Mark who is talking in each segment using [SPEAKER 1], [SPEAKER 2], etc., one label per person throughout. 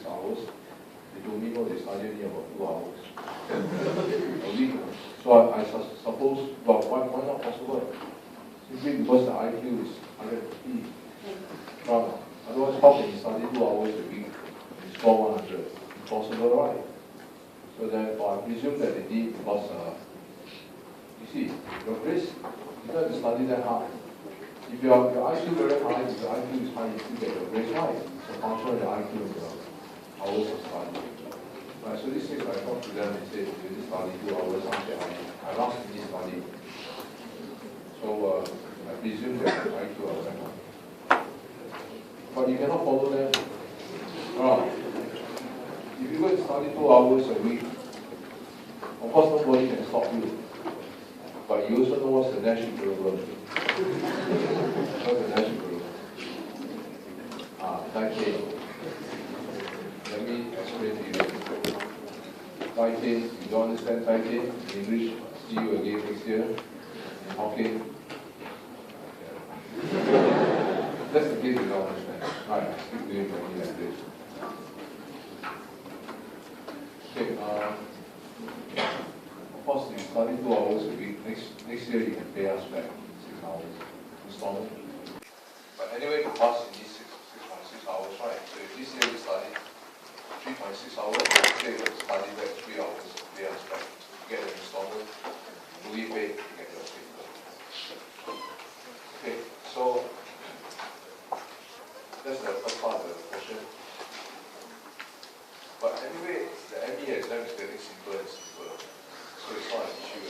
[SPEAKER 1] hours. They told me, no, they study only about 2 hours a week. So I suppose, well, why not possible? Simply because the IQ is 150. Well, otherwise, how can you study 2 hours a week and score 100? Impossible, right? So therefore, I presume that they did because, you see, your grades, you don't have to study that hard. If your IQ very high, if your IQ is high, you still get your grades high. It's a function of the IQ and the hours of study. Right, so this thing I talked to them and said, you just study 2 hours, I last minute study. So I presume that the IQ are very high. But you cannot follow them. Right. If you go and study 2 hours a week, of course nobody can stop you. But you also know what's the Nash equilibrium. What's the Nash equilibrium? Dike. Let me explain to you. Dike, you don't understand Dike in English, see you again next year. In Hokkien. That's the case you don't understand. Right, I speak to you in language. Okay, of course, you study 2 hours a week. Next year you can pay us back 6 hours installment. But anyway, the cost is 6.6 hours, right? So if this year you study 3.6 hours, next year you have to study back 3 hours, pay us back. You get an installment, fully paid, you get your paper. Okay, so that's the first part of the question. But anyway, the ME exam is getting simpler and simpler. So it's not an issue.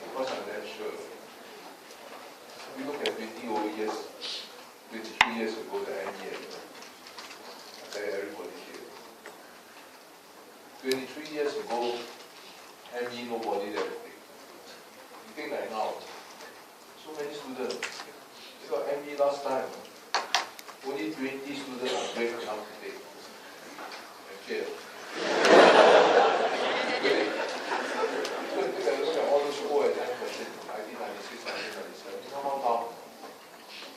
[SPEAKER 1] Because I'm damn sure. If you look at 20 years, 23 years ago, the ME exam. I tell everybody here. 23 years ago, ME nobody there to take. You think like now, so many students. You got ME last time. Only 20 students are brave enough to take. And fail. Really? So you take a look at all those score exam questions from 1996, 1997. You know how tough?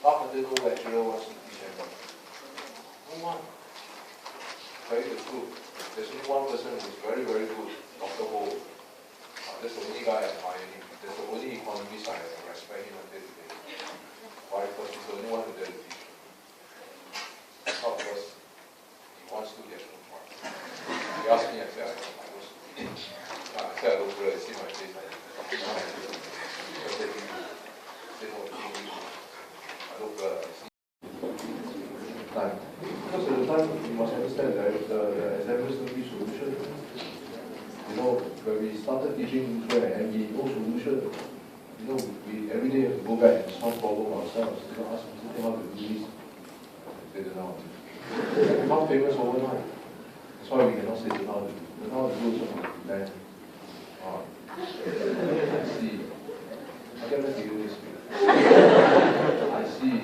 [SPEAKER 1] Half of the no lecturer wants to teach them. No one. Tell you the truth. There's only one person who is very, very good, Dr. Ho. That's the only guy I admire him. That's the only economist I respect him until today. Why? Because he's the only one who did it. Not because he wants to get from far. He asked me, I said, I don't really see my face. I don't because at the time, you must understand that the examiners don't give solution. You know, when we started teaching and ME, no solution. You know, we every day have to go back and solve problem ourselves. You know, ask them how to do this. They don't know. We're not famous overnight. That's why we cannot say they know how to do. They know how to do something. Then, I see. I get back to you this week. I see.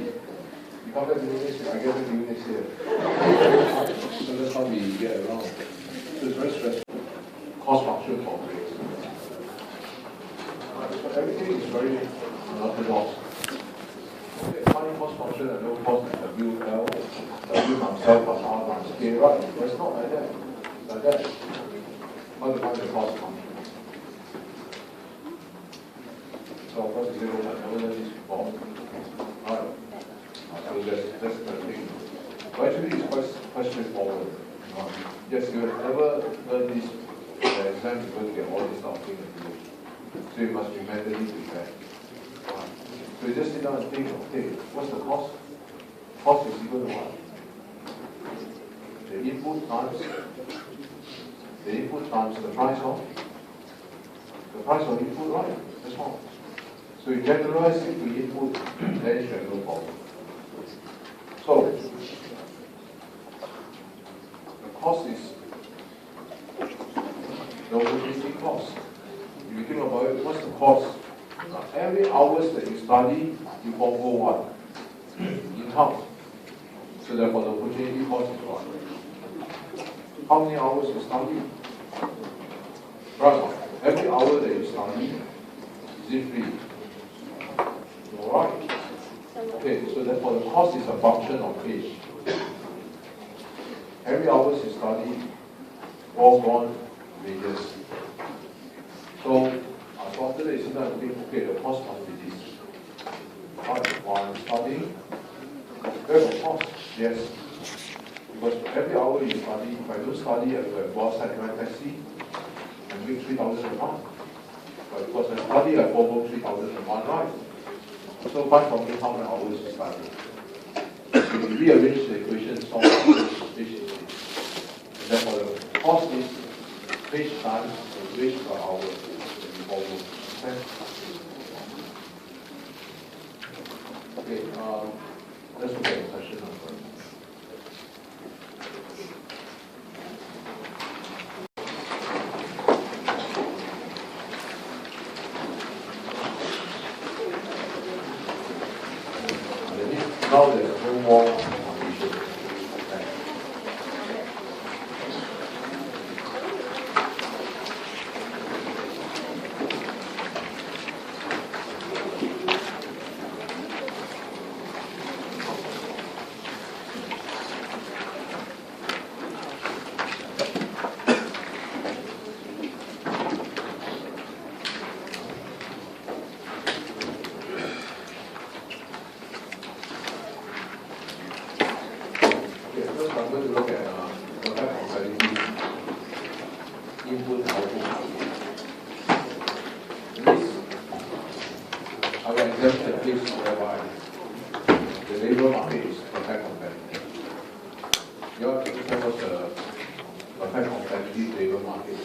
[SPEAKER 1] You come back to me next week, I get back to you next year. So that's how we get around. So it's very stressful. Cost function for grades. So everything is very unorthodox. Finding cost function and no cost is WL, W times L plus R times K, right? But it's not like that. It's like that. How to find the cost function? So of course, you know, I never learned this before. Alright. So that's the thing. But actually, it's quite straightforward. Yes, you have never learned this. The exam is going to get all this stuff thing to do. So you must be mentally prepared. So you just sit down and think, okay, what's the cost? Cost is equal to what? The input times the price of input, right? That's all. So you generalize it to input, then you have no problem. So the cost is the opportunity cost. If you think about it, what's the cost? Every hours that you study, you forego what? Income. So therefore the opportunity cost is what? How many hours you study? Right. Every hour that you study, is it free? Alright. Okay, so therefore the cost is a function of age. every hours you study, all gone wages. So after that, you sit down and think, okay, the cost must be this. While I'm studying, there's a cost, yes. Because for every hour you study, if I don't study, I will have boss at my taxi and make 3,000 a month. But because I study, I forego 3,000 a month, right? So find from me how many hours you study. So you rearrange the equation, solve the equation. And therefore the cost is wage times the wage per hour that you follow. Okay, let's look at the question number. Now there's no more condition. Okay. I'm going to look at competitive input and output. This, I will examine the case whereby the labor market is perfect competitive. You have to understand what's the perfect competitive labor market.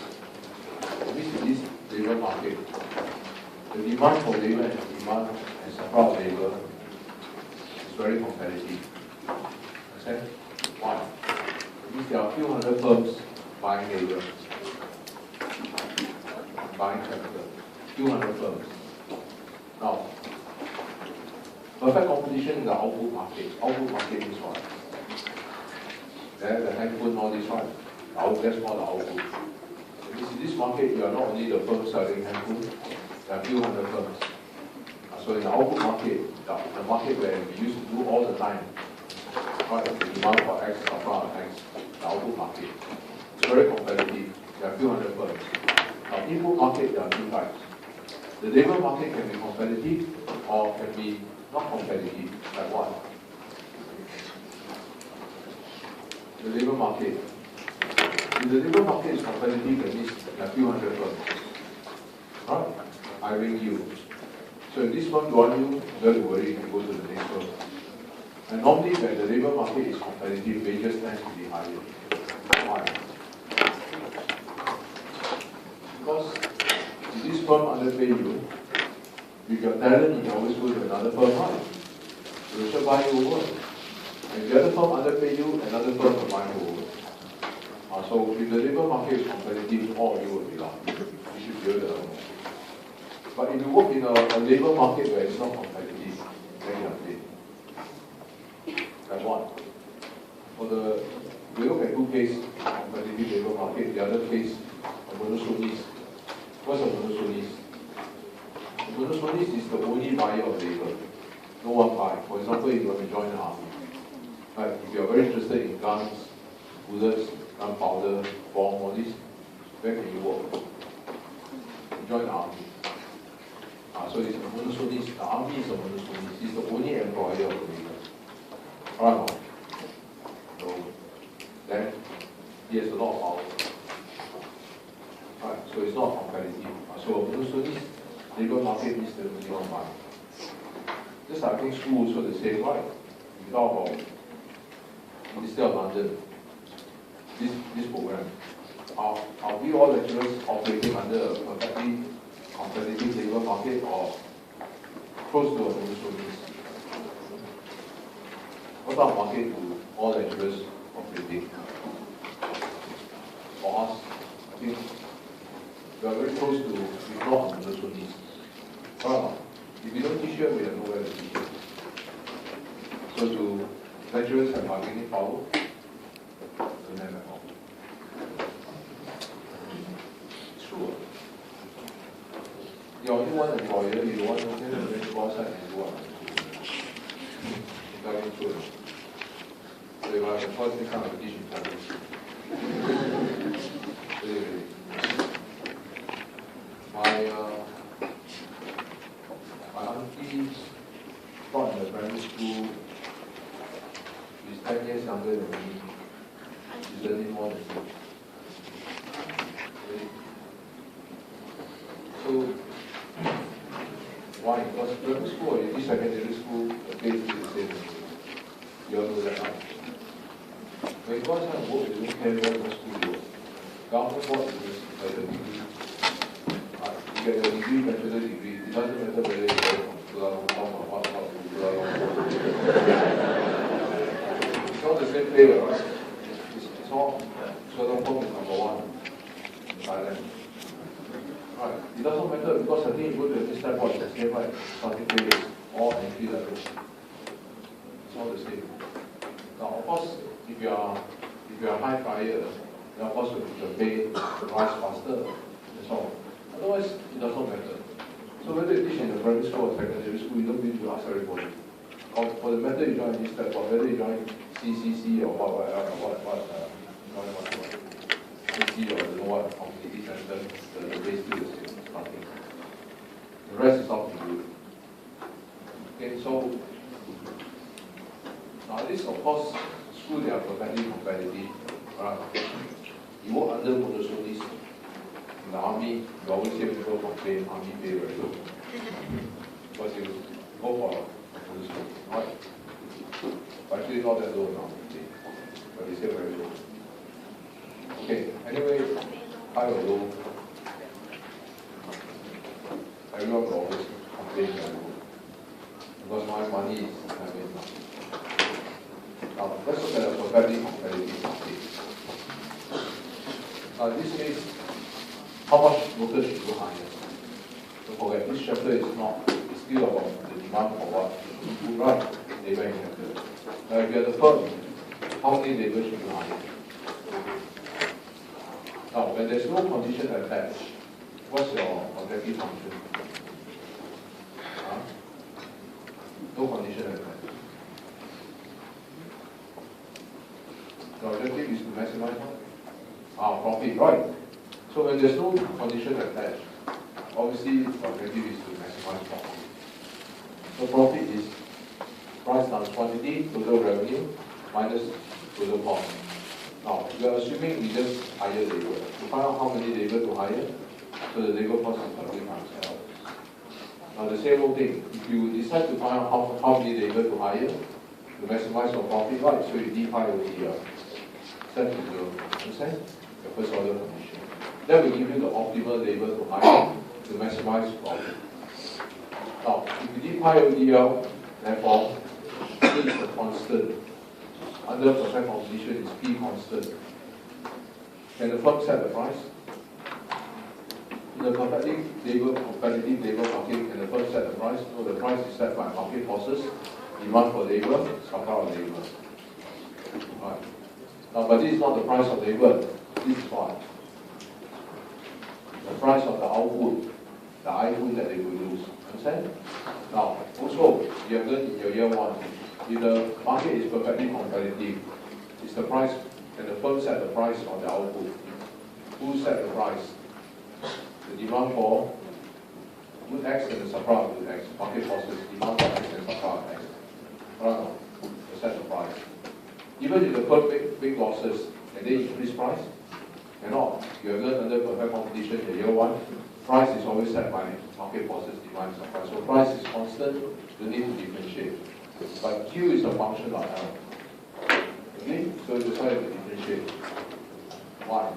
[SPEAKER 1] This labor market, the demand for labor and the demand and supply of labor is very competitive. Understand? Why? Because there are a few hundred firms buying labor, buying capital, few hundred firms. Now, perfect competition in the output market. Output market is what? The handphone, all this one. That's called the output. In this market, you are not only the firm selling handphone, there are a few hundred firms. So in the output market, the market where we used to do all the time, right, the demand for X, supply of X, the output market. It's very competitive. There are a few hundred firms. Now, input market, there are two types. The labor market can be competitive or can be not competitive. Like what? The labor market. If the labor market is competitive, that means there are a few hundred firms. Right? Hiring you. So if this firm don't want you, don't worry, you can go to the next firm. And normally when the labor market is competitive, wages tend to be higher. Why? Because if this firm underpay you, with your talent you can always go to another firm, right? They will buy you over. And if the other firm underpay you, another firm will buy you over. So if the labor market is competitive, all of you will be lost. You should be able to earn more. But if you work in a labor market where it's not competitive, then you are paid. Like what? We look at two cases, competitive labor market, the other case, a monopolist. What's a monopolist? A monopolist is the only buyer of labor. No one buys. For example, if you want to join the army, right? If you are very interested in guns, bullets, gunpowder, bomb, all this, where can you work? You join the army. So it's a monopolist. The army is a monopolist. It's the only employer of labor. Right? So then he has a lot of power. Right, so it's not competitive. So a monopolist labor market is the only one buy. Just I think school also the same, right? We talk about Ministry of London, this program. Are we all lecturers operating under a perfectly competitive labor market or close to a monopolist? What type of market do all lecturers operating? For us, I think we are very close to, if not a monopolist. If we don't teach here, we have nowhere to teach. So do lecturers have bargaining power? Don't have at all. It's true. You're only one employer, you don't want to go outside and do what? It's true. So if I have a choice, next time I teach in Chinese. Really. My auntie taught in the primary school. She's 10 years younger than me. She's learning more than me. Really. So, why? Because primary school or in secondary school, the base is the same. You all know that, right? When you go outside and work, you don't care what school you go. Government board is like a degree. You get a degree, bachelor degree. It doesn't matter whether you go from Pulau Lompong or what to Pulau Lompong. It's all the same flavor, right? It's all Pulau Lompong is number one in Thailand. Right. It doesn't matter because I think you go to the step board, it's the same, right? Starting grade or entry level. It's all the same. Now, of course, if you are a high flyer, then of course your pay rise faster. That's all. Otherwise, it doesn't matter. So whether you teach in the primary school or secondary school, you don't need to ask everybody. For the matter you join this step, or whether you join CCC or what, CC or I don't know what, community center, the base still the same, nothing. The rest is up to you. Okay, so now this, of course, school they are perfectly competitive. Right? You work under monopolies. In the army, you always hear people complain, army pay very low. Because you go for monopoly, right? But actually not that low now, but they say very low. Okay, anyway, high or low, everyone will always complain very low. Because my money is, now, let's look at a perfectly competitive market. Now, in this case, how much workers should you hire? Don't forget, this chapter is still about the demand for what? Food, right? Labor and capital. Now, if you are the firm, how many labor should you hire? Now, when there's no condition attached, what's your objective function? Huh? No condition attached. The objective is to maximize profit, right? So when there's no condition attached, obviously the objective is to maximize profit. So profit is price times quantity, total revenue, minus total cost. Now, we are assuming we just hire labor. To find out how many labor to hire, so the labor cost is W times L. Now, the same old thing. If you decide to find out how many labor to hire, to maximize your profit, right? So you define the set to 0. Understand? The first order condition. That will give you the optimal labor to hire to maximize profit. Now, if you define ODL, therefore, P is a constant. Under perfect competition is P constant. Can the firm set the price? In the competitive labor market, can the firm set the price? No, the price is set by market forces, demand for labor, supply of labor. Right. Now, but this is not the price of labor. This is what? The price of the output, the output that they produce. Understand? Now, also, you have learned in your year 1, if the market is perfectly competitive, is the price, can the firm set the price on the output? Who set the price? The demand for good X and the supply of good X. Market forces, demand for X and supply of X. Right now, they set the price. Even if the firm make losses, can they increase price? Cannot. You have learned under perfect competition in year 1, price is always set by market forces, demand, supply. So price is constant, you need to differentiate. But Q is a function of L. Okay? So you decide to differentiate. Why?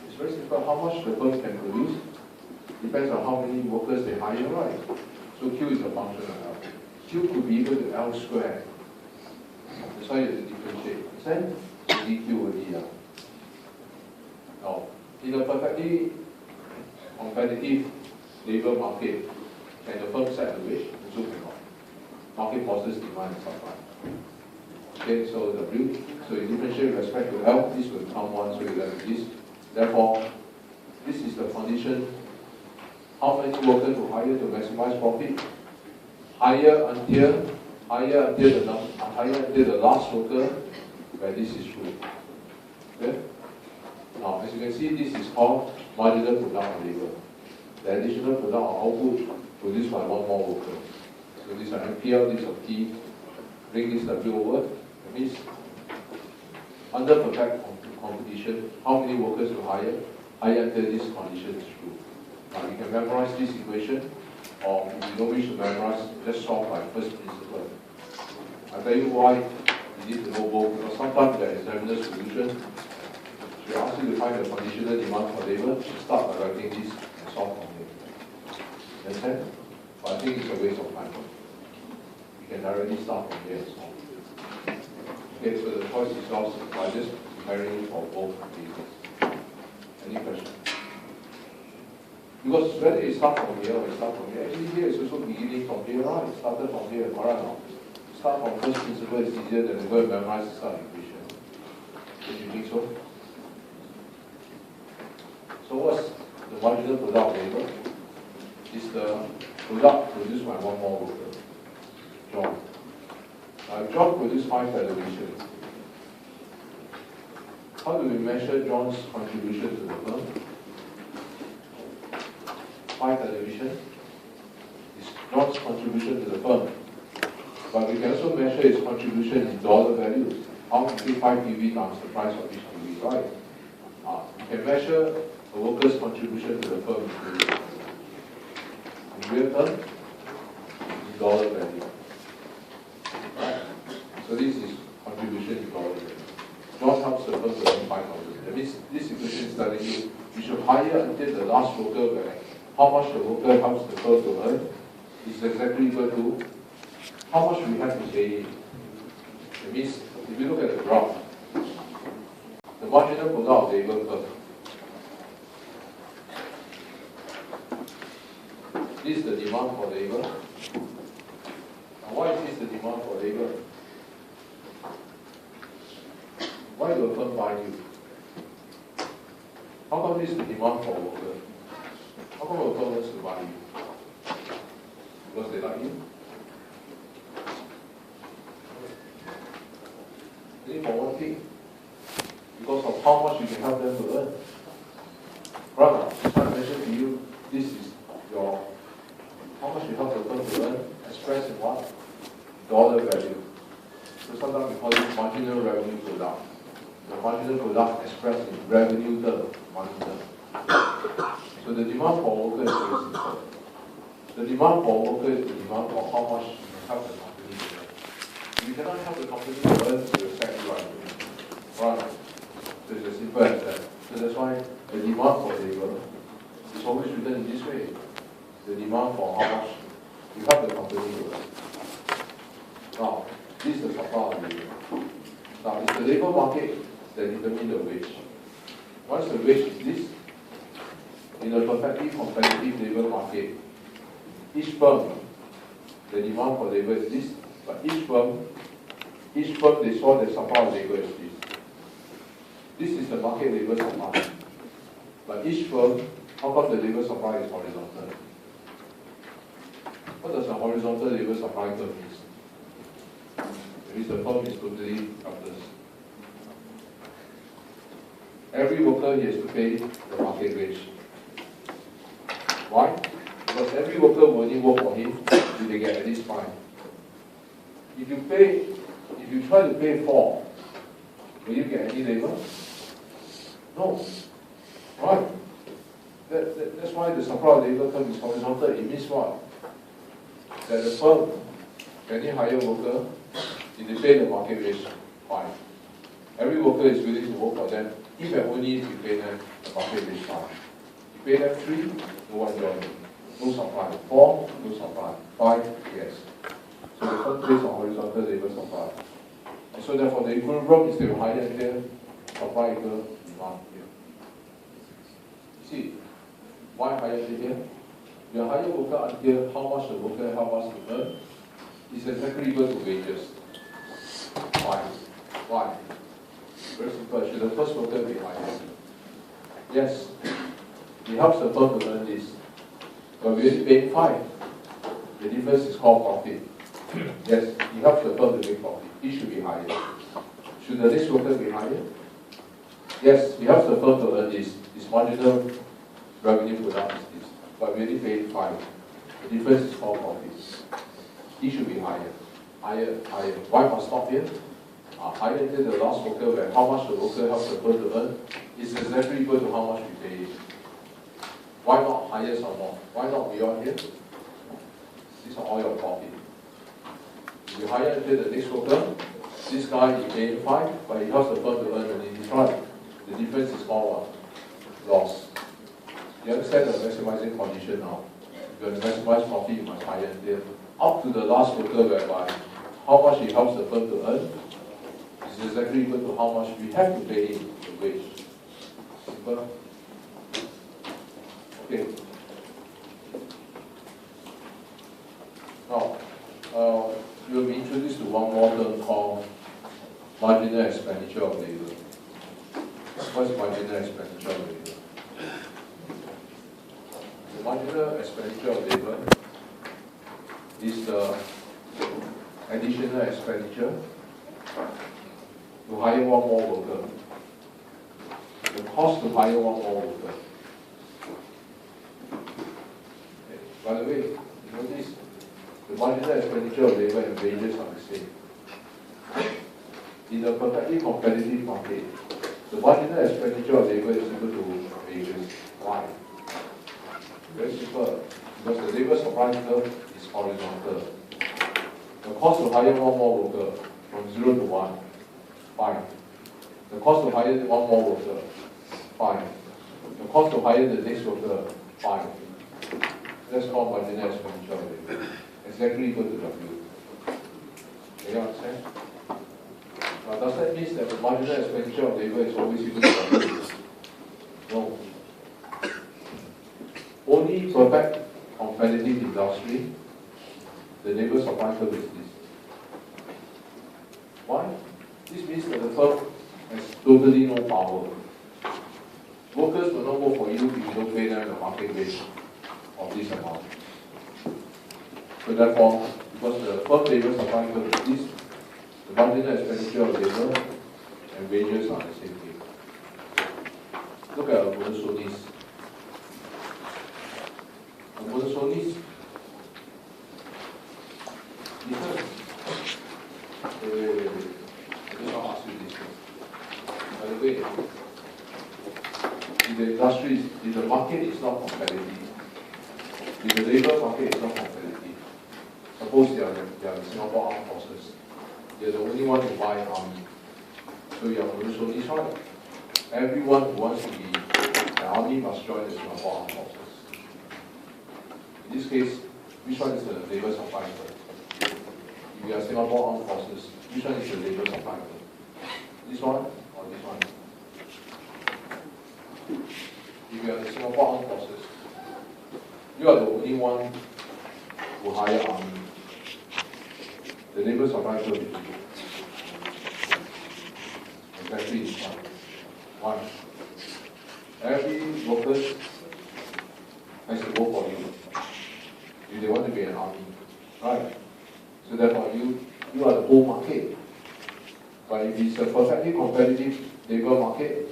[SPEAKER 1] It's very simple. How much the firm can produce depends on how many workers they hire, right? So Q is a function of L. Q could be equal to L squared. That's why you have to differentiate. Understand? dQ over dL. Now, in a perfectly competitive labor market, can the firm set the wage? Also cannot. Market forces, demand, and supply. Okay, so W, so you differentiate with respect to L, this will become 1, so you left with this. Therefore, this is the condition. How many workers to hire to maximize profit? Hire until the hire until the last worker where this is true. Okay? Now, as you can see, this is called marginal product of labor. The additional product or output produced by one more worker. So these are MPL, these are T. Bring this W over. That means under perfect competition, how many workers you hire until this condition is true. Now you can memorize this equation, or if you don't wish to memorize, just solve by first principle. I'll tell you why you need to know both, because sometimes the examiner's solution, she asks you to find the conditional demand for labor, you start by writing this and solve from here. Understand? But I think it's a waste of time. You can directly start from here and solve. Okay, so the choice is yours by just preparing for both cases. Any questions? Because whether it starts from here or it starts from here, actually here is also beginning from here, right? It started from here, correct now? Start from first principle is easier than to go and memorize the start equation. Don't you think so? So what's the marginal product labor? It's the product produced by one more worker, John. Now if John produced 5 televisions, how do we measure John's contribution to the firm? 5 television is John's contribution to the firm. But we can also measure its contribution in dollar value. How much 5 PV times the price of each PV, right? You can measure a worker's contribution to the firm in real term, in dollar value. Right? So this is contribution in dollar value. John helps the firm to earn 5,000. That means this equation is telling you should hire until the last worker where how much the worker helps the firm to earn is exactly equal to how much we have to pay in. That means if you look at the graph, the marginal product of labor curve. This is the demand for labor. Now why is this the demand for labor? Why do a firm buy you? How come this is the demand for a worker? How come a firm wants to buy you? Because they like you? Only for one thing. Because of how much you can help them to earn. Right now, just I mentioned to you, this is your how much you help the firm to earn, expressed in what? Dollar value. So sometimes we call it marginal revenue product. The marginal product expressed in revenue term, money term. So the demand for worker is very simple. The demand for worker is the demand for how much you can help the company to earn. If you cannot help the company to earn, you will sack you right away. Right? So it's as simple as that. So that's why the demand for labor is always written in this way. The demand for how much you help the company to earn. Now, this is the supply of labor. Now, it's the labor market that determines the wage. Once the wage is this, in a perfectly competitive labor market, each firm, the demand for labor is this, but each firm, they saw the supply of labor is this. This is the market labor supply. But each firm, how come the labor supply is horizontal? What does a horizontal labor supply curve mean? It means the firm is totally helpless. Every worker he has to pay the market wage. Why? Because every worker will only work for him if they get at least 5. If you try to pay 4, will you get any labor? No. Right? That's why the supply of labor curve is horizontal. It means what? That the firm can only hire a worker if they pay the market wage 5. Every worker is willing to work for them if and only if you pay them the market wage 5. You pay them 3, no one joins. No supply. 4, no supply. 5, yes. So the firm pays on horizontal labor supply. And so therefore the equilibrium is they will hire until supply equal demand here. You see, why hire until here? You hire worker until how much the worker help us to earn is exactly equal to wages. Why? Why? Very simple. Should the first worker be hired? Yes. He helps the firm to earn this. But we only pay 5. The difference is called profit. Yes, he helps the firm to make profit. he should be higher. Should the next worker be higher? Yes, he helps the firm to earn this. His marginal revenue product is this. But we only pay 5. The difference is 4 profits. He should be higher. Higher. Why must stop here? Higher until the last worker, where how much the worker helps the firm to earn is exactly equal to how much we pay. Why not higher or more? Why not beyond here? These are all your profit. If you hire until the next worker, this guy is paying 5, but he helps the firm to earn and he's right. The difference is more loss. You understand the maximizing condition now? If you want to maximize profit, you must hire until up to the last worker, whereby how much he helps the firm to earn is exactly equal to how much we have to pay him the wage. Simple. Okay. Now, you will be introduced to one more term called marginal expenditure of labor. What's marginal expenditure of labor? The marginal expenditure of labor is the additional expenditure to hire one more worker. The cost to hire one more worker. Okay. By the way, you notice the marginal expenditure of labor and wages are the same. In a perfectly competitive market, the marginal expenditure of labor is equal to wages. Why? Very simple. Because the labor supply curve is horizontal. The cost to hire one more worker from 0 to 1, 5. The cost to hire one more worker, 5. The cost to hire the next worker, 5. That's called marginal expenditure of labor. Exactly equal to W. Do you understand? Now, does that mean that the marginal expenditure of labor is always equal to W? No. Only perfect competitive industry, the labor supply curve is this. Why? This means that the firm has totally no power. Workers will not work for you if you don't pay them the market rate of this amount. So therefore, because the firm labor supply curve is this, the marginal expenditure of labor and wages are the same thing. Look at a monosonis. A monosonis, listen. Wait. I just want to ask you this thing. By the way, if the industry, if the market is not competitive, if the labor market is not competitive, suppose they are the Singapore Armed Forces, they're the only one to buy army. So you are monosonis, right? Everyone who wants to be an army must join the Singapore Armed Forces. In this case, which one is the labor supply curve? If you are Singapore Armed Forces, which one is the labor supply curve? This one or this one? If you are the Singapore Armed Forces, you are the only one who hire army. The labor supply curve is exactly this one. Every worker has to work for you if they want to be an army, right? So therefore, you are the whole market. But if it's a perfectly competitive labor market,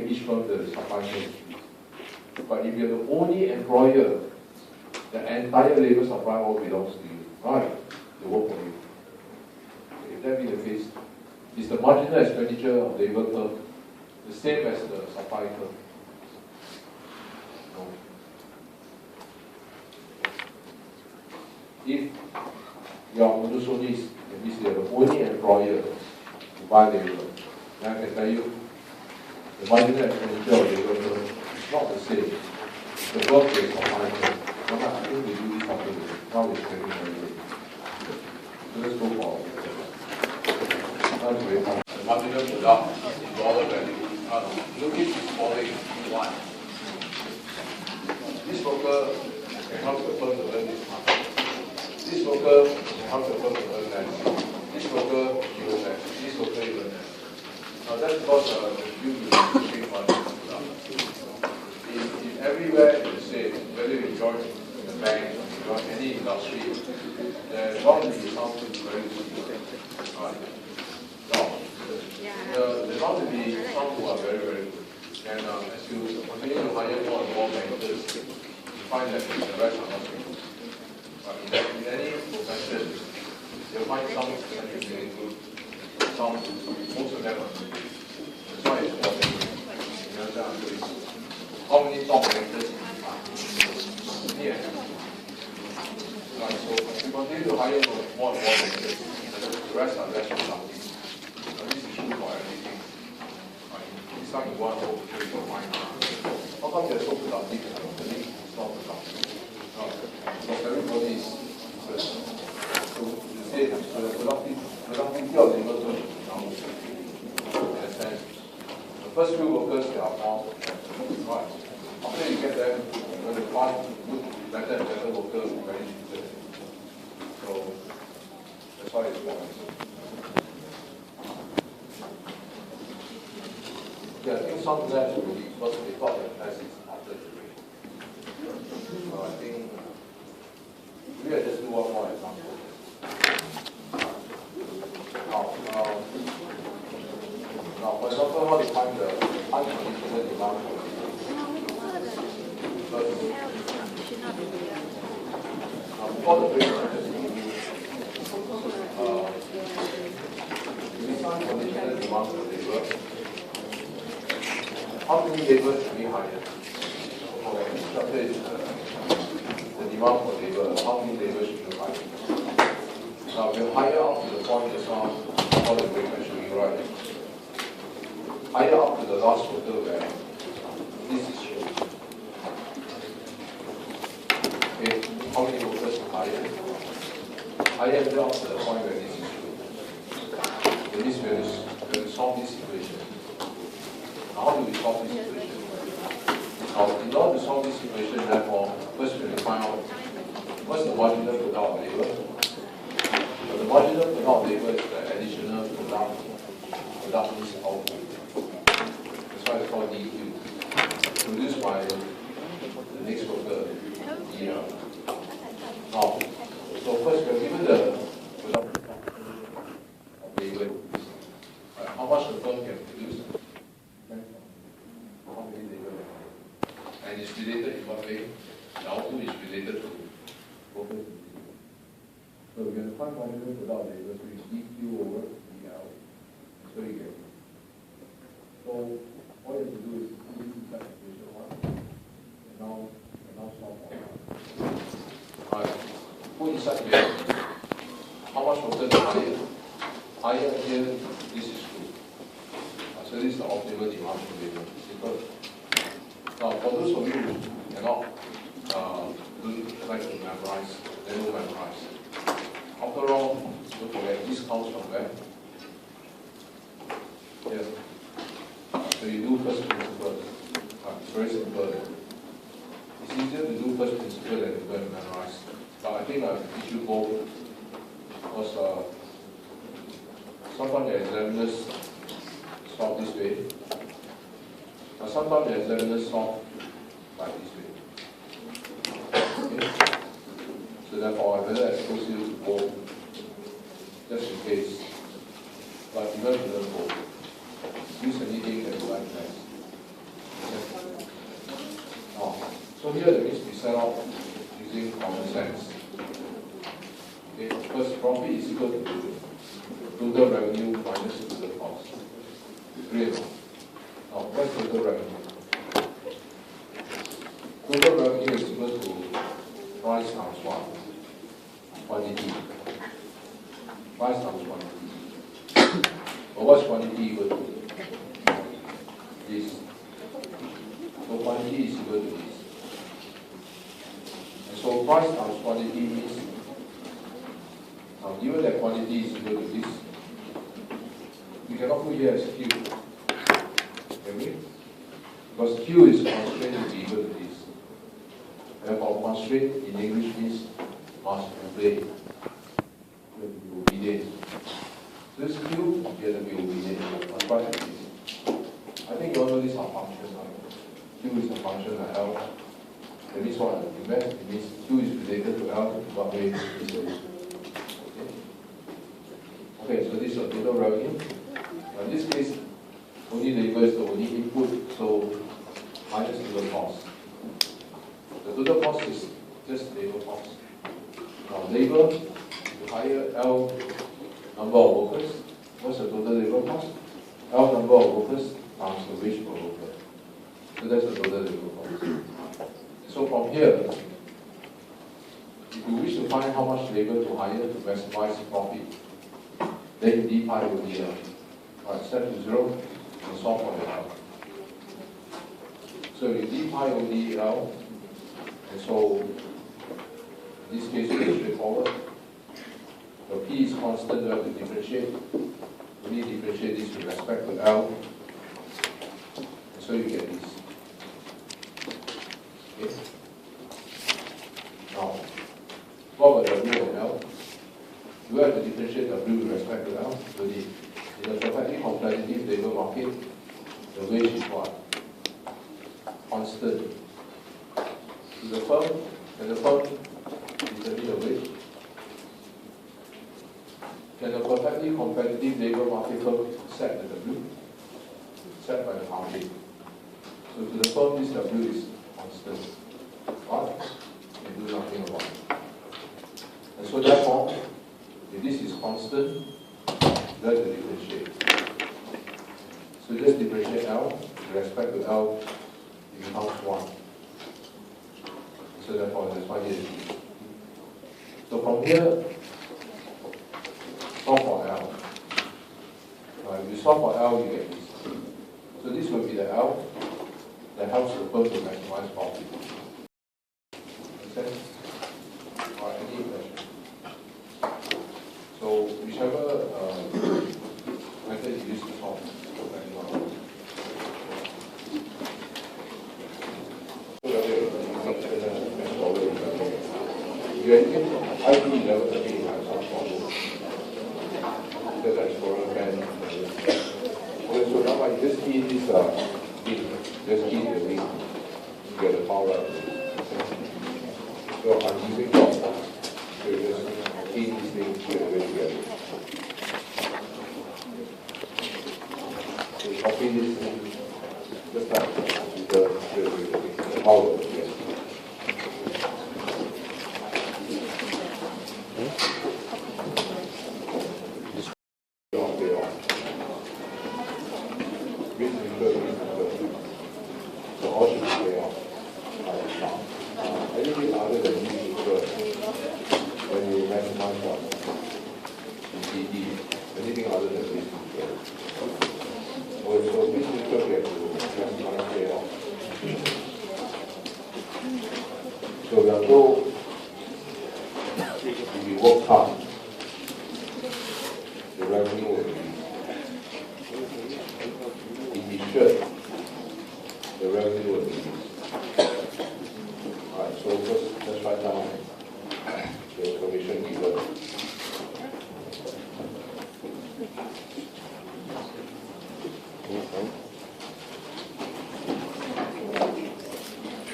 [SPEAKER 1] each firm the supply chain. But if you're the only employer, the entire labor supply all belongs to you, right? They work for you. If that be the case, is the marginal expenditure of labor curve the same as the supply curve? No. If you are monosonis, that means you are the only employer to buy labor, then I can tell you the marginal expenditure of labor curve is not the same. The work is supply curve. I think we do this after this. Now it's very, very good. So let's go forward. That's very fun. The marginal product in dollar value. Look at this following one. This worker can help the firm to earn this much. This worker can help the firm to earn less. This worker, you earn less. This worker, you earn less. Now that's because you will bring marginal product. If everywhere is the same, whether you join the bank or you join any industry, there's bound to be something very good. there's bound to be some who are very, very good. And as you continue to hire more and more managers, you find that the rest are not so good. But in any profession, you'll find some managers really good, some, most of them are good. That's why it's important. You understand? How many top managers here? Right, so we continue to hire more and more managers, the rest are less productive. This is true for everything. It's like one whole trade of mine. How come they're so productive? The link is not productive. Because everybody is so you say the productivity of labor is down. In a sense. The first few workers they are more right. After you get them, when you find good, better and better workers, very difficult. So that's why it's important. Yeah, I think some labs will be because they thought the test is after the break. So I think we will just do one more example. Now, for example, how to find the unconditional demand for the before the break, I just give you unconditional demand for labor. How many labor should we hire? Okay, structure is the demand for labor. How many labor should you hire? Now, we'll hire up to the point just now, before the break, I show you right. Hire up to the last worker where this is shown. Okay, how many workers to hire? Hire them up to the point where this is shown. Okay, this will solve this equation. How do we solve this equation? Now, in order to solve this equation, therefore, first we will find out what's the marginal product of labor. So the marginal product of labor is the additional product is output. That's why it's called DQ. Produced by the next worker, DR. Now, so first we are given the product of labor. How much the firm can produce? How many labor? And it's related in what way? The output is related to workers. So we can find marginal product labor, so it's DQ over DL. So you get. So all you have to do is put this inside equation 1. And now solve for that. Alright. Put inside here. How much workers are higher? Higher here, this is true. So this is the optimal demand for labor. Simple. Now, for those of you who cannot like to memorize, they will memorize. After all, don't forget, this comes from where? Yes. So you do first principle. It's very simple. It's easier to do first principle than to go and memorize. But I think I've teach you both because sometimes the examiners solve this way. Now sometimes the examiners solve like this way. Okay? So therefore I better expose you to both just in case. But you learn to learn both. Use anything that you like best. Okay? Now, so here that means we set out using common sense. Okay, first profit is equal to total revenue minus total cost. Great. Now, what's total revenue? Total revenue is equal to price times what? Quantity. Price times quantity. But what's quantity equal to? This. So quantity is equal to this. And so price times quantity means, now given that quantity is equal to this, we cannot put here as Q. Can we? Because Q is constrained to be equal to this. Therefore, constraint in English means must obey. You have to be obedient. This Q, you have to be obedient. Must try to be. I think you all know these are functions. Q is a function of L. That means what? It means Q is related to L in what way? Okay, so this is a total revenue. Now in this case, maximize profit, then d pi will be set to 0 and solve for the L. So if d pi will be L, and so in this case very straightforward. So p is constant, you have to differentiate. We need to differentiate this with respect to L. And so you get this. Okay. Now, what about W and L? You have to differentiate W with respect to L. So in a perfectly competitive labor market, the wage is what? Constant. To the firm, and the firm determine the wage. Can a perfectly competitive labor market firm set the W? Set by the market. So to the firm, this W is constant. But you do nothing about it. And so therefore, if this is constant, you have to differentiate. So just differentiate L with respect to L, it becomes 1. So therefore, that's why here is. So from here, solve for L. Now, if you solve for L, you get this. So this will be the L that helps the firm to maximize profit. Make sense? Or any question? So whichever method you use to solve. You can IT level again have some problem. Because that's for a band. Okay, so now I just key this link. Just key the link. You get the power up. So I'm using top. So you just key this link to get away together. So copy this link. Just like the power. So we are told if we work hard, the revenue will increase. If we should, the revenue will increase. Alright, so first let's write down the information given.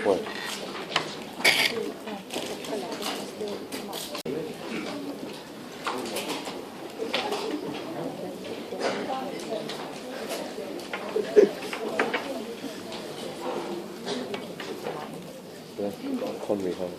[SPEAKER 1] What? Con gì không?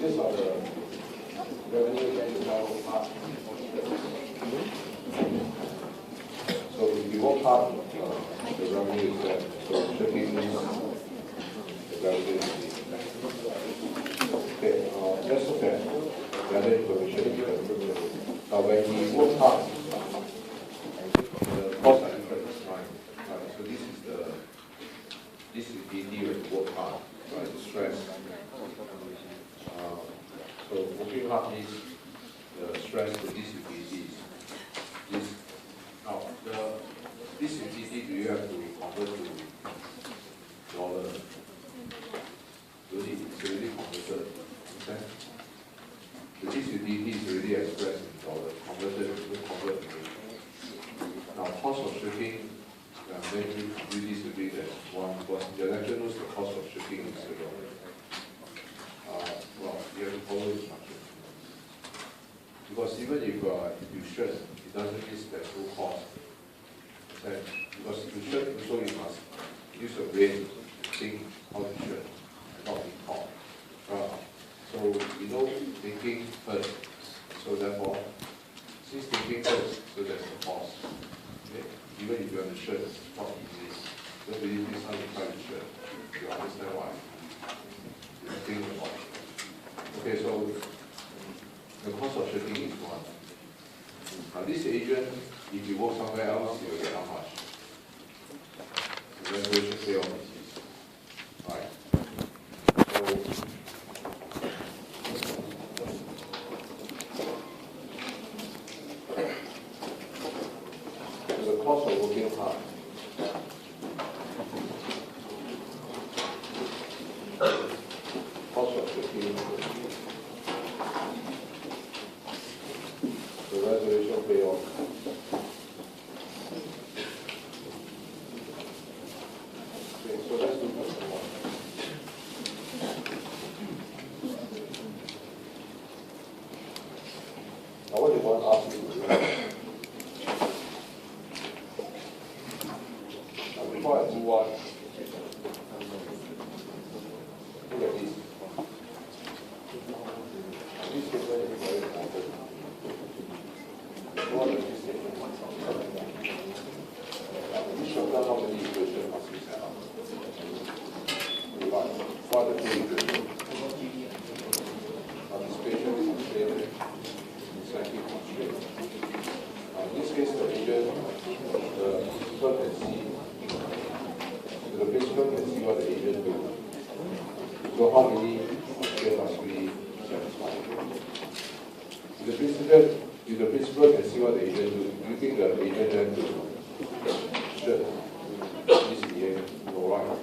[SPEAKER 1] These are the revenue that is now up. So if you work hard, the revenue is there. So checking this, the revenue is okay, let's look at the other information you can. Now when we work hard, the cost of effort is 9. So this is the DD when you work hard, right? The stress. part means the stress to this utility is now this utility do you have to convert to dollar? It's already converted. Okay? So this utility is already expressed in dollar, converted to convert. Now cost of shipping, maybe we disagree that one because the lecture knows the cost of shipping is zero. Well, you have to follow instruction. Because even if you shred, it doesn't mean there's no cost. Okay? Because if you shred, also you must use your brain to think how to shred and not be caught. So you know thinking first. So therefore, since thinking first, so there's the cost. Okay? Even if you have to shred, it's not easy. Don't believe this how you try to shred. You understand why? You think about it. Okay, so the cost of shipping is one. Now this agent, if you work somewhere else, you will get how much? The reservation pay off is easy. Right. So the cost of working hard. Cost of shipping. The reservation payoff. Okay, so let's do question one. Now what do you want to ask you to do? Now before I move on, look at this. This statement is very important. What is this statement? This shows how many equations must be set up. What are the three equations? Participation is constrained, incentive constrained. In this case, the agent, the principal can see, the principal can see what the agent do. So how many constraints must be satisfied? If the principal can see what the agent do, do you think the agent then to shred this EA? No, right?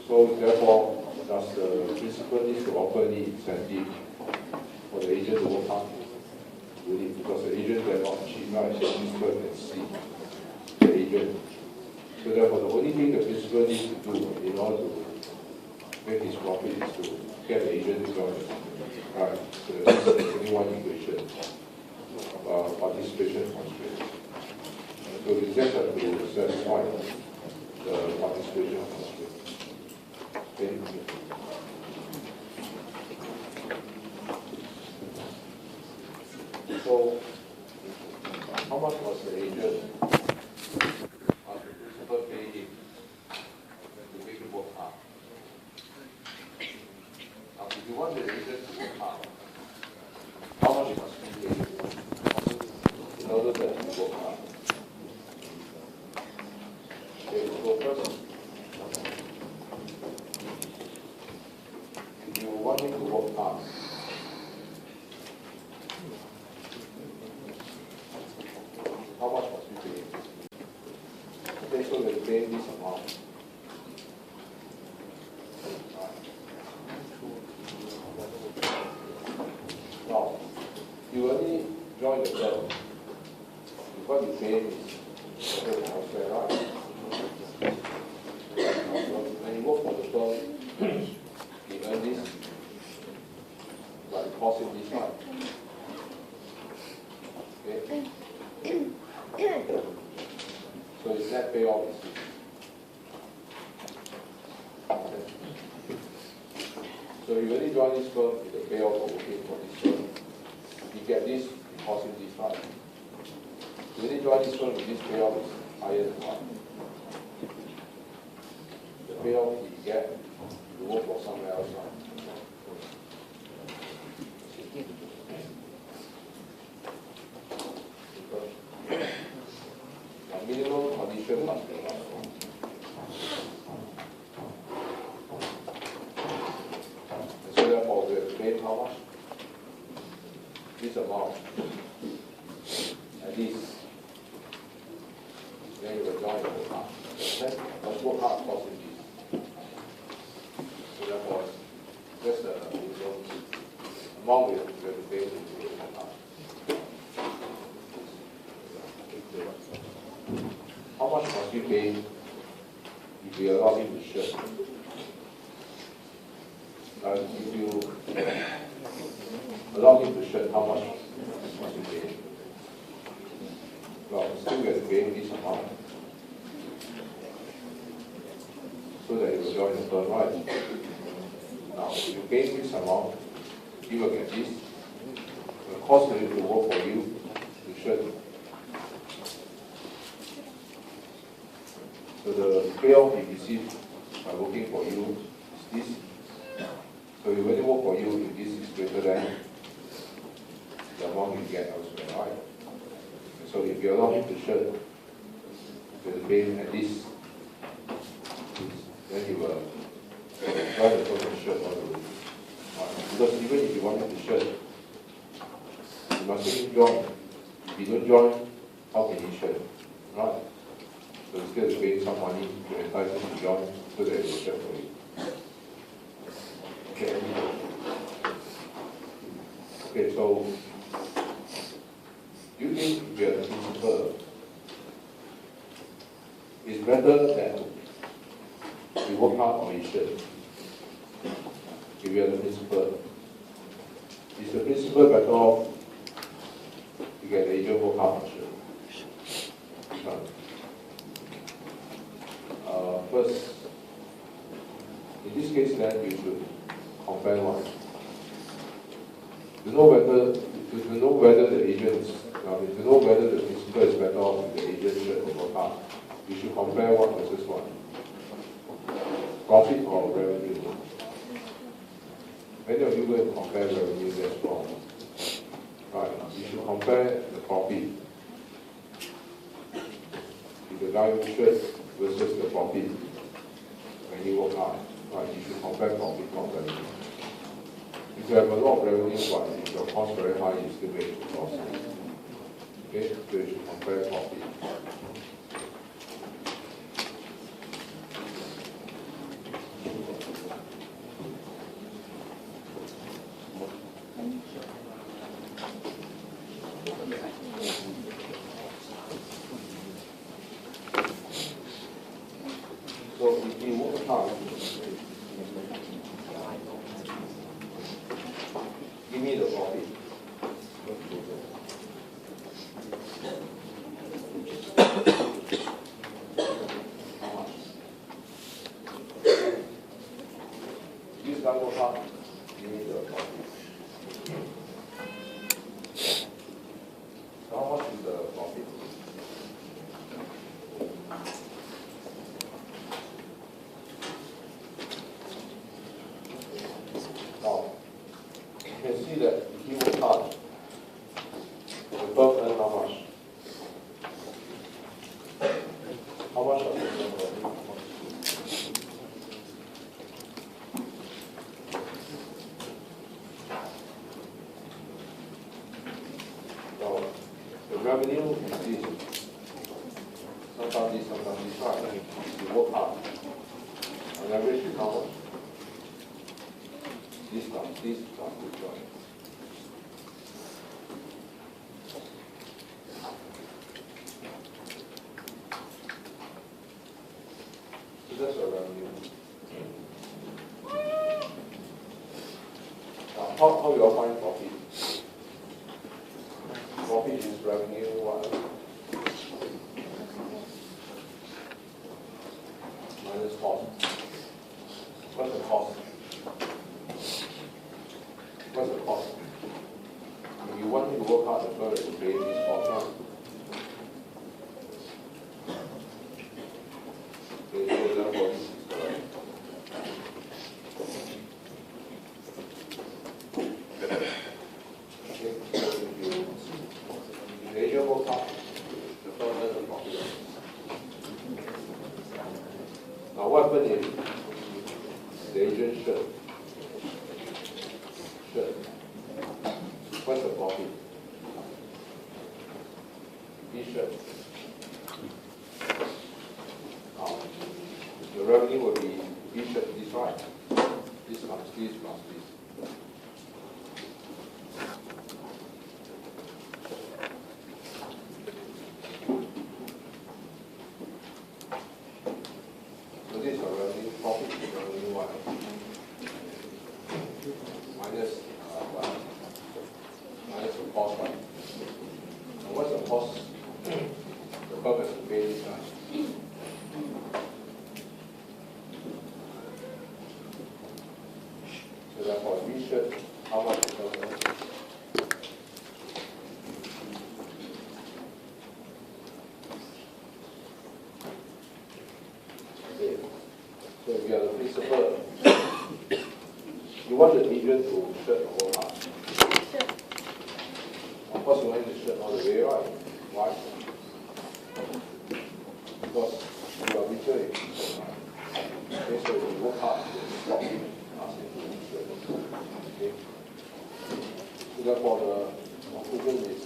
[SPEAKER 1] So therefore, does the principal need to offer any incentive for the agent to work hard? Really? Because the agent cannot cheat, right? The principal can see the agent. So therefore, the only thing the principal needs to do in order to make his profit is to get the agent to join the company. Right? So there's only one equation. Participation constraint. So we just have to satisfy the participation constraint. Okay. So how much was the agent the principal pay him to make him work hard? Now if you want the agent to work hard, how much must we pay him in order that he work hard? Okay, so first, if you want him to work hard, how much must we pay him? Okay, so we pay this amount. Now, you only join the firm. What you pay is elsewhere, right? When you work for the firm, you earn this, but it costs him this much. Okay? So his net payoff is this. Okay. So you only join this firm with the payoff of working for this firm. You get this, it costs him this much. You only join this firm with this payoff is higher than one. The payoff you get, you work for somewhere else. The minimum condition must be met. So therefore, we have to pay how much? this amount, at least, then you will join the work hard. Okay? But work hard costing this. So therefore, that's the amount we have to pay to do the work hard. How much must you pay if you allow him to share? If you allow him to share, how much must you pay? Well, still get to pay this amount so that you will join the firm, right? Now, if you pay this amount, you will get this. The cost for you to work for you to share. So the payoff you receive by working for you is this. So when they work for you, if this is greater than the amount you get elsewhere, right? So if you allow him to share, to pay at least, then he will join the firm and share all the way. Because even if you want him to share, you must make him join. If you don't join, how can he share? Right? So instead of paying some money to entice him to join, so that he will share for you. Okay. Okay, so you think if you are the principal, it's better that you work hard on your shirt. If you are the principal, is the principal better off to get the agent work hard on shirt? First, in this case, then you should compare one. To know whether the agent, to know whether the principal is better off with the agent shirt or work hard, you should compare one versus one. Profit or revenue. Many of you go and compare revenue, that's wrong. Right, you should compare the profit. If the guy with shirt versus the profit when you work hard. Right, you should compare profit, not revenue. If you have a lot of revenue, but if your cost very high, you still make the loss. Okay, so you should compare profit. So if you work hard, give me the profit. How much? This guy work hard, give me the profit. So how much is the profit? Now, you can see that if he works hard, the firm earns how much? How much does the firm earn? Now, the revenue is this. Sometimes this, right? You work hard. On average, you how much? This times this join. So that's our revenue. Now, how you all find profit? Profit is revenue what? Minus cost. What's the cost? What's the cost? If you want him to work hard, the firm has to pay this cost now. Okay, so therefore this is correct. Okay, so if the agent works hard, the firm earns the profit. Now what happens if the agent should? What's the profit? shirt. The revenue will be V-shirt, this right? This plus this plus this. So this is our revenue, profit is revenue 1. Minus the cost 1. And what's the cost? The purpose to pay this guy. So therefore, V-shirt, how much is the okay. So if you are the principal, you want the agent to shirt the whole house.
[SPEAKER 2] Sure.
[SPEAKER 1] Of course, you want him to shirt all the way, right? Why? Because you are richer if you shirt, right? Okay, so if you work hard, you stop him, ask him to shirt. Okay? So therefore, the conclusion is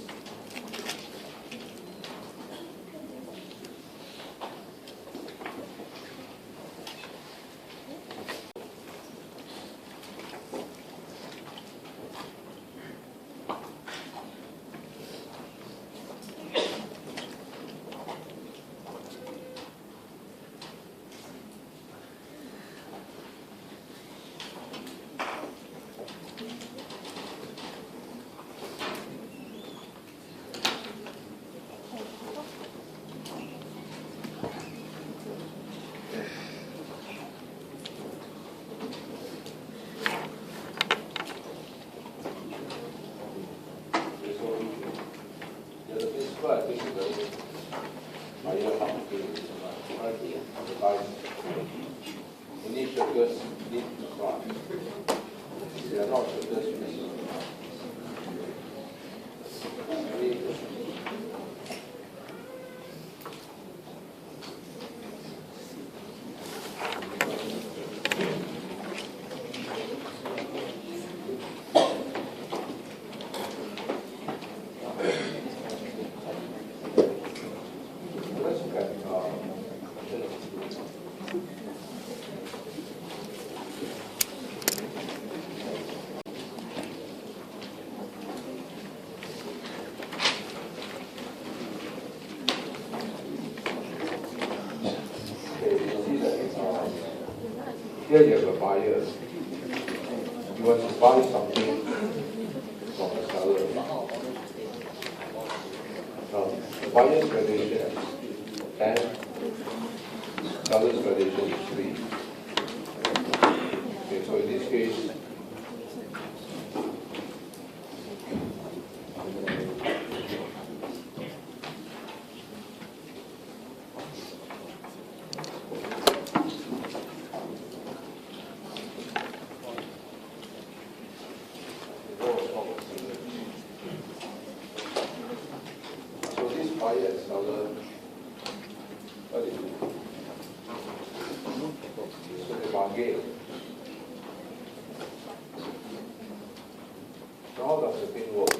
[SPEAKER 1] I think it's very complicated. Only shirters need to start. They are not shirters with here you have a buyer. You want to buy something from the seller. Now, the buyer's valuation is 10, seller's valuation is 3. Okay, so in this case, buyer and seller, what they do? So they bargain. Now how does the thing work?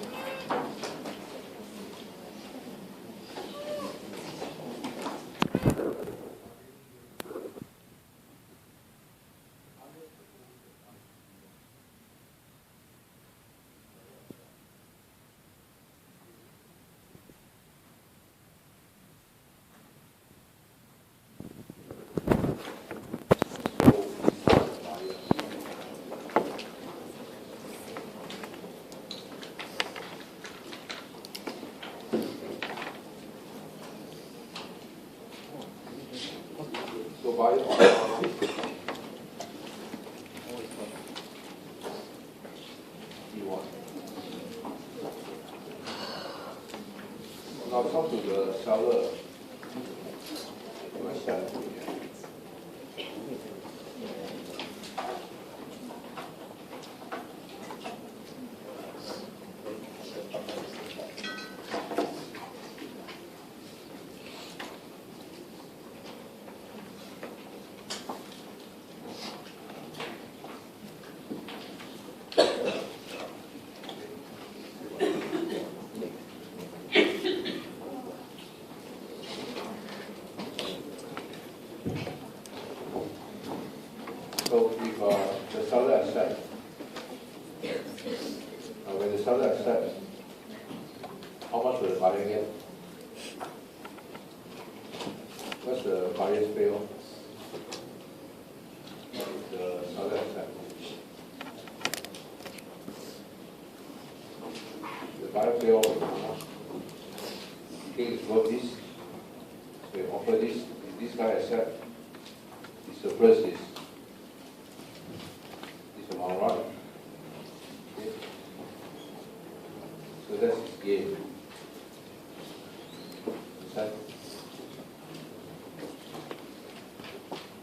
[SPEAKER 1] So buyer E1. Now come to the seller. You must sell it. how much will the buyer get? What's the buyer's payoff? The seller accept. The buyer payoff is how much? You think it's worth this? So you offer this, if this guy accept, the surplus is this amount, right? Okay. So that's his gain. Understand?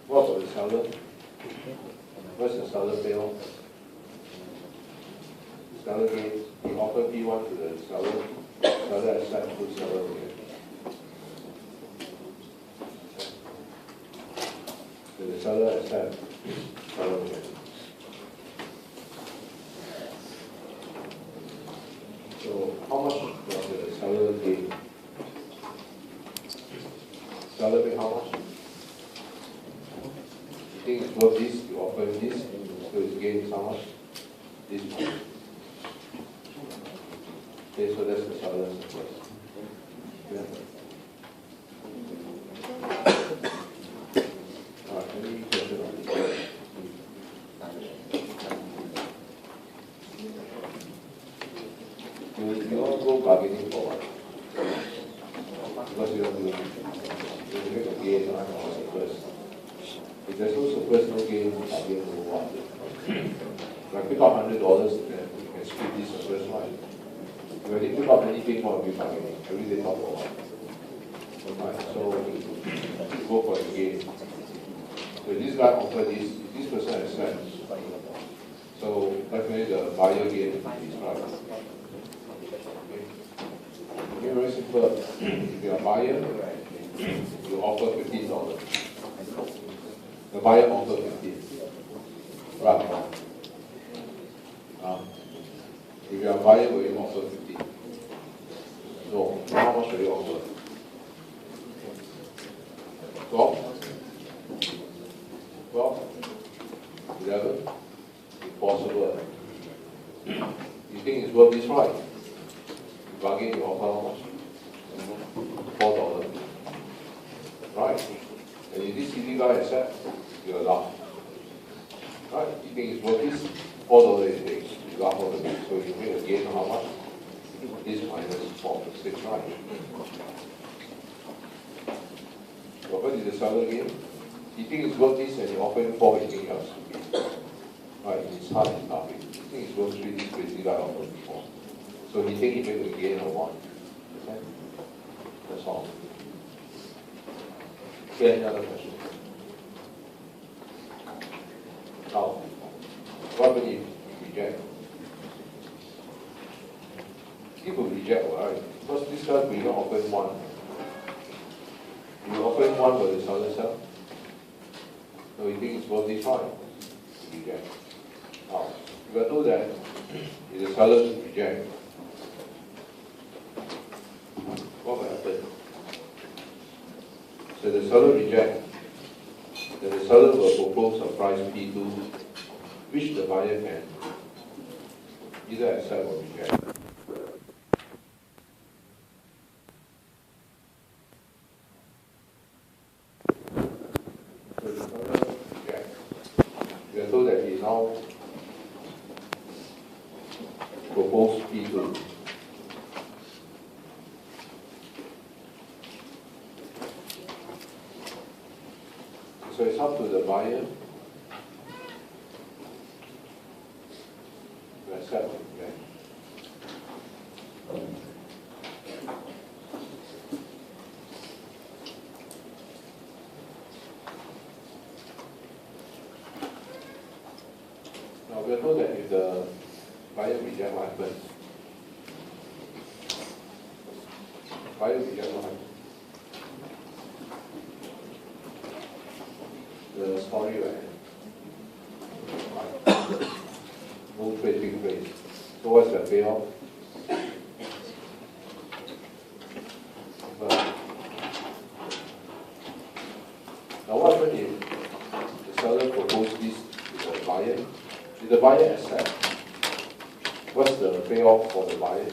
[SPEAKER 1] What about the seller? What's the seller payoff? The seller gain, he offer P1 to the seller, seller accept, good seller gain. So the seller accept, seller gain. So how much does the seller gain? Seller pay how much? You think it's worth this, you offer him this, so his gain is how much? This much. Okay, so that's the seller's surplus. Yeah. Alright, any question on this? You don't go bargaining for what? Because you don't do it. You make a gain on the surplus. If there's no surplus, no gain, bargain no what. Like pick up $100, then you can split this surplus, right? If you pick up anything more, you'll be bargaining. Every day talk about what. Right, so you go for the gain. So this guy offered this person accepts. So definitely the buyer gain is right. Okay, very simple. If you are a buyer, you offer $15. The buyer offers 15. Right. If you are a buyer, will you offer 15? No. How much will you offer? 12? 12? 11? Impossible. You think it's worth this right? You bargain, you offer how much? $4. Right? And if this silly guy accepts, you laugh. Right? You think it's worth this? $4 is big. You laugh all the way. So you make a gain of how much? This minus 4, 6, right? So what is the seller gain? You think it's worth this and you offer him 4, you think you are stupid. Right? It's hard, it's nothing. You think it's worth 3, this crazy guy offered 4. So he think he make a gain of 1. Okay? That's all. Okay, any other question? Now, what will you reject? People reject, right? Because this guy will not offer him 1. You offer him 1 for the seller sell. So you think it's worth this fine? Reject. Now, if I told that if the seller reject, what will happen? So the seller reject, then the seller will propose a price P2, which the buyer can either accept or reject. So the seller rejects. We are told that he now proposes P2. So it's up to the buyer to accept or reject. Now we are told that if the buyer rejects, what happens? Buyer rejects, what happens? The story right? No trade, big trade. So what's the payoff? Now what happens if the seller proposes this to the buyer? If the buyer accept, what's the payoff for the buyer?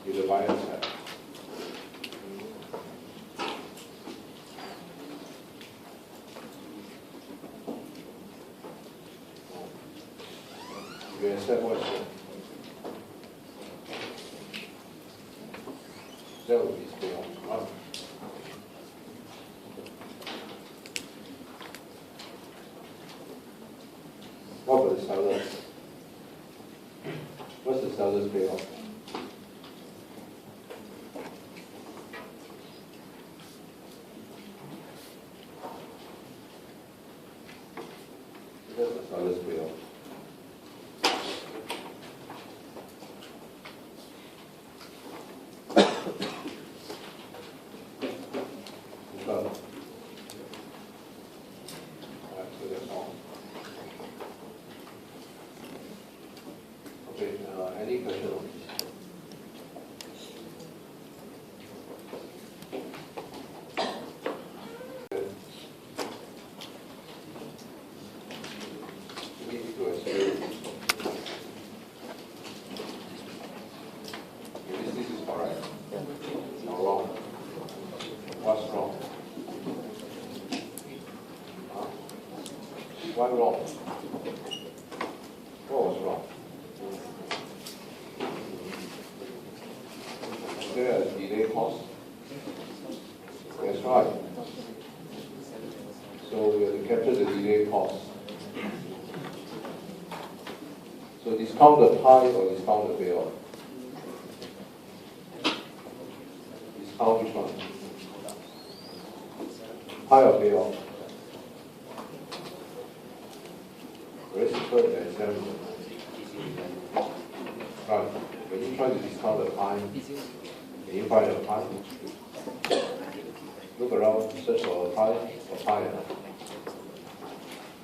[SPEAKER 1] with the buyer side. You accept what's here. That would be payoff. One. What about the seller? What's the seller's payoff? What's the seller's payoff? Any question on this? We need to assume this is correct. No wrong. What's wrong? Huh? Why wrong? What was wrong? There is delay cost. That's right. So we have to capture the delay cost. So discount the pi or discount the payoff? Discount which one? Pi or payoff? Very simple and example. Right. When you try to discount the pi, can you find a pi? Look around, search for a pi or pi.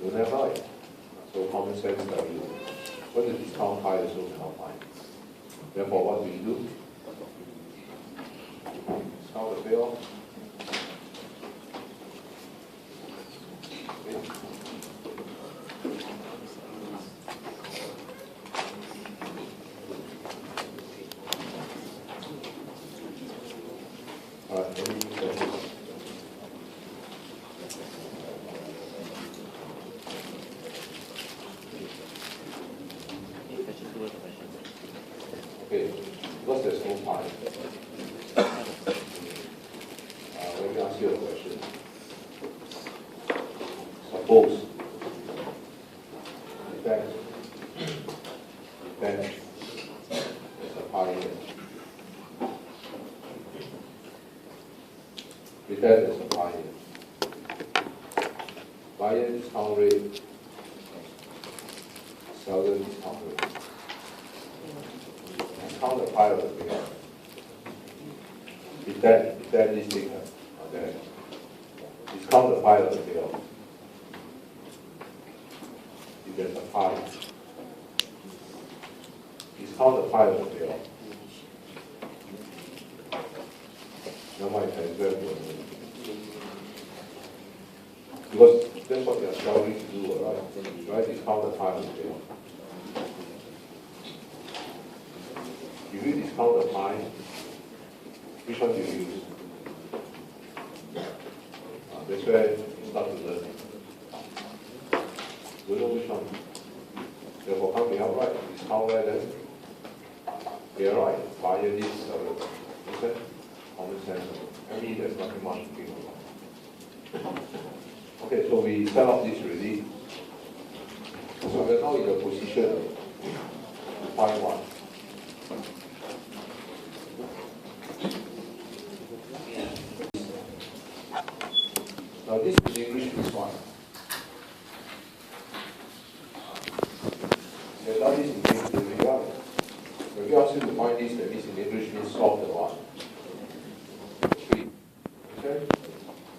[SPEAKER 1] You never find. So common sense tells you, when the discount pi is no discount pi. Therefore, what do you do? Discount the payoff. Okay. All right, any questions? Okay, because there's no pi. Let me ask you a question. Suppose that there's a pi here. Pretend there's a pi here. Buyer discount rate, seller discount rate. Discount the pi of the payoff. Pretend this thing are there. Discount the pi of the payoff. If there's a pi, discount the pi of the payoff. Now my example. Because that's what they are striving to do, right? Right? Discount the pi of the payoff. If you discount the pi, which one do you use? That's where you start to learn. You know which one. Therefore, come be outright. Discount where then? Be right. Buyer this, okay? Common sense. I mean, there's nothing much to think about. Okay, so we set up this already. So we're now in a position to find one. Now this is English, this one. We've done this in English, when we ask you to find this, that means in English means solve the one. Three. Okay?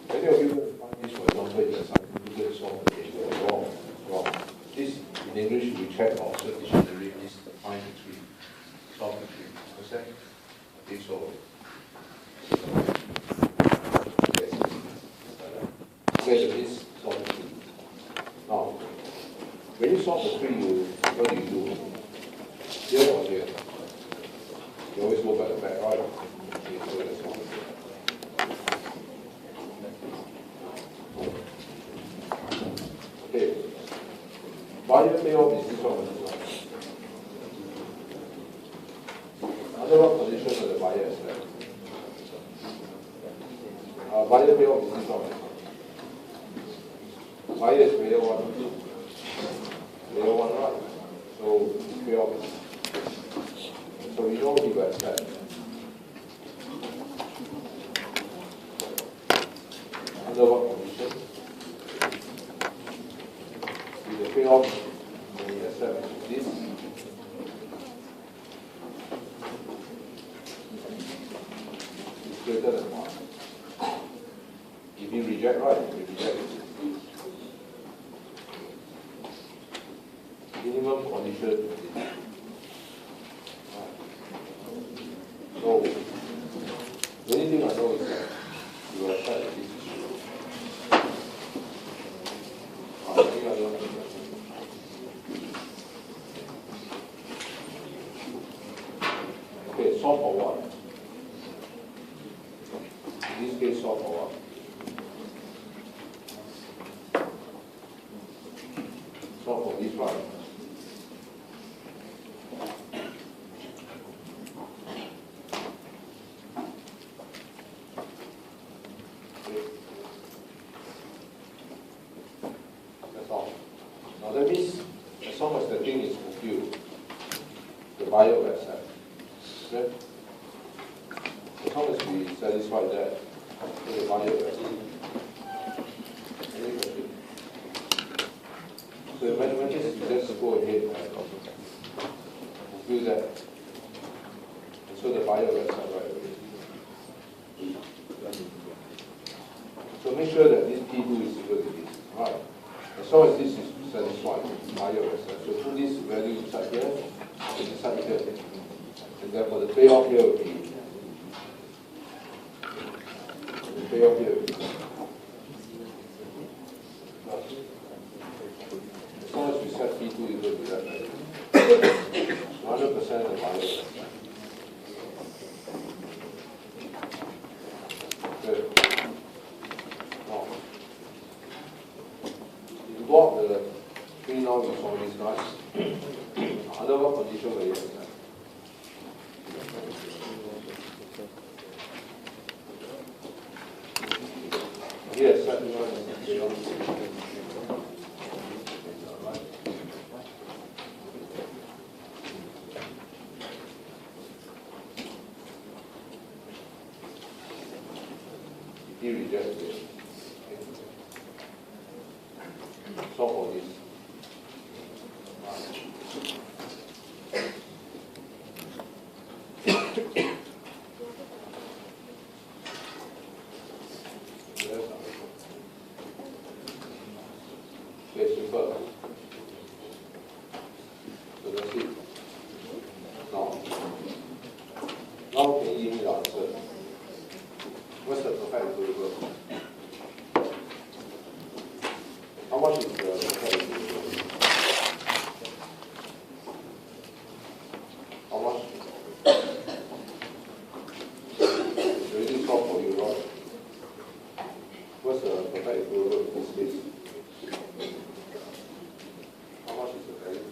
[SPEAKER 1] Many of you will find this, for example, in the scientific solve the table. Wrong. Wrong. This in English we check also dictionary means find the tree. Solve the tree. Understand? Okay, so okay, so this solve the tree. Now, when you solve the tree, what do you do? Here or here? You always go by the back, right? Okay, so that's one. Okay. Buyer payoff is this one or this one? Under what condition will the buyer accept? Buyer payoff is this one. Buyer is payer one. Payer one, right? So payoff. So we know he will accept. Under what condition? With the payoff, when he accepts this. Greater than 1. If you reject, right, you reject it. Minimum condition is this. So, the only thing I know is that you will accept that this is true. Any other question? Okay, solve for what? In this case, solve for what? Solve for this one. Okay. That's all. Now that means as long as the thing is fulfilled, the buyer will accept. Okay? As long as we satisfy that, the buyer will accept. Any question? So the mathematics, you just go ahead and fulfill that. And so the buyer will accept right away. So make sure that this P2 is equal to this. Right. As long as this is satisfied, the buyer will accept. So put this value inside here, and inside here. And therefore the payoff here will be, the payoff here will be, as long as we set P2 equal to that value, 100% of the buyer will accept. Good. Now, if you go up the tree now, you saw this guys. Under what condition will you accept? Yes, certainly. He rejects it. Solve for this. Okay, super. So that's it. Now can you give me the answer? What's the perfect equilibrium? How much is the perfect equilibrium? How much? It's already solved for you, right? What's the perfect equilibrium in this case? How much is the value?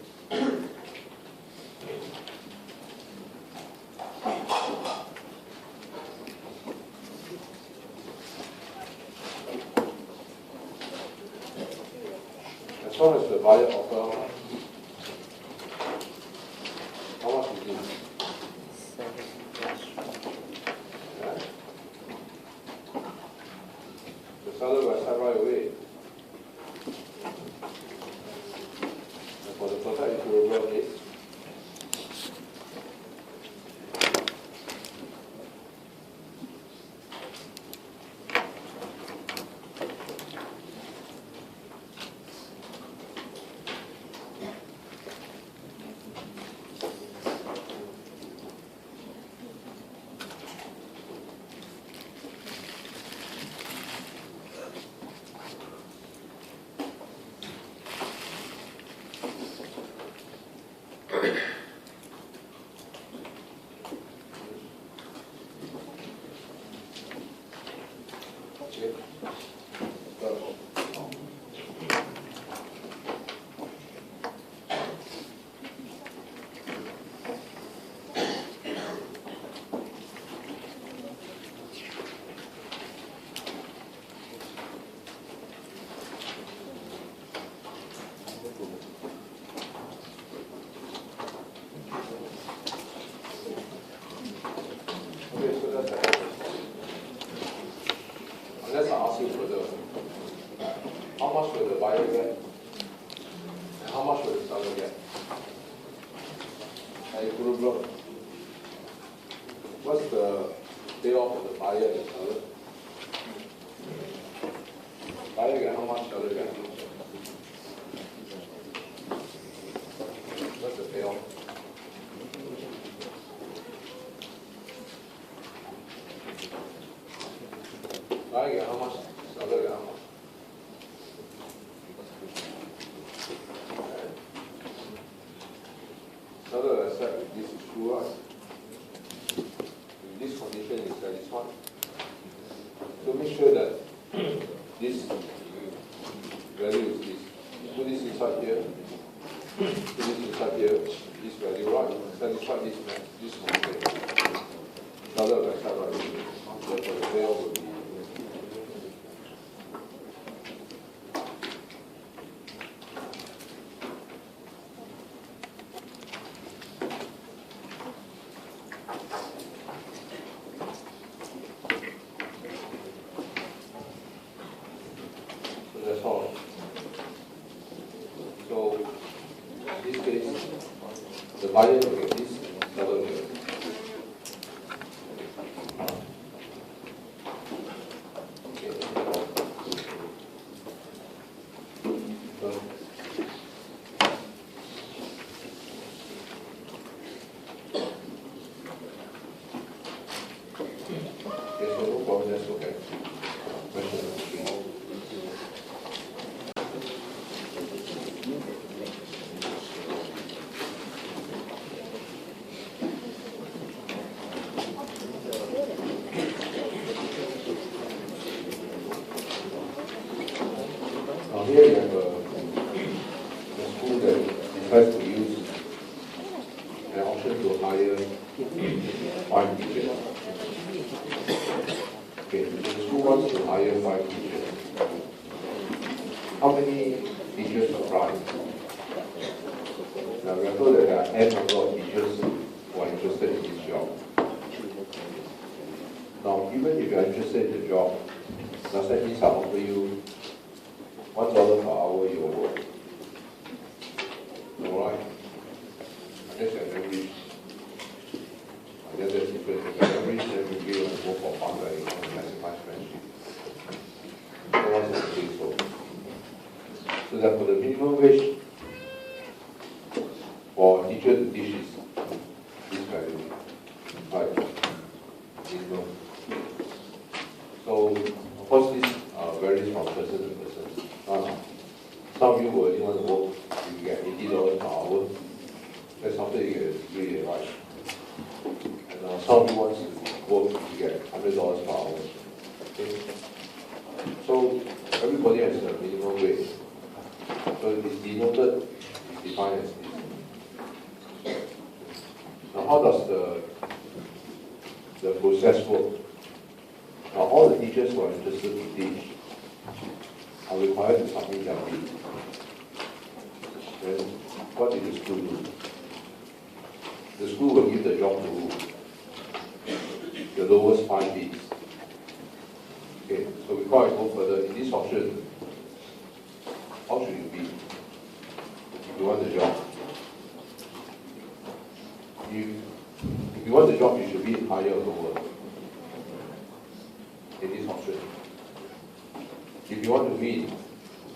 [SPEAKER 1] As long as the buyer offer, how much is it? Yeah. The seller will accept right away. And for the perfect equilibrium is buyer get? And how much will the seller get? And equilibrium. What's the payoff of the buyer and the seller? Buyer get how much, seller get? What's the payoff? Buyer get how much, seller get how much? Seller accept this is true, right? If this condition is satisfied. So make sure that this value is this. Put this inside here. Put this inside here. This value, right? Satisfy this condition. Seller will accept right. Therefore the payoff will be. That's all. So, in this case, the buyer will get this, seller will get this. Okay, so no problem, let's look at question number 3. Now here you have a school that decides to use an option to hire 5 teachers. Okay, the school wants to hire 5 teachers. How many teachers apply? Now we are told that there are n number of teachers who are interested in this job. Now, even if you are interested in the job, does that mean I offer you $1 per hour your work? Alright. I guess at average, I guess that's different. At average, then we will go for fund value on the maximized spreadsheet. So what's the case for? So that for the minimum wage, for a teacher to teach is this value. Right. Minimum. So, of course, this varies from person to person. Some of you will only want to work, you get $80 per hour. That's after you get a degree, right? And some of you want to work, you get $100 per hour. Okay? So, everybody has a minimum wage. So, it is denoted, it's defined as this. Now, how does the process work? Now, all the teachers who are interested to teach are required to submit their bid. Then, what did the school do? The school will give the job to who? The lowest 5 bids. Okay, so before I go further, in this option, how should you bid? If you want the job. If you want the job, you should bid higher or lower. In this option. If you want to win,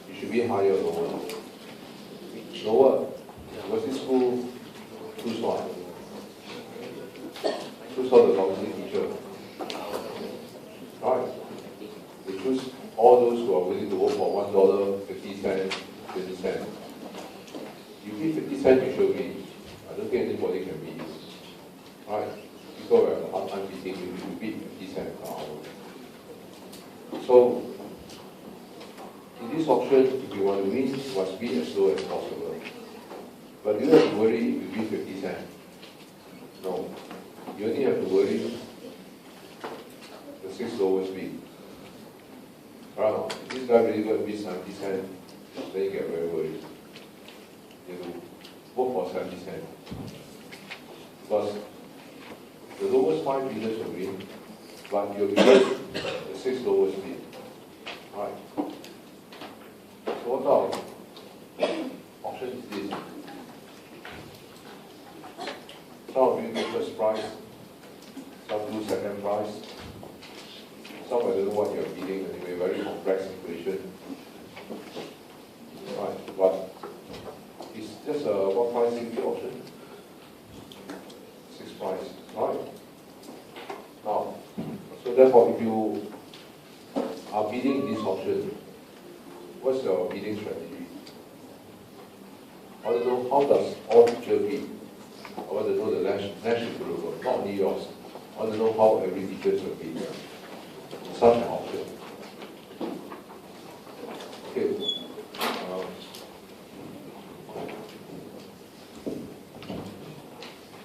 [SPEAKER 1] you should be higher or lower. Lower. Because this school choose what? Choose all the lousy teacher. Right? They choose all those who are willing to work for $1, 50 cents, 20 cents. You bid 50 cents, you should win. I don't think anybody can beat you. Right? People have a hard time beating you if you bid 50 cents per hour. So, in this option, if you want to win, you must bid as low as possible. But you don't have to worry if you bid 50 cents. No. You only have to worry the 6 lowest bid. Right? If this guy really going to bid 70 cents, then you get very worried. You vote for 70 cents. Because the lowest 5 bidders will win, but you'll get the 6 lowest bid. Right. So what type of auction is this? Some of you do first price, some do second price, some I don't know what you're bidding anyway, very complex equation. Right, but it's just a one price single auction, 6 price, right? Now, so therefore if you are bidding this auction, what's your bidding strategy? I want to know how does all teacher bid. I want to know the national group, not only yours. I want to know how every teacher will bid. Such an option. Okay.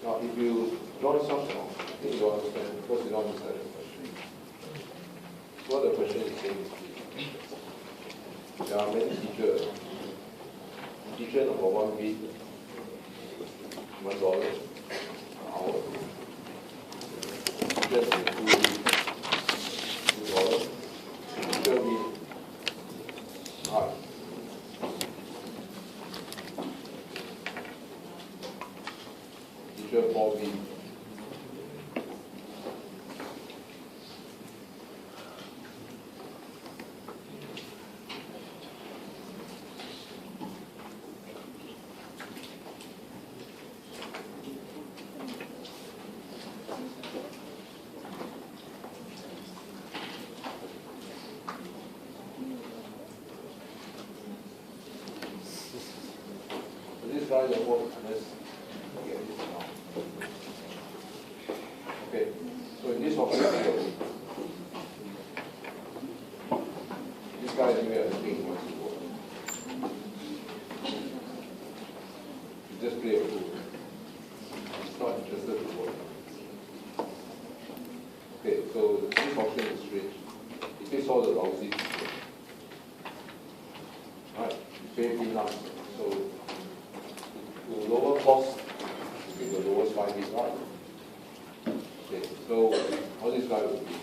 [SPEAKER 1] Now, if you join such an option, I think you understand, because you don't understand the question. So what the question is saying is, there are many teachers. Teacher number 1 bid $1 an hour. Teacher number 2 bid $2. Teacher bid Teacher 4 bid this guy don't work unless you get this amount. Okay, so in this option, this guy anyway, I think he wants to work. You just play a fool. He's not interested to work. Okay, so this option is strange. It takes all the lousy people. Right, you pay freelance. So to lower cost, you get the lowest 5 bid, right? Okay, so how this guy will be?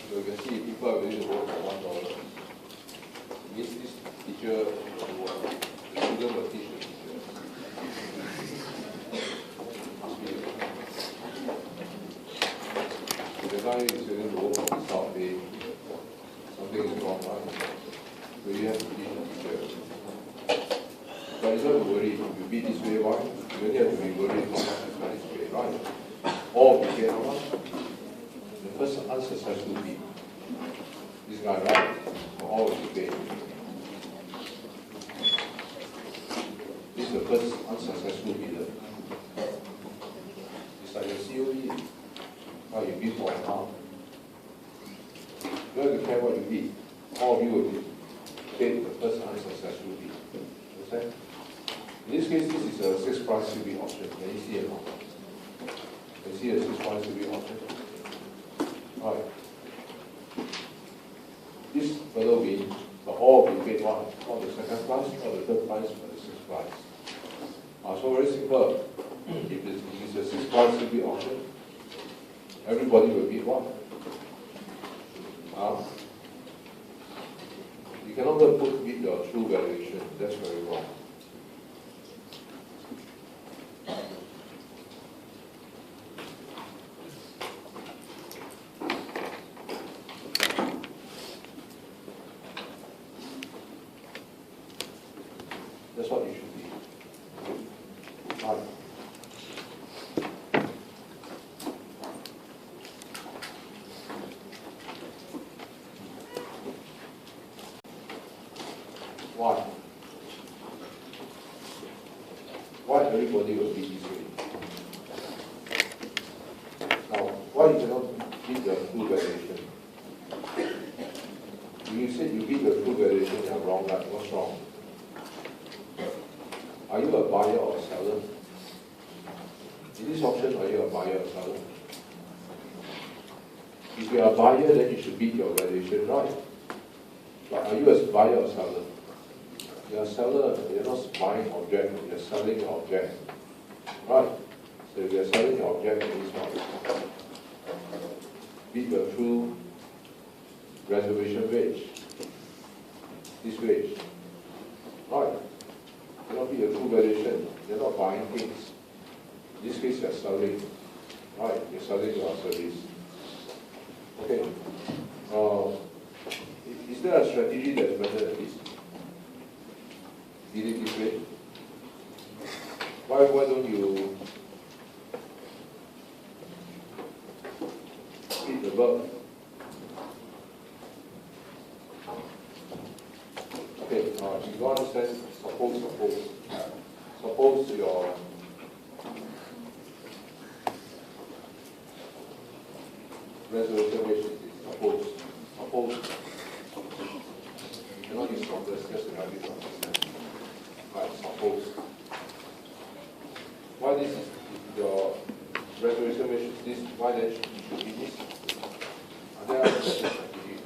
[SPEAKER 1] So you can see people are willing to work for $1. Means this teacher will work. The student will teach the teacher. Must be. So the guy is willing to work for this half day. Something is wrong, right? So you have to teach the teacher. But you don't have to worry. You bid this way, why? You only have to be worried how much you got this way, right? Or you get how much? The first unsuccessful bid. This guy, right? For all of you pay. This is the first unsuccessful bidder. It's like a COE. Right, you bid for an amount. You don't have to care what you bid. All of you will take the first unsuccessful bid. Understand? In this case, this is a 6 price to be option. Can you see it now? Can you see a 6 price to be option? Right. This fellow win, but all of you paid one. Not the second price, not the third price, but the 6th price. So very simple. If it's a 6 price to be option, everybody will bid one. You cannot put with your true valuation. That's very wrong. That's what you should be. Right. Why? Why everybody will be this way? Now, why you cannot beat the true valuation? You said you beat the true valuation, you are wrong, right? What's wrong? Are you a buyer or a seller? In this option, are you a buyer or seller? If you are a buyer, then you should beat your valuation, right? But are you a buyer or seller? You're a seller, you're not buying object, you're selling your object. Right? So if you're selling your object, it is not. Beat your true reservation wage. This wage. Right. Cannot be a true valuation. You're not buying things. In this case, you're selling. Right. You're selling your service. Okay. Is there a strategy that's better than this? Did it this way? Why don't you hit the verb? Okay, you don't understand, suppose your reservation wage is suppose, you cannot use numbers just to help you to understand. Right, suppose. Why this is your reservation wage is this, why then should be this? And then I strategy.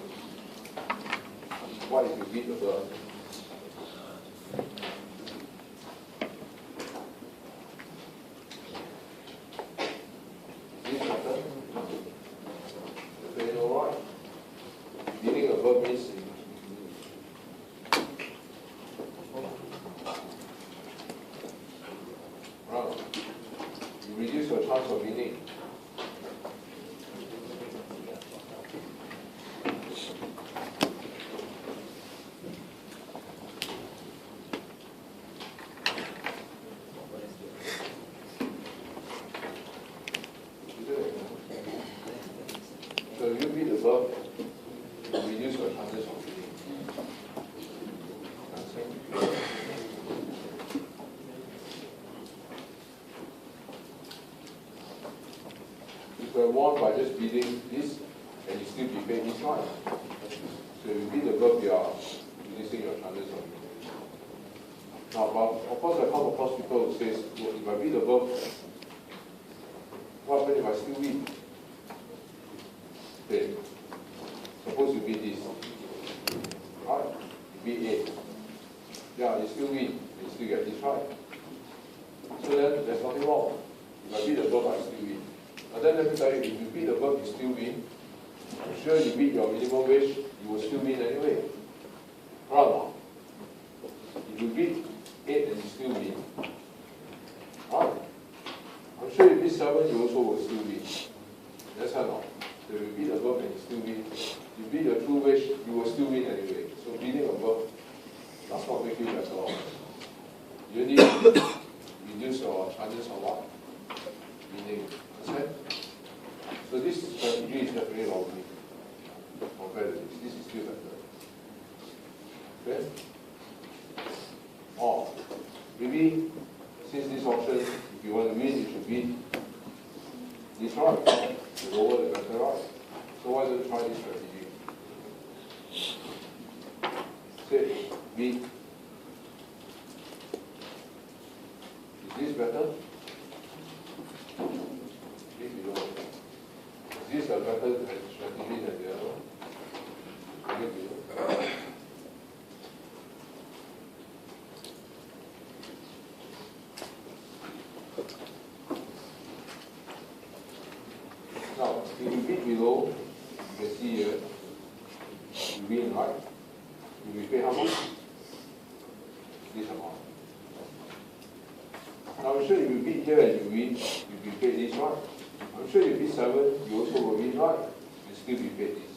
[SPEAKER 1] What if you beat the verb? Is this better? Okay, all right. Beating a verb means you reduce your chance of winning. So if you beat the verb, you reduce your chances of winning. You can won by just beating this, and you still be paid this one. So if you beat the verb, you are reducing your chances of winning. Now, but of course, I come across people who says, well, if I beat the verb, what happens if I still win? Okay. Suppose you beat this. Right? You beat 8. Yeah, you still win. You still get this right. So then there's nothing wrong. If I beat the verb, I still win. But then let me tell you, if you beat the verb, you still win. I'm sure you beat your minimum wage, you will still win anyway. Right now. If you beat 8 and you still win. Right? I'm sure you beat 7, you also will still win. That's how not. So you beat a verb and you still win. You beat your true wage, you will still win anyway. So beating a verb does not make you better off. You need to reduce your chances of what? Winning. Understand? So this strategy is definitely wrong compared to this. This is still better. Okay? Or maybe since this option, if you want to win, you should beat this right. The lower the better right. So why don't you try this strategy? Say, beat. Is this better? Beat below. Is this a better strategy than the other one? Beat below. Now, if you beat below, you can see here, you win, right? You will pay how much? This amount. Now, I'm sure if you beat here and you win, you will pay this, right? I'm sure if you beat 7, you also will win, right? You still be paid this.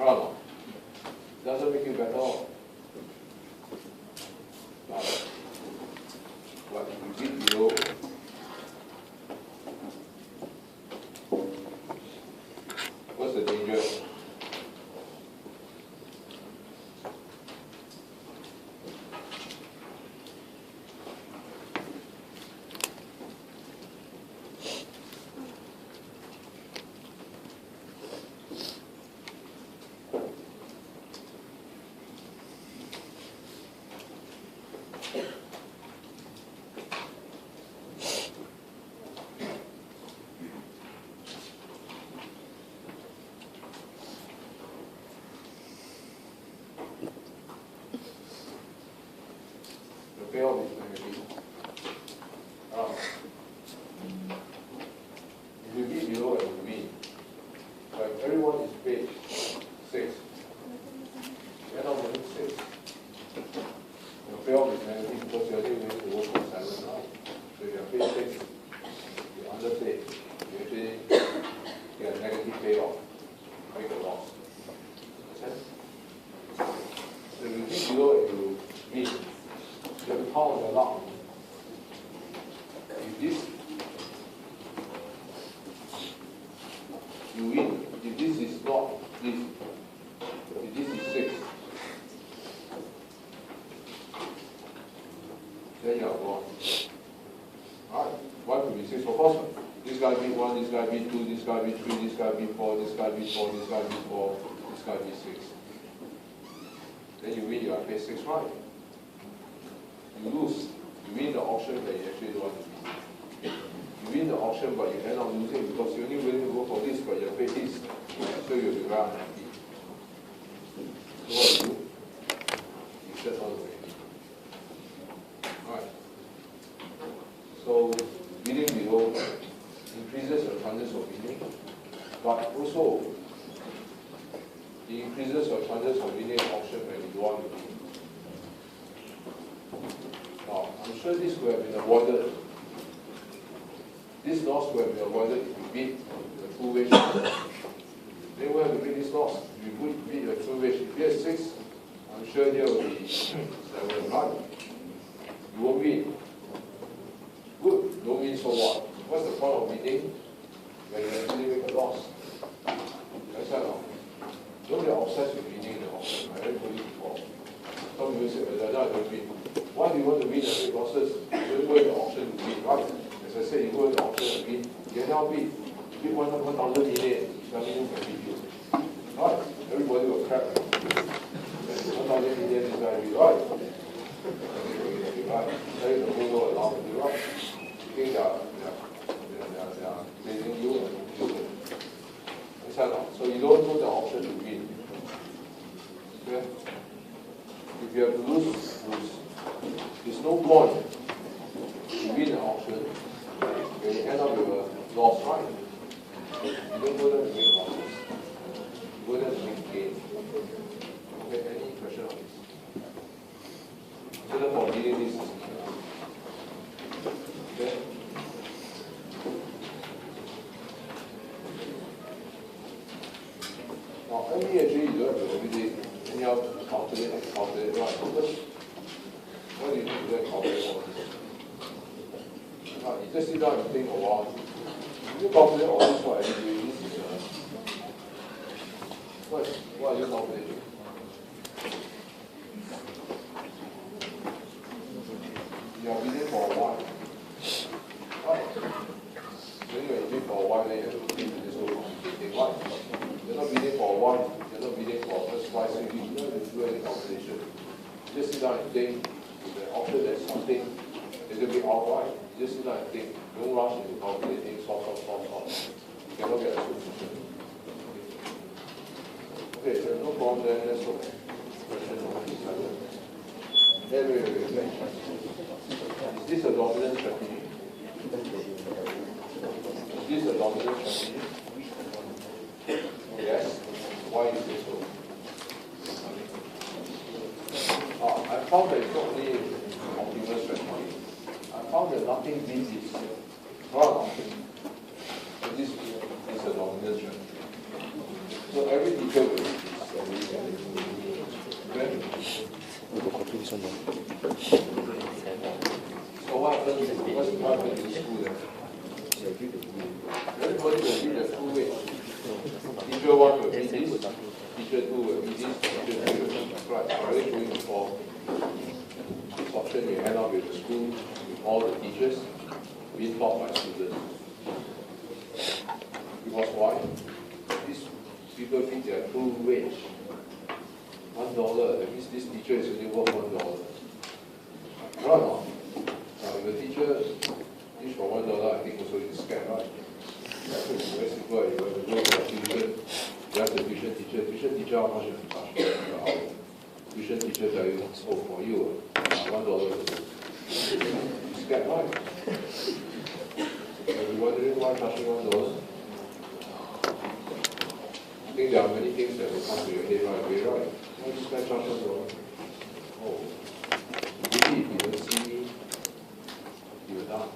[SPEAKER 1] Right now. Doesn't make you better off. But if you beat below, what's the danger? 6, you underpay, you actually get a negative payoff, make a loss. Understand? So if you think below and you mean, you have to count on your luck. If this, you win. If this is not this, if this is 6, then you are wrong. Alright, 1 could be 6 of course. This guy be 1, this guy be 2, this guy be 3, this guy be 4, this guy be 4, this guy be 4, this guy be 6. Then you win, you are paid 6, right? You lose. You win the auction, but you actually don't want to win. You win the auction, but you end up losing because you're only willing to go for this, but you're paid this. So you'll be very unhappy. So what do? You shut all the way. Alright. So bidding below increases your chances of winning, but also it increases your chances of winning an auction when you don't want to win. Now, I'm sure this could have been avoided. This loss could have been avoided if you bid the full wage. Then we have to make this loss. If you bid the full wage, if you have 6, I'm sure there will be 7 and 1. You won't win. Good, don't win, so what? What's the point of winning when you actually make a loss? That's not. Don't get obsessed with winning the auction. I already told you before. Some people say, well, I don't win. Why do you want to win and make losses? You don't go in the auction to win, right? As I said, you go in the auction to win. You cannot bid. Bid 1,000 million. Tell me who can beat you. Right? Everybody will crack. 1,000 million is going to be right. Right? Tell you the whole world allowed to be right. You think they are raising you and you. So you don't go to the auction to win. Okay? If you have to lose, lose. There's no point to win an auction when you end up with a loss, right? You don't go there to make losses. You go there to make gain. Okay, any question on this? So therefore, dealing this is okay? Now, ME actually you don't have to every day anyhow calculate, right? Because what do you need to do and calculate all this? Now, you just sit down and think a while. You calculate all this for every day. This is what are you calculating? You are bidding for a while. Right? When you are bidding for a while, then you have to bid this whole thing. Right? You're not bidding for a while. You're not bidding for a first price. You don't have to do any calculation. You just sit down and think. If the option there's something a little bit outright, you just sit down and think. Don't rush into calculating, solve. You cannot get a solution. Okay, there's no problem there. Let's look at question number 7. Wait. Is this a dominant strategy? Is this a dominant strategy? Yes. Why is it so? I found that it's not only optimal strategy. I found that nothing beats this. Not an option. So this is a dominant strategy. So every teacher will do this. Okay? So what happens in school then? Everybody will be the full weight. Teacher 1 will be this, teacher 2 will be this, teacher 3 will be this. Right, I already told you before. This option you end up with the school, with all the teachers, being taught by students. Because why? These people think they are full wage. $1, that means this teacher is only worth $1. Right or not? Now, if a teacher teach for $1, I think also it's scam, right? It's very simple. You have to go for tuition. You ask the tuition teacher how much you have to charge per hour. Tuition teacher tell you, oh, for you, $1 is good. It's scam, right? You're wondering why charging $1? I think there are many things that will come to your head right away, right? Why this guy charge $1? Oh, maybe if you don't see me, you will die.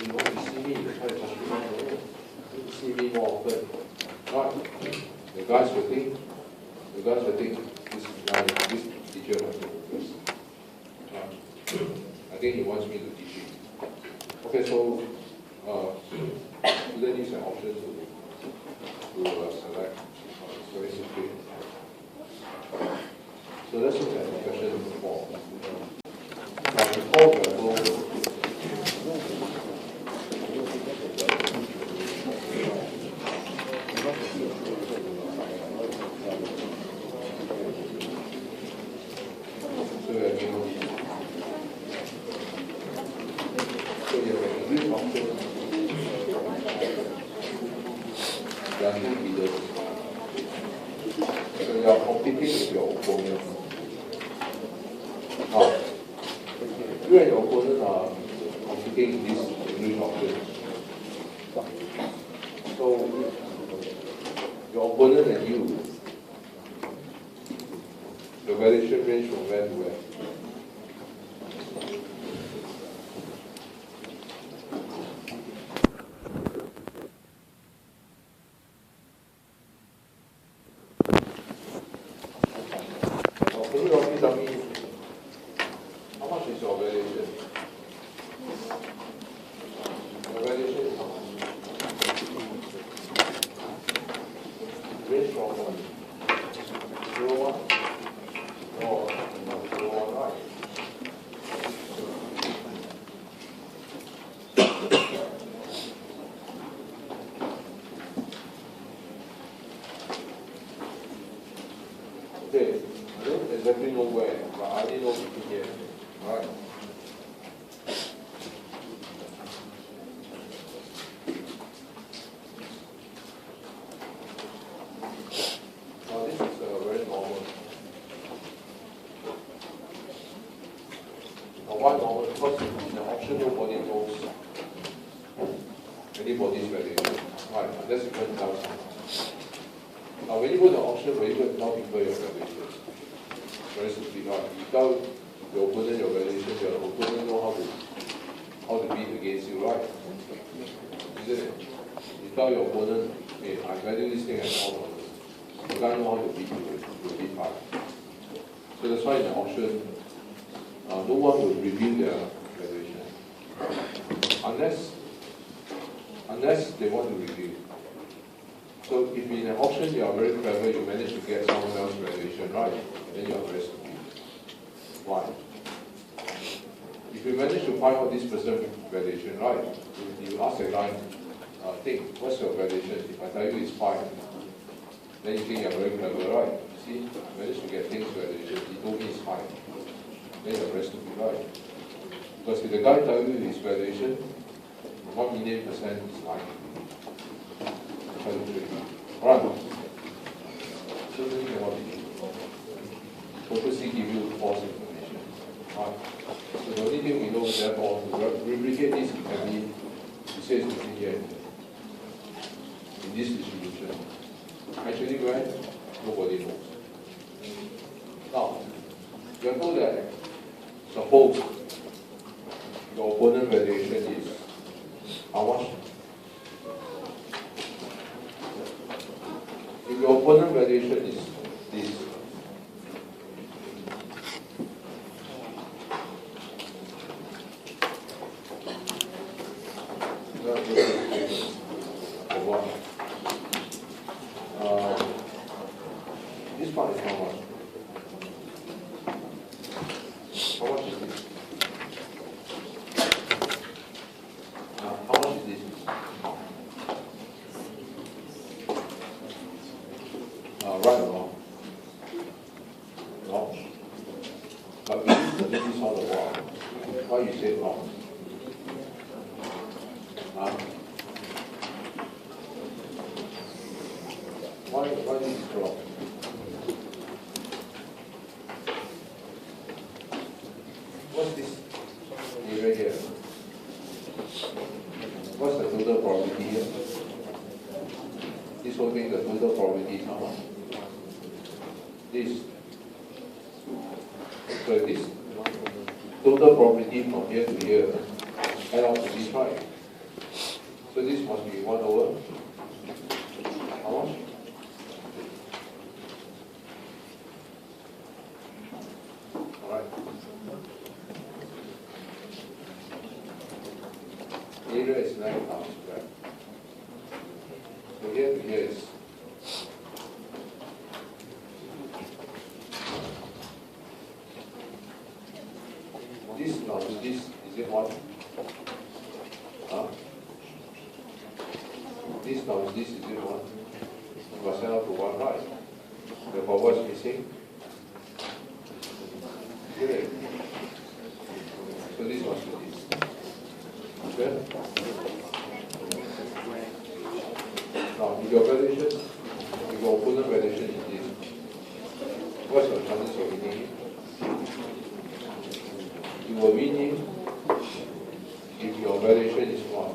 [SPEAKER 1] you want to see me, that's why you see me more often. Right? The guys will think this teacher wants to focus. I think he wants me to teach him. Okay, so student needs an option to select. It's very simple. So let's look at question 4. Before we go, you are competing with your opponent. Now, you and your opponent are competing in this English option. So, your opponent and you, the valuation range from where to where? Can you roughly tell me how much is your valuation? Your valuation is how much? Range from 0.1 or 0.1, right? Okay, I don't exactly know where, but I only know between here. Alright. Now this is very normal. Now why normal? Because in the option nobody knows anybody's valuation. Right, unless you can tell someone. Now when you go to the option, when you go to tell people your valuation, very simply, right? You tell your opponent your valuation, your opponent know how to bid against you, right? Isn't it? You tell your opponent, hey, I value this thing at $4. You can't know how to bid to bid high. So that's why in the auction, no one will review their valuation. Unless they want to review. So if in an auction you are very clever, you manage to get someone else's valuation right, then you are very stupid. Why? If you manage to find out this person's valuation right, you ask the guy, think, what's your valuation? If I tell you it's 5, then you think you're very clever, right? You see, I managed to get things valuation, he told me it's 5. Then you're very stupid, right? Because if the guy tells you his valuation, 1 million% is 9. Alright. So then you cannot be purposely give you false information. Alright. So the only thing we know is therefore to replicate this can be, you say it's between here and here. In this distribution. Actually where? Nobody knows. Now, you are told that suppose your opponent valuation is how much? If your opponent valuation is this, for what? This part is how much? How much is this? How much is this? Right or wrong? Wrong. But we use the this all the while. Why you say wrong? Why this is wrong? What's this area here? What's the total probability here? This whole thing, the total probability is how much? This. So this total probability from here to here add up to this, right? must be 1 over how much? Alright. Area is 9,000, right? So here to here is this now this is it 1? Huh? This now is this is it 1? You must send out to 1, right? Therefore what's missing? Okay. So this must be this. Okay? Now if your valuation, if your opponent valuation is this, what's your chances of winning it? You will win him if your valuation is 1.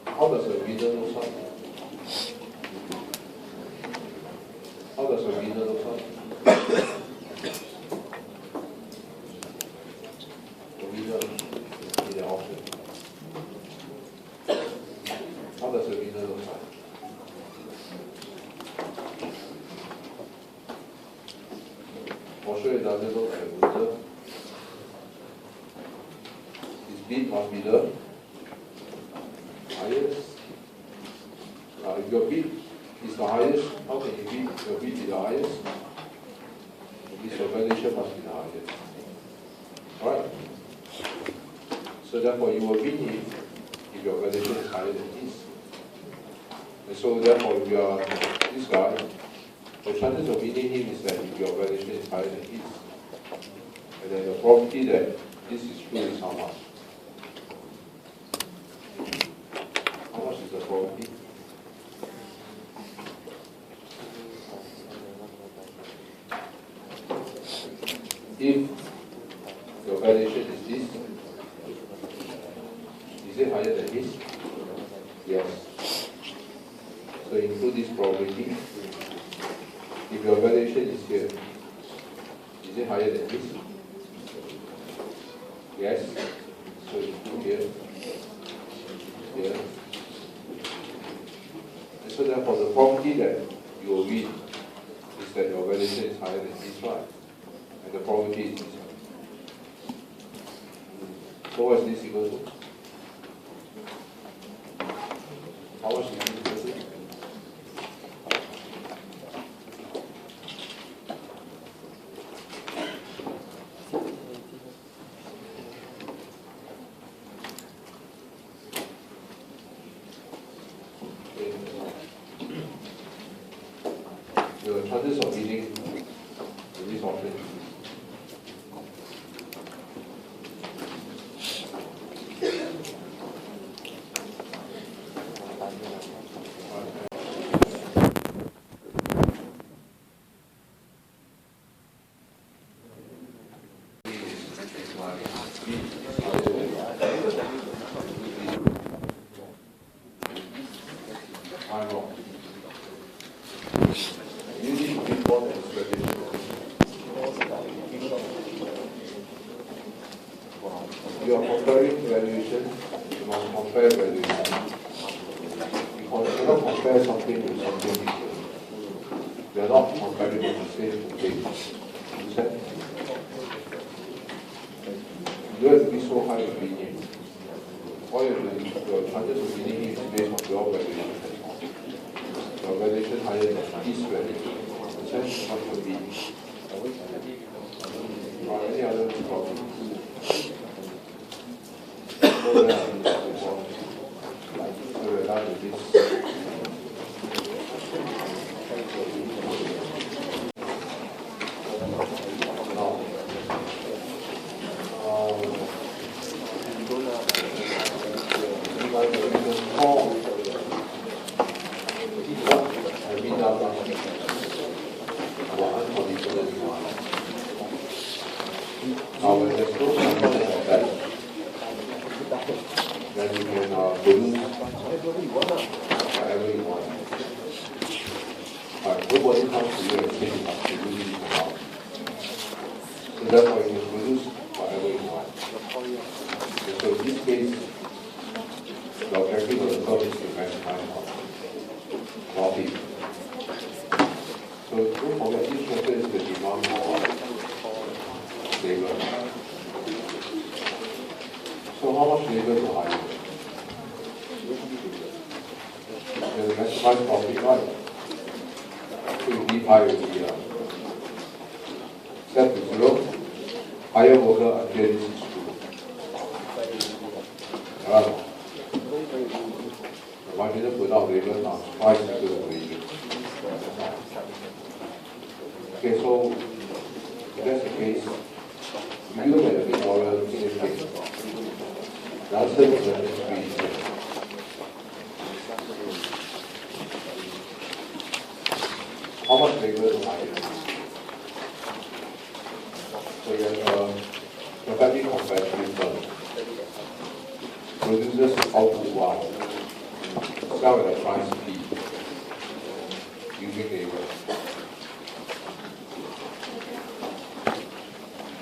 [SPEAKER 1] How does a winner look like? How does a winner look like? The winner in the option. How does a winner look like? For sure it doesn't look like a loser. His bid must be the highest. If your bid is the highest, how can you bid your bid be the highest? This your valuation must be the highest. Alright? So therefore you will win him if your valuation is higher than his. And so therefore if you are this guy, the chances of winning him is that if your valuation is higher than his. And then the probability that this is true is how much? How much is the probability? If your valuation is this, is it higher than this? Yes. So include this probability. If your valuation is here, is it higher than this? Yes. So include here, here. And so therefore the probability that you will win is that your valuation is higher than this one. And the probability is this one. So what is this equal to? How much is this equal to? Your chances of winning this option. I'm wrong. You need to be more than strategy. You are comparing valuation, you must compare valuation. You cannot compare something with something different. They are not comparable to the same thing. Understand? You have to be so high in winning. All you have to do, your chances of winning is based on your valuation. Your valuation higher than this valuation. Understand? Not your winning. Or any other problem. So we're done with this. Now, now when there's no condition like that, then you can produce whatever you want. Nobody comes to you and says you must produce this amount. So therefore you can produce whatever you want. So how much labor to hire? The maximize profit, right? So you need hire the set to 0, hire worker until this is true. Right? The 1 million put out labor times price equal to wages. Okay, so if that's the case, if you look at the pictorial in this case, the answer is going to be how much labor to hire? So you have a perfectly competitive firm. Produces output Y, sell at a price P, using labor.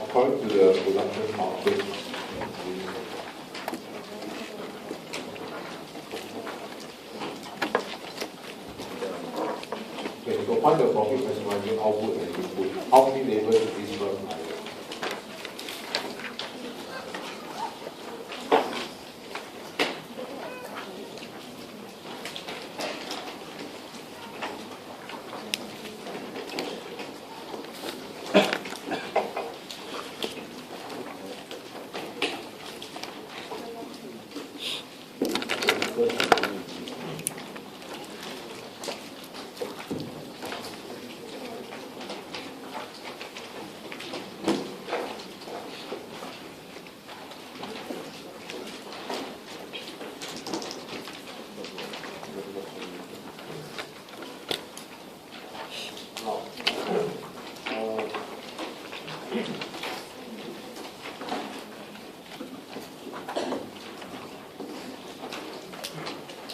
[SPEAKER 1] According to the production function, okay, so find the profit maximizing output and input. How many labor does this firm hire?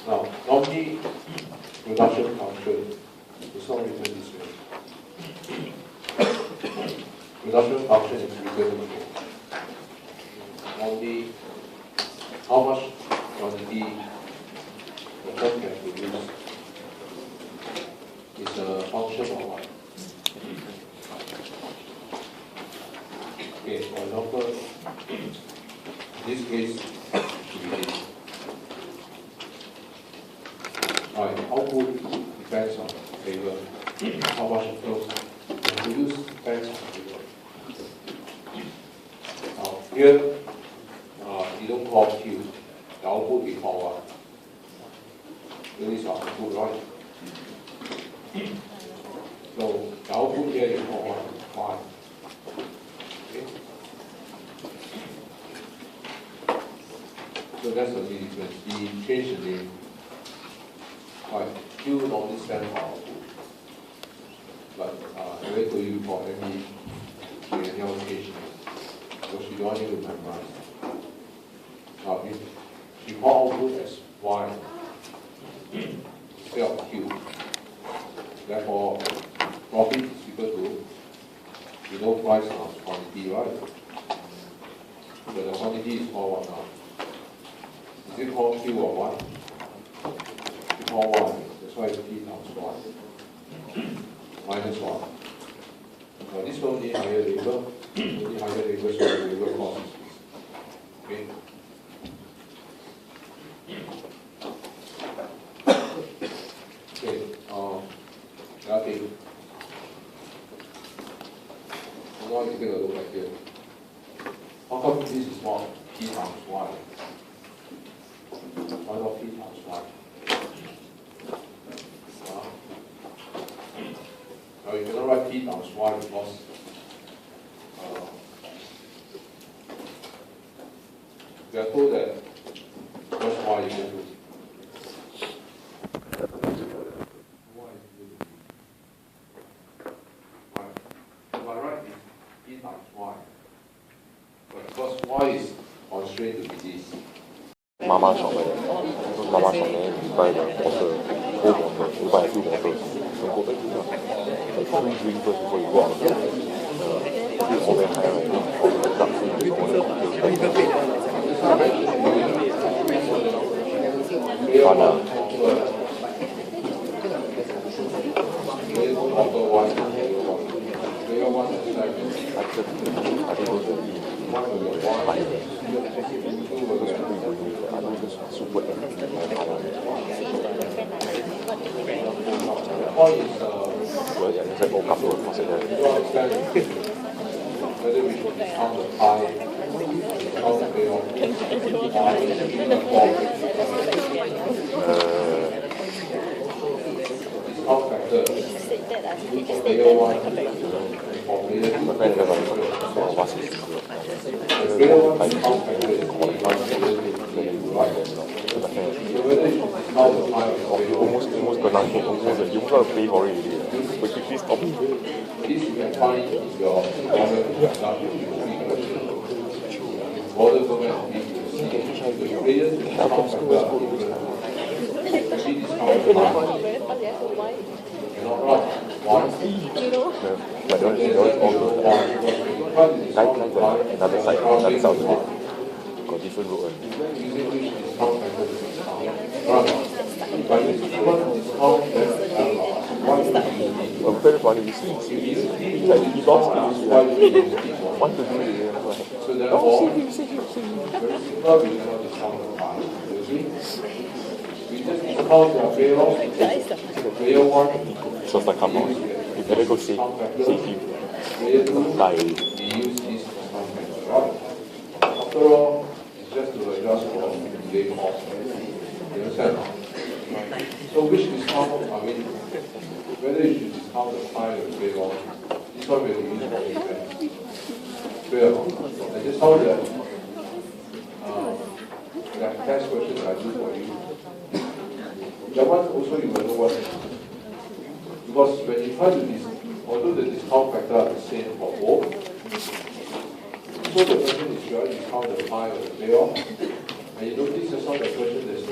[SPEAKER 1] Now, normally, production function is not written this way. Production function is written this way. Normally, how much quantity the firm can produce is a function of what? Okay, for example, in this case, should be this. Right, output depends on labor. How much it goes and produce depends on labor. Now here, you don't call Q. The output we call what? This is our output, right? So the output here is called what? Y. Okay. So that's the main difference. We change the name. Right, Q normally stands for output, but I wait for you for any allocation, because you don't need to memorize. Now, if you call output as Y instead of Q, therefore profit is equal to, you know, price times quantity, right? So the quantity is called what now? Is it called Q or what? Call 1, that's why it's P times 1 minus 1. Now this one only higher labor, only higher labor, so the labor cost is okay. Okay, okay. Now you take a look at here. How come this is not P times 1? Why not P times 1? Now you cannot write P times Y because we are told that just Y is equal to if I write this P times Y, but because Y is constrained to be this.
[SPEAKER 2] 妈妈想的，妈妈想的500的模特，5模特，500度模特，中国的这个，3 inverse 會話，我哋係特性我哋要翻啊！I keyword and higher.
[SPEAKER 1] Point is,
[SPEAKER 2] Rồi vậy sẽ ô cặp rồi, nó sẽ
[SPEAKER 1] you understand whether we should discount the pie, discount the payoff, discount factor, for player one, for player two.
[SPEAKER 2] mà cái này là quá xịn xịn rồi.
[SPEAKER 1] Player one discount factor is one player two, right? So whether you discount the pie or player one,
[SPEAKER 2] Almost gonna you gotta pay for it already. But you please stop.
[SPEAKER 1] this you can find in your government introduction to free question. Border government the players discount factor are different. She discount the pie. Cannot run. Why?
[SPEAKER 2] But don't all like another side of the bed. Got different road.
[SPEAKER 1] Using which discount factor to discount. Run. But if you want to discount then what do you do?
[SPEAKER 2] Very funny, you see, like he lost it, want to do it,
[SPEAKER 1] so therefore, very simple, we cannot discount the pie. You see? We just discount the payroll, player one,
[SPEAKER 2] so it's like, come on, you better go save him,
[SPEAKER 1] player two,
[SPEAKER 2] die.
[SPEAKER 1] we use this discount factor, right? After all, it's just to adjust for delay cost. You understand? So which discount, whether you should discount the pie or payroll, this one will be used for defense. Clear? I just told that test questions I do for you. That one also you will know what. Because when you try to although the discount factor are the same for both, so the question is you discount the pie or the payoff, and you notice just on the question there's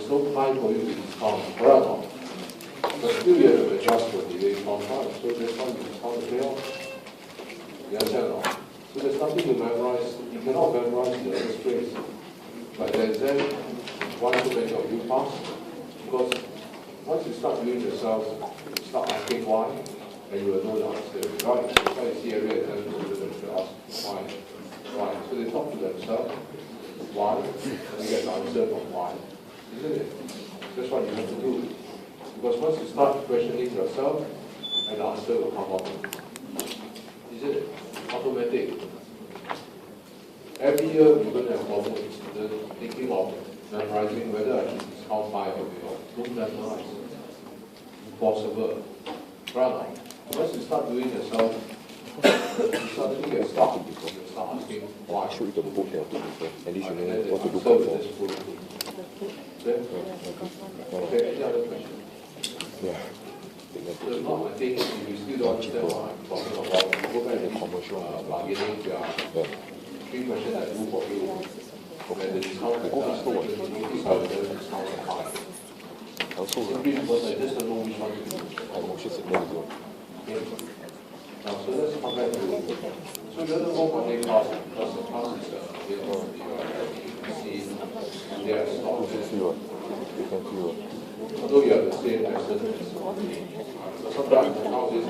[SPEAKER 1] no pie for you to discount, correct? But still you have to adjust for delay contract, so there's one you discount the payoff. You understand? So there's nothing to memorize. You cannot memorize the first phrase. But the exam, one too many of you pass. Because once you start doing yourself, you start asking why, and you will know the answer. Right? That's why you see every exam student to ask why. Why? So they talk to themselves, why, and they get the answer from why. Isn't it? That's what you have to do. Because once you start questioning yourself, and the answer will come up. Is it automatic? Every year we're going to have problems thinking of memorizing whether I should discount pie or payroll. Don't memorize. Impossible. Right? Once you start doing yourself, you suddenly get stuck. You start asking why.
[SPEAKER 2] Show you the book there, at least you know what to look
[SPEAKER 1] out
[SPEAKER 2] for.
[SPEAKER 1] Okay, any other question?
[SPEAKER 2] Yeah.
[SPEAKER 1] So if not, I think if you still don't understand what I'm talking about, go back to commercial bargaining. There are 3 questions I do for you. When the discount factor, discount pie.
[SPEAKER 2] Also,
[SPEAKER 1] Simply because I just don't know which one to do.
[SPEAKER 2] I'm also sitting there with you.
[SPEAKER 1] Okay. Now, so let's come back to so you don't go for day class because the class is available to you. You can see there is not
[SPEAKER 2] You can see what? You can see what?
[SPEAKER 1] although you have the same lesson. Sometimes nowadays I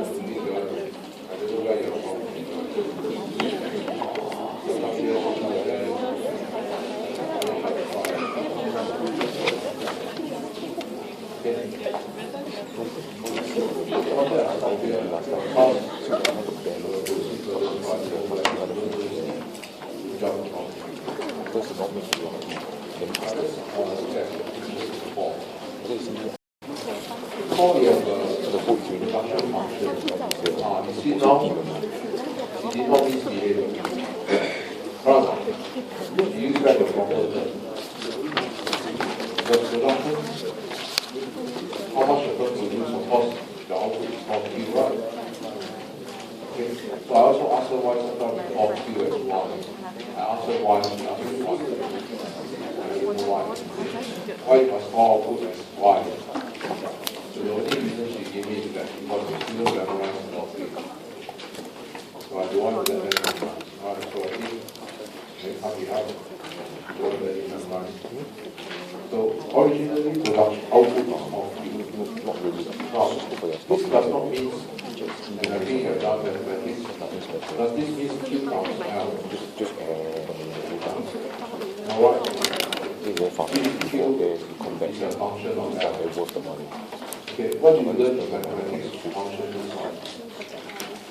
[SPEAKER 1] don't know where you're from.
[SPEAKER 2] First not make you
[SPEAKER 1] Before we have
[SPEAKER 2] the book is really
[SPEAKER 1] introduction function, you see now, it did not misbehave. Right? You use that the proper term. The production, how much the firm will use, of course, the output is called Q, right? Okay, so I also asked her why sometimes we call Q as 1. I asked her why she asked me 1. I don't know why. Why you must call output as y? So the only reason she gave me is that because the student memorized all 3. So I don't want to let them memorize. So I think they can't be out. Don't let them memorize. So originally production output was called Q.
[SPEAKER 2] not really.
[SPEAKER 1] Now, this does not mean, and I think you have done mathematics, does this mean Q counts L?
[SPEAKER 2] Just
[SPEAKER 1] Alright. is a function of
[SPEAKER 2] It's like
[SPEAKER 1] L.
[SPEAKER 2] it was the money.
[SPEAKER 1] Okay, what you learn in mathematics function is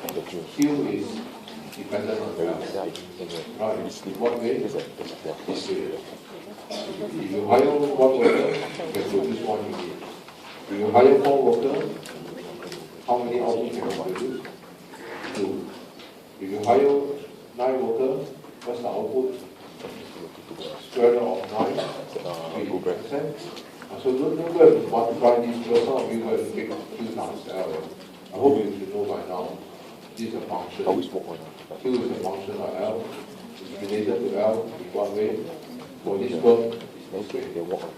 [SPEAKER 2] And the Q.
[SPEAKER 1] Q is dependent on
[SPEAKER 2] Very
[SPEAKER 1] L. Right, in what way?
[SPEAKER 2] This
[SPEAKER 1] This way. If you hire one worker, you can produce 1 unit. If you hire 4 workers, how many output can you produce? 2. If you hire 9 workers, what's the output? Square root of 9, 3%. So don't go and multiply this, because some of you go and take Q times L. I hope you should know by now. This is a function.
[SPEAKER 2] How is what one?
[SPEAKER 1] Q is a function of L. It's related to L in what way? For this term, it's this way.
[SPEAKER 2] They walk.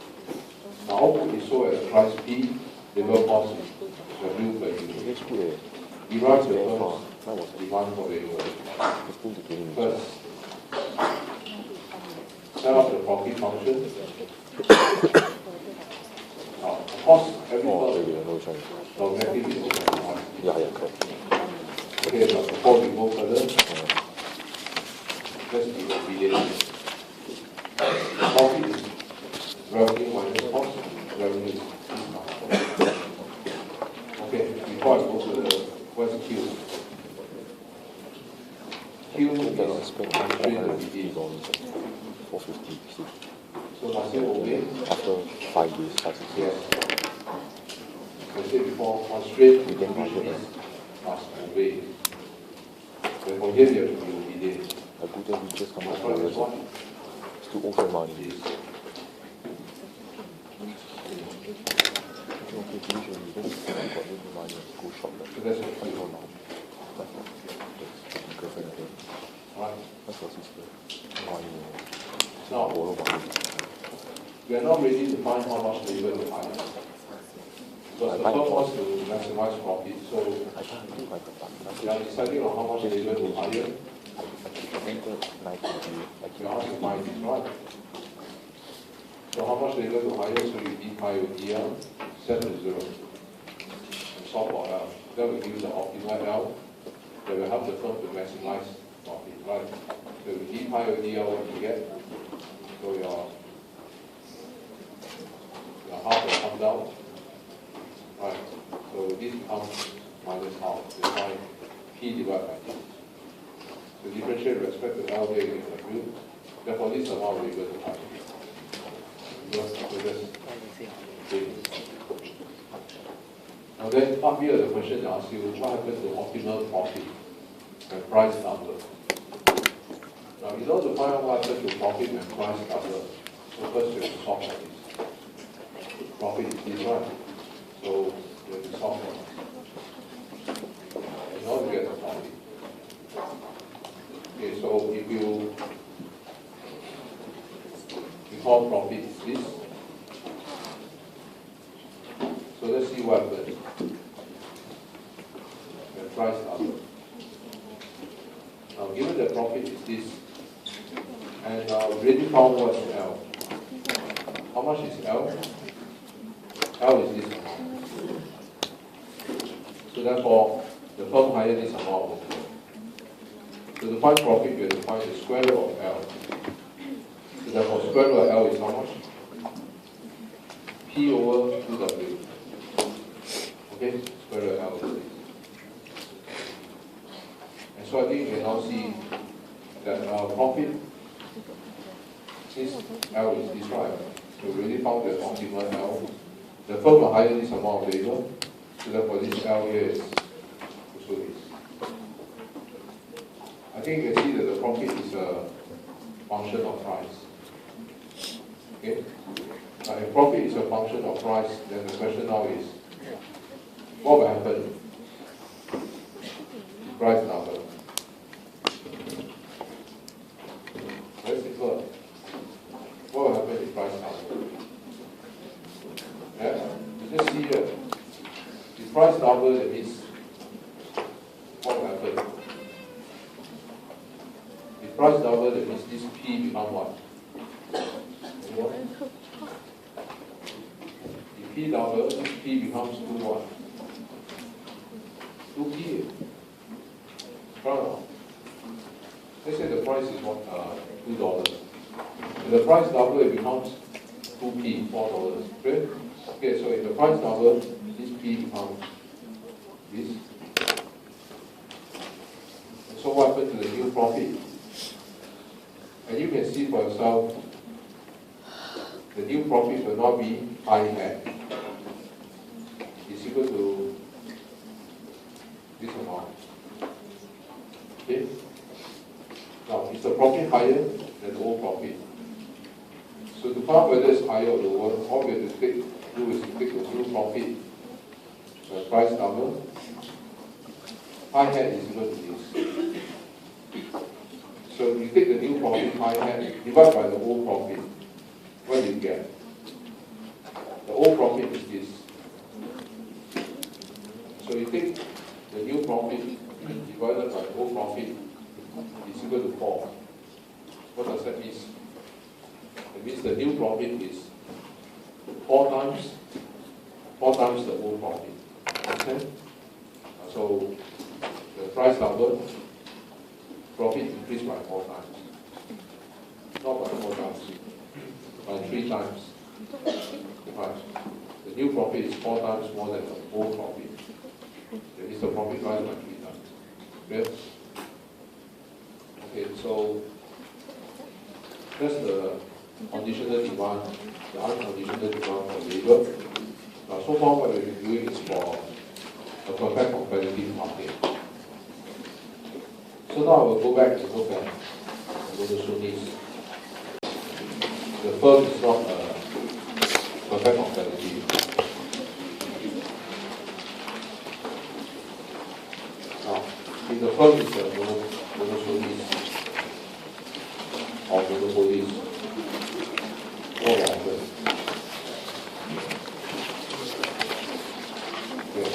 [SPEAKER 1] Now output is sold at a price P, labor cost is W per unit.
[SPEAKER 2] It's good.
[SPEAKER 1] Derive the first demand for labor.
[SPEAKER 2] 15 to 20 minutes.
[SPEAKER 1] First, set up the profit function. Now, cost every
[SPEAKER 2] Oh,
[SPEAKER 1] firm,
[SPEAKER 2] maybe I know which one.
[SPEAKER 1] the objective is to maximize.
[SPEAKER 2] Yeah, correct.
[SPEAKER 1] Okay, but before we go further, let's be obedient. Profit is revenue minus cost, revenue is income. Okay, before I go further, what's Q? Q
[SPEAKER 2] I cannot
[SPEAKER 1] is
[SPEAKER 2] spend
[SPEAKER 1] $450.
[SPEAKER 2] $450.
[SPEAKER 1] So must you obey?
[SPEAKER 2] After 5 days, 5 6 days.
[SPEAKER 1] Yes. I said before, constraint
[SPEAKER 2] We can budget
[SPEAKER 1] is must obey. Therefore, here you have to be obedient.
[SPEAKER 2] I go there, we just come
[SPEAKER 1] That's
[SPEAKER 2] out
[SPEAKER 1] why
[SPEAKER 2] for
[SPEAKER 1] this
[SPEAKER 2] the
[SPEAKER 1] one
[SPEAKER 2] to offer money.
[SPEAKER 1] is
[SPEAKER 2] Okay, finish already. Then we got any money, go shop.
[SPEAKER 1] so that's a
[SPEAKER 2] That's
[SPEAKER 1] Q.
[SPEAKER 2] all now. That's my girlfriend again.
[SPEAKER 1] Right.
[SPEAKER 2] That's your sister. Money.
[SPEAKER 1] Now,
[SPEAKER 2] Borrow money.
[SPEAKER 1] we are not ready to find how much labor to hire. Because the firm wants to maximize profit, so
[SPEAKER 2] I can't do my
[SPEAKER 1] we are deciding on how much labor to hire.
[SPEAKER 2] I think the 90
[SPEAKER 1] We ask to find this, right? So how much labor to hire, so you define your DL, set to 0. And solve for L. Then we give the optimal L that will help the firm to maximize profit, right? So we define your DL, what you get. So your half will come down. Right. So this becomes minus half. That's why P divided by D. So differentiate with respect to L here you can do. Therefore this amount will be equal to 5. Now then, up here the question asks you, what happens to optimal profit and price number? Now, in order to find out what happens to profit and price number, so first you have to solve for this. Profit is this one, so you have to solve for it. In order to get the profit. Okay, so if you call profit is this. So let's see what happens. The price number. Now, given the profit is this, and already found what's L. How much is L? L is this amount. So therefore, the firm hire this amount. So to find profit, you have to find the square root of L. So therefore, square root of L is how much? P over 2W. Okay, square root of L is this. And so I think you can now see that profit, since L is this, right? So we already found the optimal L. The firm will hire this amount of labor, so therefore this L here is also this. I think you can see that the profit is a function of price. Okay? Now if profit is a function of price, then the question now is, what will happen? Price number. Very simple. What will happen if price number? Yeah? You just see here. If price number, that means what will happen? If price double, that means this P become what? Anyone? If P double, this P becomes 2 what? 2P. Let's say the price is what? $2. If the price double, it becomes 2p, $4. Okay? Okay, so if the price double, this p becomes this. And so what happened to the new profit? And you can see for yourself, the new profit will not be I hat. It's equal to this amount. Okay? Now, is the profit higher than the old profit? So to find out whether it's higher or lower, all we have to do is to take the new profit, the price double. I hat is equal to this. So you take the new profit, I hat, divide by the old profit. What do you get? The old profit is this. So you take the new profit divided by the old profit is equal to 4. What does that mean? It means the new profit is 4 times the old profit. Okay? So the price double, profit increased by 4 times. Not by 4 times, by 3 times. Right. The new profit is 4 times more than the old profit. That means the profit rise by 3 times. Okay? Okay, so that's the conditional demand, the unconditional demand for labor. Now, so far what we've been doing is for a perfect competitive market. So now I will go back and look at the Sunnis. The firm is not perfect competitive. Now, if the firm is a monopolist or monopolist, what will happen? Okay.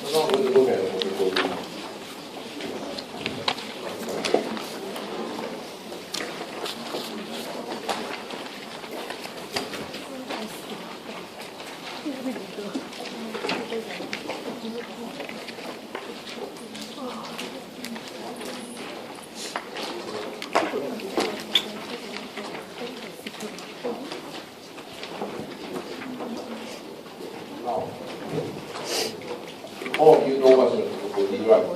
[SPEAKER 1] So now we're going to look at the monopoly. Now, all of you know what's a monopoly, right?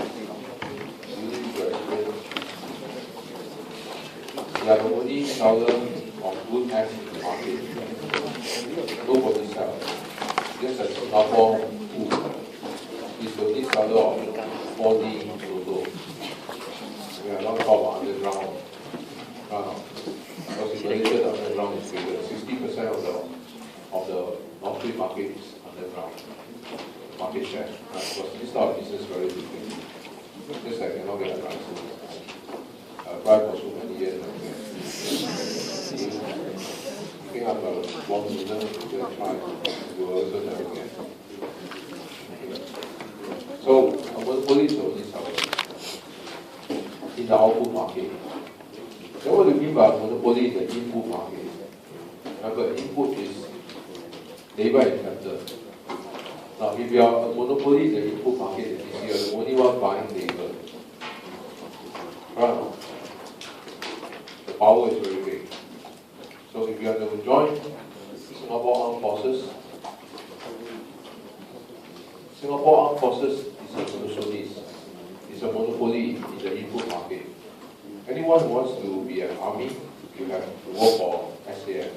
[SPEAKER 1] You need to explain. They are the only seller of good eggs in the market. Nobody sells. Just as Singapore food is the only seller of 4D Toto. We are not talking about underground. Because in Malaysia, the underground is bigger. 60% of the lottery market is underground market share. Because this type of business is very different. Just like cannot get a license. Apply for so many years. You pick up a 1 million, you can try, you will also never get. So, a monopoly is the only seller in the output market. Then what do you mean by monopoly in the input market? Remember, input is labor and capital. Now, if you are a monopoly in the input market, it means you are the only one buying labor. Right? The power is very big. So if you are to join Singapore Armed Forces, Singapore Armed Forces is a monopolist. It's a monopoly in the input market. Anyone who wants to be an army, you have to work for SAF.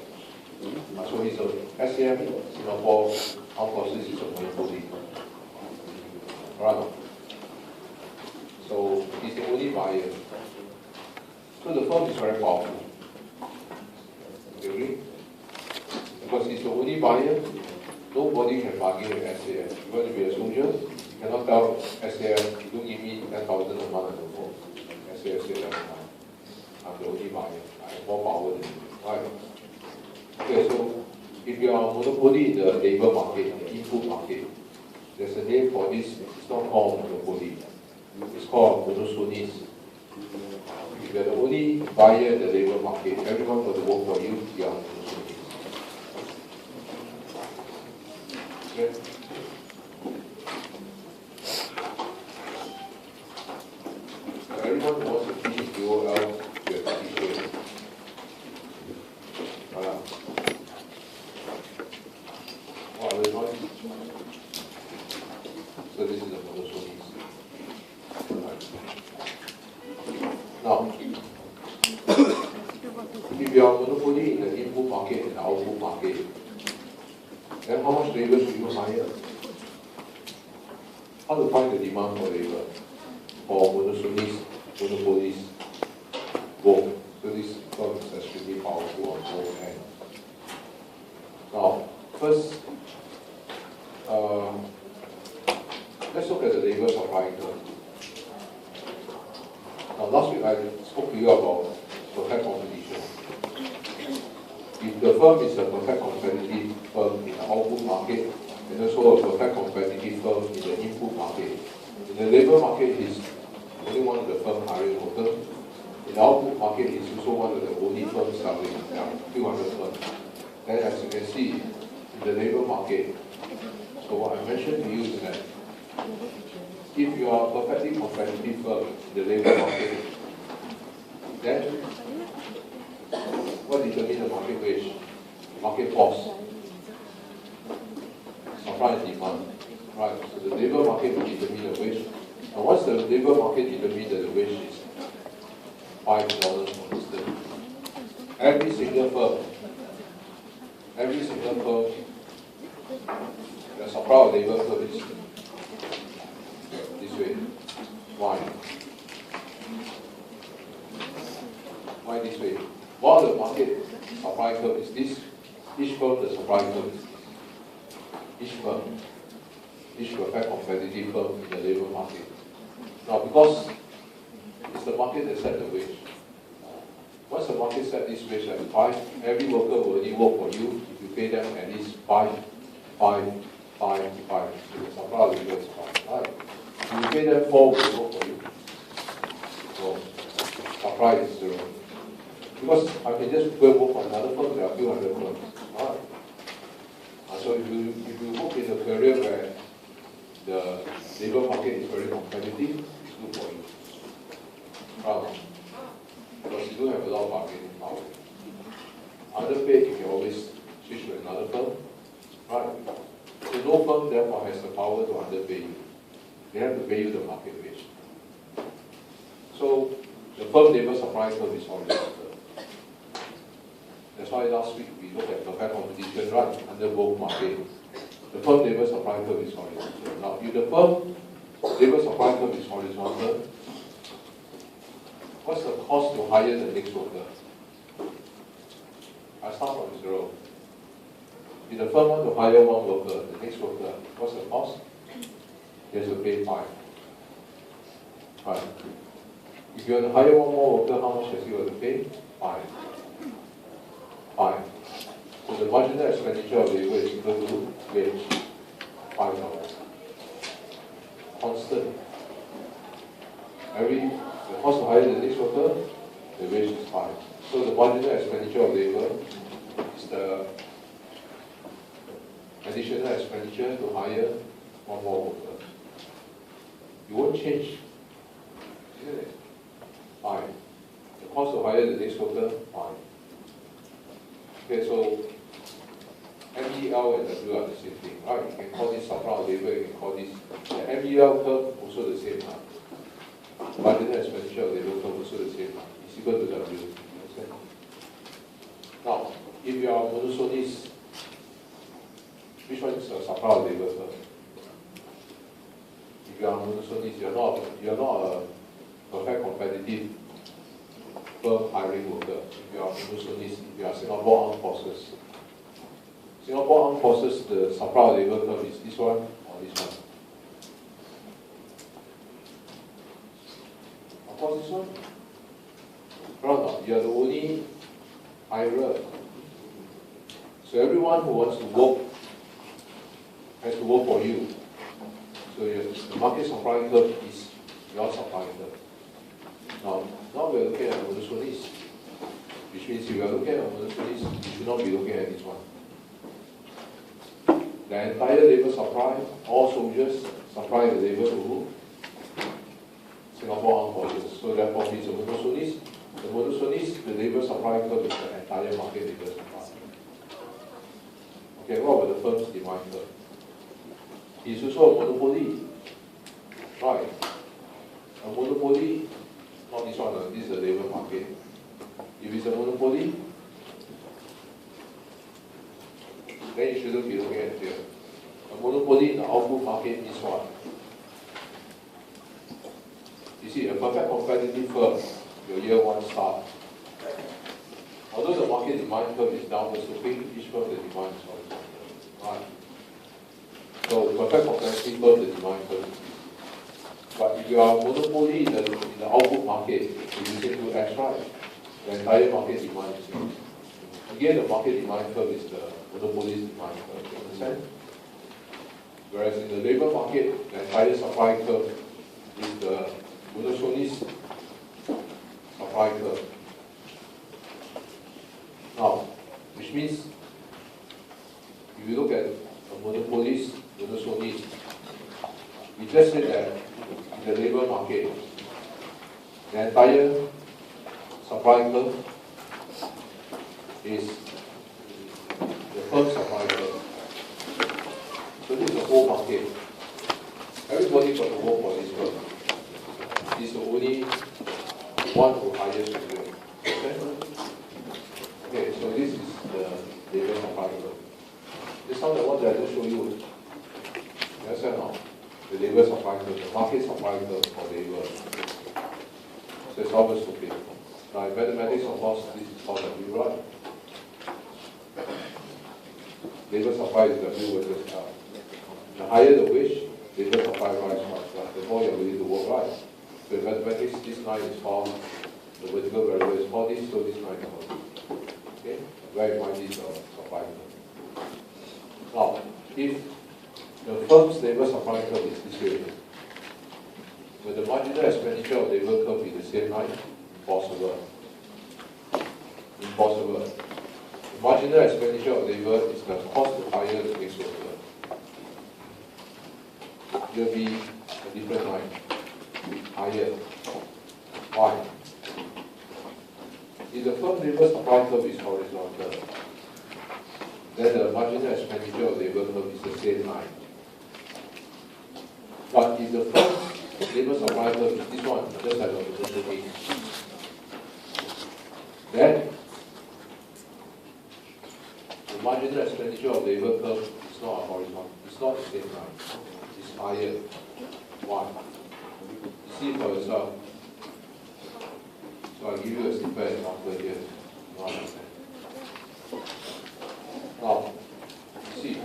[SPEAKER 1] So it's a SAF, Singapore Armed Forces is a monopoly. Right? So it's the only buyer. So the firm is very powerful. You agree? Because it's the only buyer, nobody can bargain with SAF. You want to be a soldier, you cannot tell SAF, you don't give me 10,000 a month and so forth. SAF said that I'm the only buyer. I have more power than you. Right? Okay, so if you are a monopoly in the labor market, the input market, there's a name for this. It's not called monopoly. It's called monopolist. If you are the only buyer in the labor market, everyone will work for you, you are a monopolist. Okay? So everyone who wants to finish UOL, you have to teach them. if you are a monopoly in the input market and the output market, then how much labor should you hire? How to find the demand for labor for monopolies, both. So this term is extremely powerful on both ends. Now, first, let's look at the labor supply curve. Now, last week I spoke to you about perfect competition. If the firm is a perfect competitive firm in the output market, and also a perfect competitive firm in the input market, in the labor market is only one of the firms hiring workers. In the output market is also one of the only firms selling. There are a few hundred firms. And as you can see, in the labor market, so what I mentioned to you is that if you are a perfectly competitive firm in the labor market, then what determines the market wage? Market cost. Supply and demand. Right. So the labor market will determine the wage. And once the labor market determines that the wage is $5 for instance, every single firm, the supply of labor curve is this way. Why? Why this way? While the market supply curve is this, each firm the supply curve is this. Each perfect competitive firm in the labor market. Now, because it's the market that set the wage. Once the market set this wage at 5, every worker will only work for you if you pay them at least 5. So the supply of labor is 5. Right? If you pay them 4, will work for you. So supply is 0. Because I can just go work for another firm, there are a few hundred firms. Right? So if you work in a career where the labor market is very competitive, it's good for you. Because you do have a lot of bargaining power. Underpaid, you can always switch to another firm. Right? So no firm therefore has the power to underpay you. They have to pay you the market wage. So the firm labor supply curve is horizontal. That's why last week we looked at perfect competition right under both market. The firm labor supply curve is horizontal. Now, if the firm labor supply curve is horizontal, what's the cost to hire the next worker? I start from 0. If the firm wants to hire one worker, the next worker, what's the cost? He has to pay 5. Right. If you want to hire one more worker, how much does he have to pay? 5. So the marginal expenditure of labor is equal to wage, $5. Constant. The cost to hire the next worker, the wage is 5. So the marginal expenditure of labor is the additional expenditure to hire one more worker. You won't change, isn't it? 5. The cost to hire the next worker, 5. Okay, so MEL and W are the same thing, right? You can call this supply of labor, you can call this, the MEL curve also the same. Marginal expenditure of labor curve also the same. It's equal to W. Okay? Now, if you are a monopolist, which one is the supply of labor curve? If you are a monopolist, you are not a perfect competitive firm hiring worker. If you are a monopolist, if you are Singapore Armed Forces. Singapore Armed Forces, the supply of labor curve is this one or this one? Of course, this one. Right, you are the only hirer. So everyone who wants to work has to work for you. So the market supply curve is your supply curve. Now we are looking at a monopolist, which means if you are looking at a monopolist, you should not be looking at this one. The entire labor supply, all soldiers supply the labor to who? Singapore Armed Forces. So therefore, he is a monopolist. The monopolist, the labor supply curve is the entire market labor supply. Okay, what about the firm's demand curve? He is also a monopoly. Right. A monopoly, not this one, this is the labor market. If it's a monopoly, shouldn't be looking at here. A monopoly in the output market is what? You see, a perfect competitive firm, your year one start. Although the market demand curve is downward sloping, each firm the demand is horizontal. Right? So perfect competitive firm, the demand curve. But if you are a monopoly in the output market, if you say to X, right, the entire market demand is zero. Again, the market demand curve is the monopoly's demand curve. You understand? Whereas in the labor market, the entire supply curve is the monopoly's supply curve. Now, which means if you look at a monopoly's monopoly, we just said that in the labor market, the entire supply curve is the firm supply curve. So this is the whole market. Everybody got to work for this firm. This is the only one who hires people. Okay, so this is the labor supply curve. This is the one that I just showed you. You understand now? The labor supply curve, the market supply curve for labor. So it's always okay. Now in mathematics, of course, this is how that we run. Labor supply is W versus L. The higher the wage, labor supply rises faster. The more you're willing to work, right? So in mathematics, this line is called the vertical variable is called this, so this line is called this. Okay? Where you find this supply curve. Now, if the firm's labor supply curve is this way, will the marginal expenditure of labor curve be the same line? Impossible. Impossible. The marginal expenditure of labor is the cost to hire the next worker. It will be a different line. Higher. Why? If the firm labor supply curve is horizontal, then the marginal expenditure of labor curve is the same line. But if the firm's labor supply curve is this one, just like the monopoly, then the marginal expenditure of labor curve is not a horizontal, it's not the same line, it's higher. Why? You see for yourself. So I'll give you a simple example here. Now, see,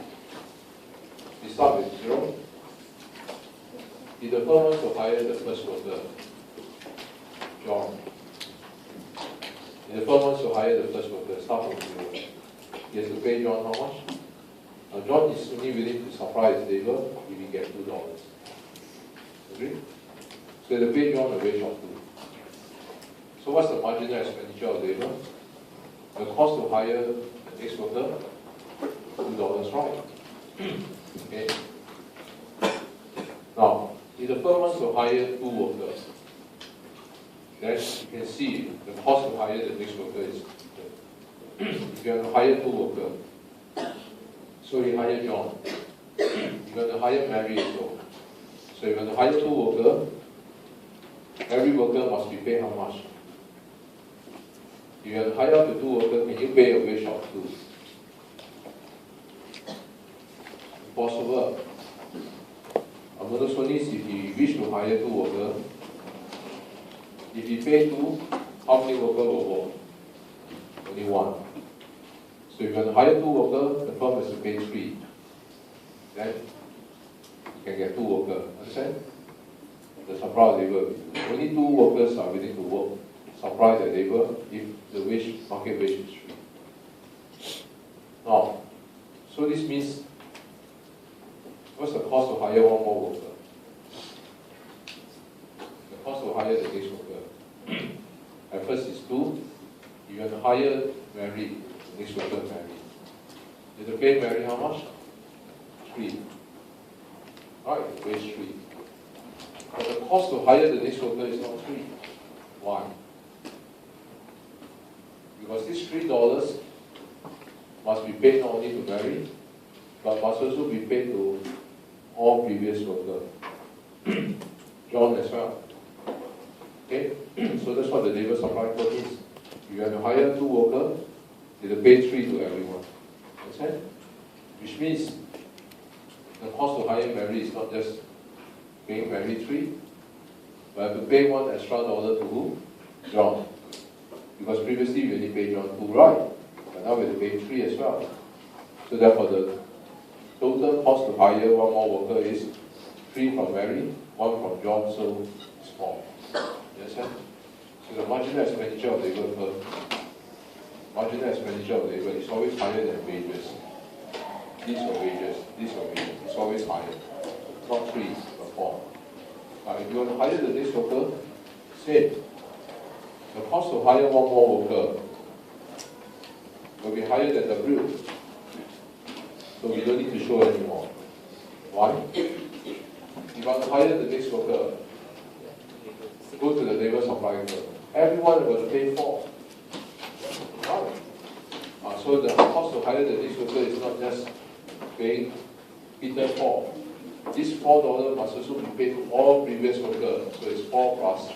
[SPEAKER 1] we start with 0. If the firm wants to hire the first worker, John. If the firm wants to hire the first worker, start from 0. He has to pay John how much? Now John is only willing to supply his labor if he gets $2. Agree? So they pay John a wage of 2. So what's the marginal expenditure of labor? The cost to hire the next worker, $2, right? Okay. Now, if the firm wants to hire 2 workers, then you can see the cost to hire the next worker is, if you have to hire 2 workers, so you hire John. You're going to hire Mary as well. So you're going to hire 2 workers, every worker must be paid how much? If you have to hire up to 2 workers, can you pay a wage of 2? Impossible. A monopolist, if he wish to hire 2 workers, if he pay 2, how many workers will work? Only 1. So if you're going to hire 2 workers, the firm has to pay 3. Then you can get 2 workers. Understand? The supply of labor. Only 2 workers are willing to work, supply the labor if the wage, market wage is 3. Now, so this means, what's the cost to hire 1 more worker? The cost to hire the next worker. At first it's 2. You have to hire Mary, the next worker Mary. You have to pay Mary how much? 3. Alright, wage 3. But the cost to hire the next worker is not 3. Why? Because this $3 must be paid not only to Mary, but must also be paid to all previous workers. John as well. Okay? So that's what the labor supply curve is. You have to hire 2 workers, you have to pay 3 to everyone. Understand? which means the cost to hire Mary is not just paying Mary 3, but I have to pay one extra dollar to who? John. Because previously we only paid John 2, right? But now we have to pay 3 as well. So therefore the total cost to hire one more worker is 3 from Mary, 1 from John, so it's 4. You understand? So the marginal expenditure of labor is always higher than wages. These are wages, it's always higher. Not 3, but 4. Now if you want to hire the next worker, same. The cost to hire one more worker will be higher than the bill. So we don't need to show anymore. Why? If I want to hire the next worker, go to the labor supply curve. Everyone will pay 4. Right? So the cost to hire the next worker is not just paying Peter 4. This $4 must also be paid to all previous workers. So it's 4 plus.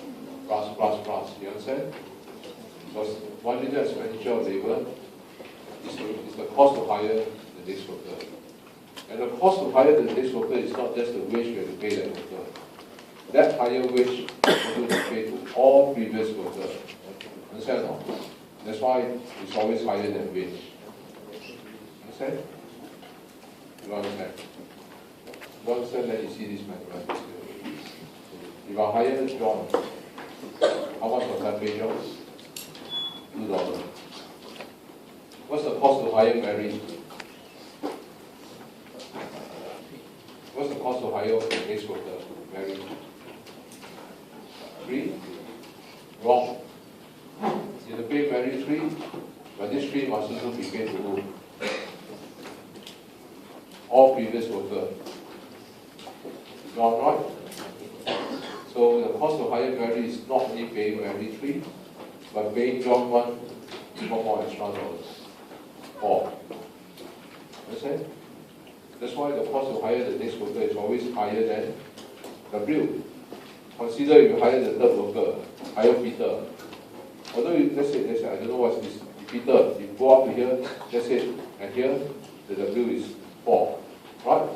[SPEAKER 1] You understand? Because marginal expenditure of labor is the cost to hire the next worker. And the cost to hire the next worker is not just the wage we have to pay that worker. That higher wage is going to be paid to all previous workers. Understand? No? That's why it's always higher than wage. Understand? You understand? You understand, then you see this mathematics here. If I hire John, how much was I pay John? $2. What's the cost to hire Mary? What's the cost to hire the next worker, Mary? 3? Wrong. You have to pay Mary 3, but this 3 must also be paid to who? All previous workers. John, right? So the cost to hire Mary is not only paying Mary 3, but paying John 1 more extra dollars. 4. Understand? That's why the cost to hire the next worker is always higher than the bill. Consider if you hire the third worker, hire Peter. Although let's say, I don't know what's this. Peter, you go up to here, that's it, and here the bill is 4. Right?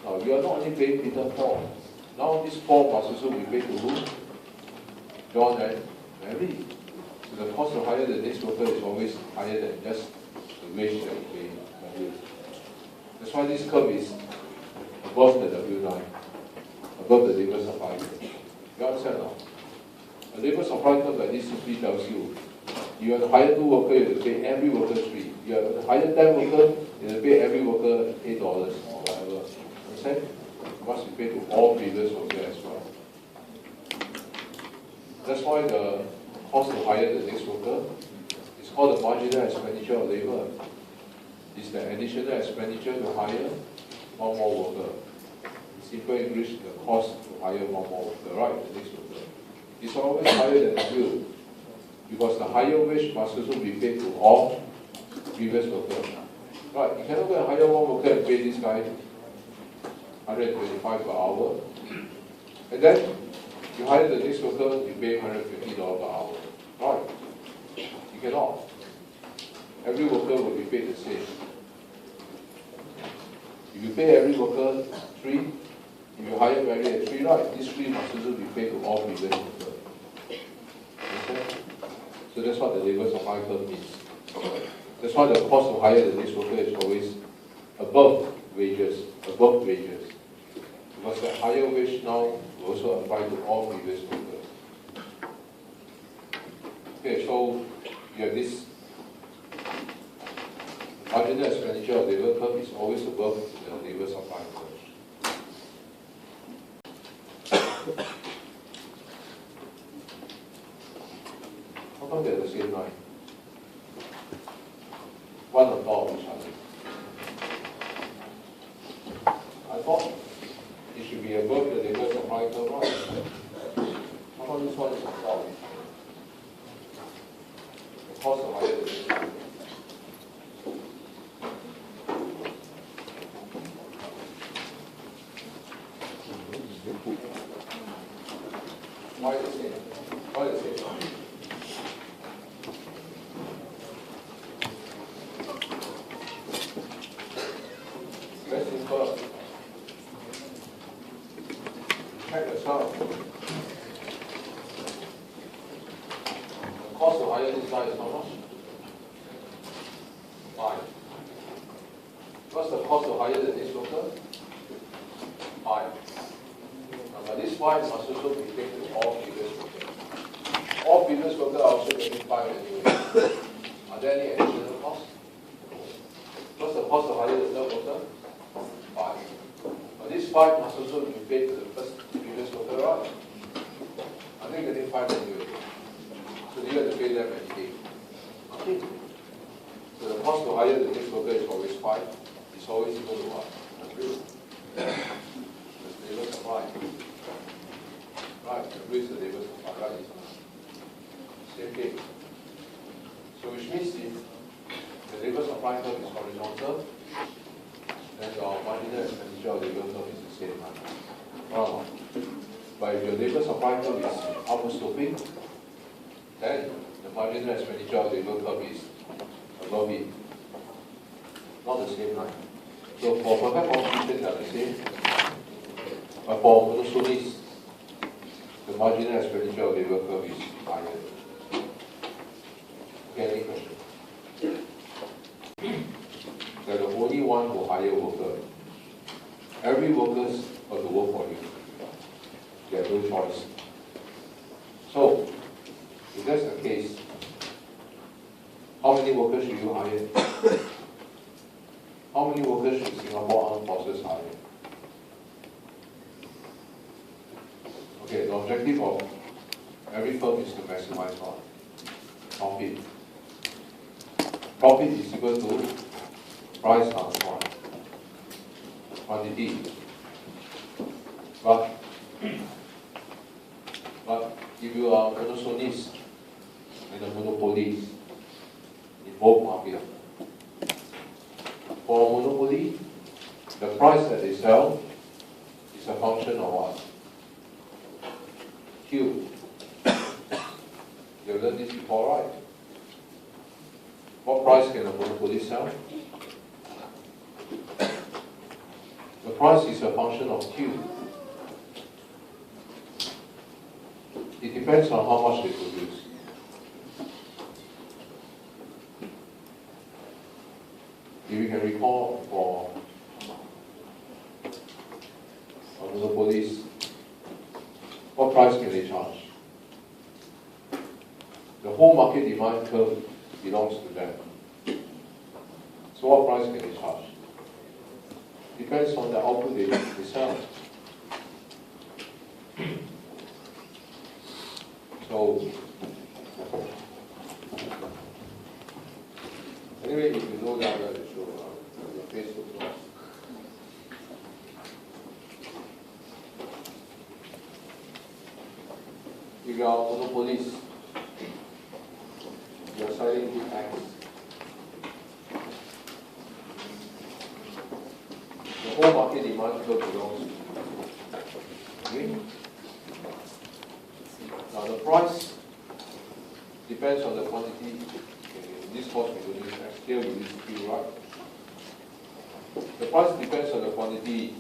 [SPEAKER 1] Now you are not only paying Peter 4. Now this 4 must also be paid to who? John and Mary. So the cost to hire the next worker is always higher than just the wage that you pay. That's why this curve is above the W9, above the labor supply curve. You understand now? A labor supply curve like this simply tells you, you have to hire 2 workers, you have to pay every worker 3. You have to hire 10 workers, you have to pay every worker $8 or whatever. Understand? It must be paid to all previous workers as well. That's why the cost to hire the next worker is called the marginal expenditure of labor. It's the additional expenditure to hire one more worker. In simple English, the cost to hire one more worker, right? The next worker. It's always higher than the bill, because the higher wage must also be paid to all previous workers. Right? You cannot go and hire one worker and pay this guy $125 per hour, and then you hire the next worker, you pay $150 per hour. Right? You cannot. Every worker will be paid the same. If you pay every worker 3, if you hire Mary at 3, right, this 3 must also be paid to all previous workers. Okay? So that's what the labor supply curve means. That's why the cost to hire the next worker is always above wages. Because the higher wage now will also apply to all previous workers. Okay, so you have this marginal expenditure of labor curve is always above the labor supply curve. How come they're the same line? One on top of each other. I thought it should be above the labor supply curve, right? How come this one is on top? The cost of higher labor. Why the same? Why the same? cost to hire this guy is how much? 5. What's the cost to hire the next worker? 5. But this 5 must also be paid to all previous workers. All previous workers are also getting 5 anyway. Are there any additional costs? What's the cost to hire the third worker? 5. But this 5 must also be paid to the first previous worker, right? Are they getting 5 anyway? So you have to pay them anyway. Okay. So the cost to hire the next worker is always 5. It's always equal to what? The labor supply. Right, increase the labor supply, right? Same thing. So which means if the labor supply curve is horizontal, then your marginal expenditure of labor curve is the same. Right? But if your labor supply curve is upward sloping, then the marginal expenditure of labor curve is above it. Not the same line. So for perfect completion, they are the same. But for monostones, the marginal expenditure of labor curve is higher. Okay, any question? They're the only one who hire worker. Every worker's got to work for you. They have no choice. So, if that's the case, how many workers should you hire? How many workers should Singapore Armed Forces hire? Okay, the objective of every firm is to maximize what? Profit. Profit is equal to price times what? Quantity. But if you are monopolist and a monopolist in both markets, for a monopoly, the price that they sell is a function of what? Q. You've learned this before, right? What price can a monopoly sell? The price is a function of Q. It depends on how much they produce. If you can recall, for monopolies, what price can they charge? The whole market demand curve belongs to them. So what price can they charge? Depends on the output they sell. So, anyway, if you know that, I'll show your Facebook notes. If you are monopolist, you are selling good X. The whole market demand curve belongs to you. Okay? Now the price depends on the quantity. In this course we will use X, here we use Q, right? The price depends on the quantity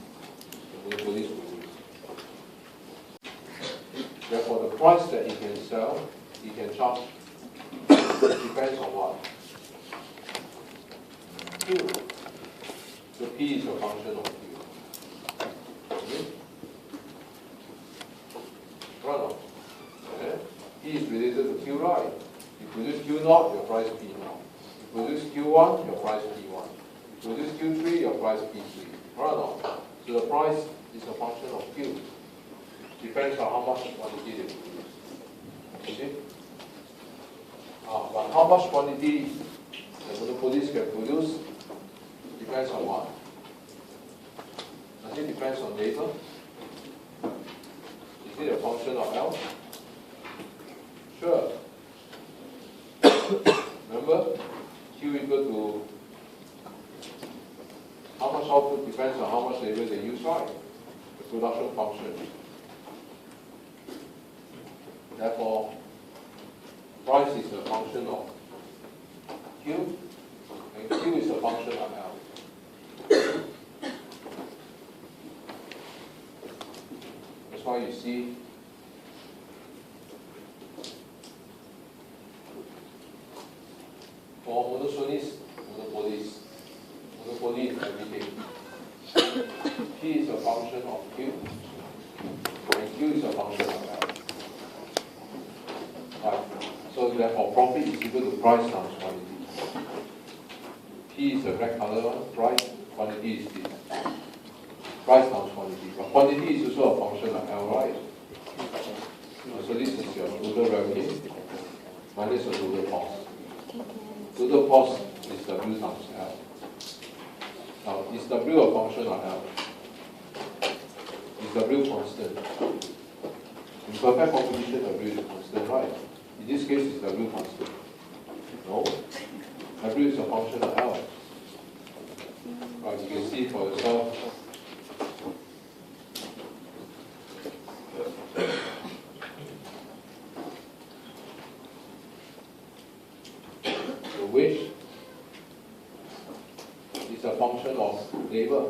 [SPEAKER 1] the monopolist will use. Therefore, the price that he can sell, he can charge, depends on what? Q. So P is a function of Q. Okay? Right on. Okay? P is related to Q, right? You produce Q naught, your price P naught. You produce Q1, your price P1. You produce Q3, your price P3. Right on. So the price is a function of Q. Depends on how much quantity they produce. You see? But how much quantity the monopolist can produce depends on what? Does it depends on labor? Is it a function of L? Sure. Remember, Q equal to how much output depends on how much labor they use, right? The production function. Therefore, price is a function of Q, and Q is a function of L. That's why you see For monopolies is everything. P is a function of Q, and Q is a function of L. Right. So therefore, profit is equal to price times quantity. P is the black color one, price, quantity is this. Price times quantity. But quantity is also a function of L, right? So this is your total revenue minus the total cost. Total cost is W times L. Now, is W a function of L? Is W constant? In perfect competition, W is constant, right? In this case, is W constant? No. W is a function of L. Right, you can see for yourself. The wage is a function of labor.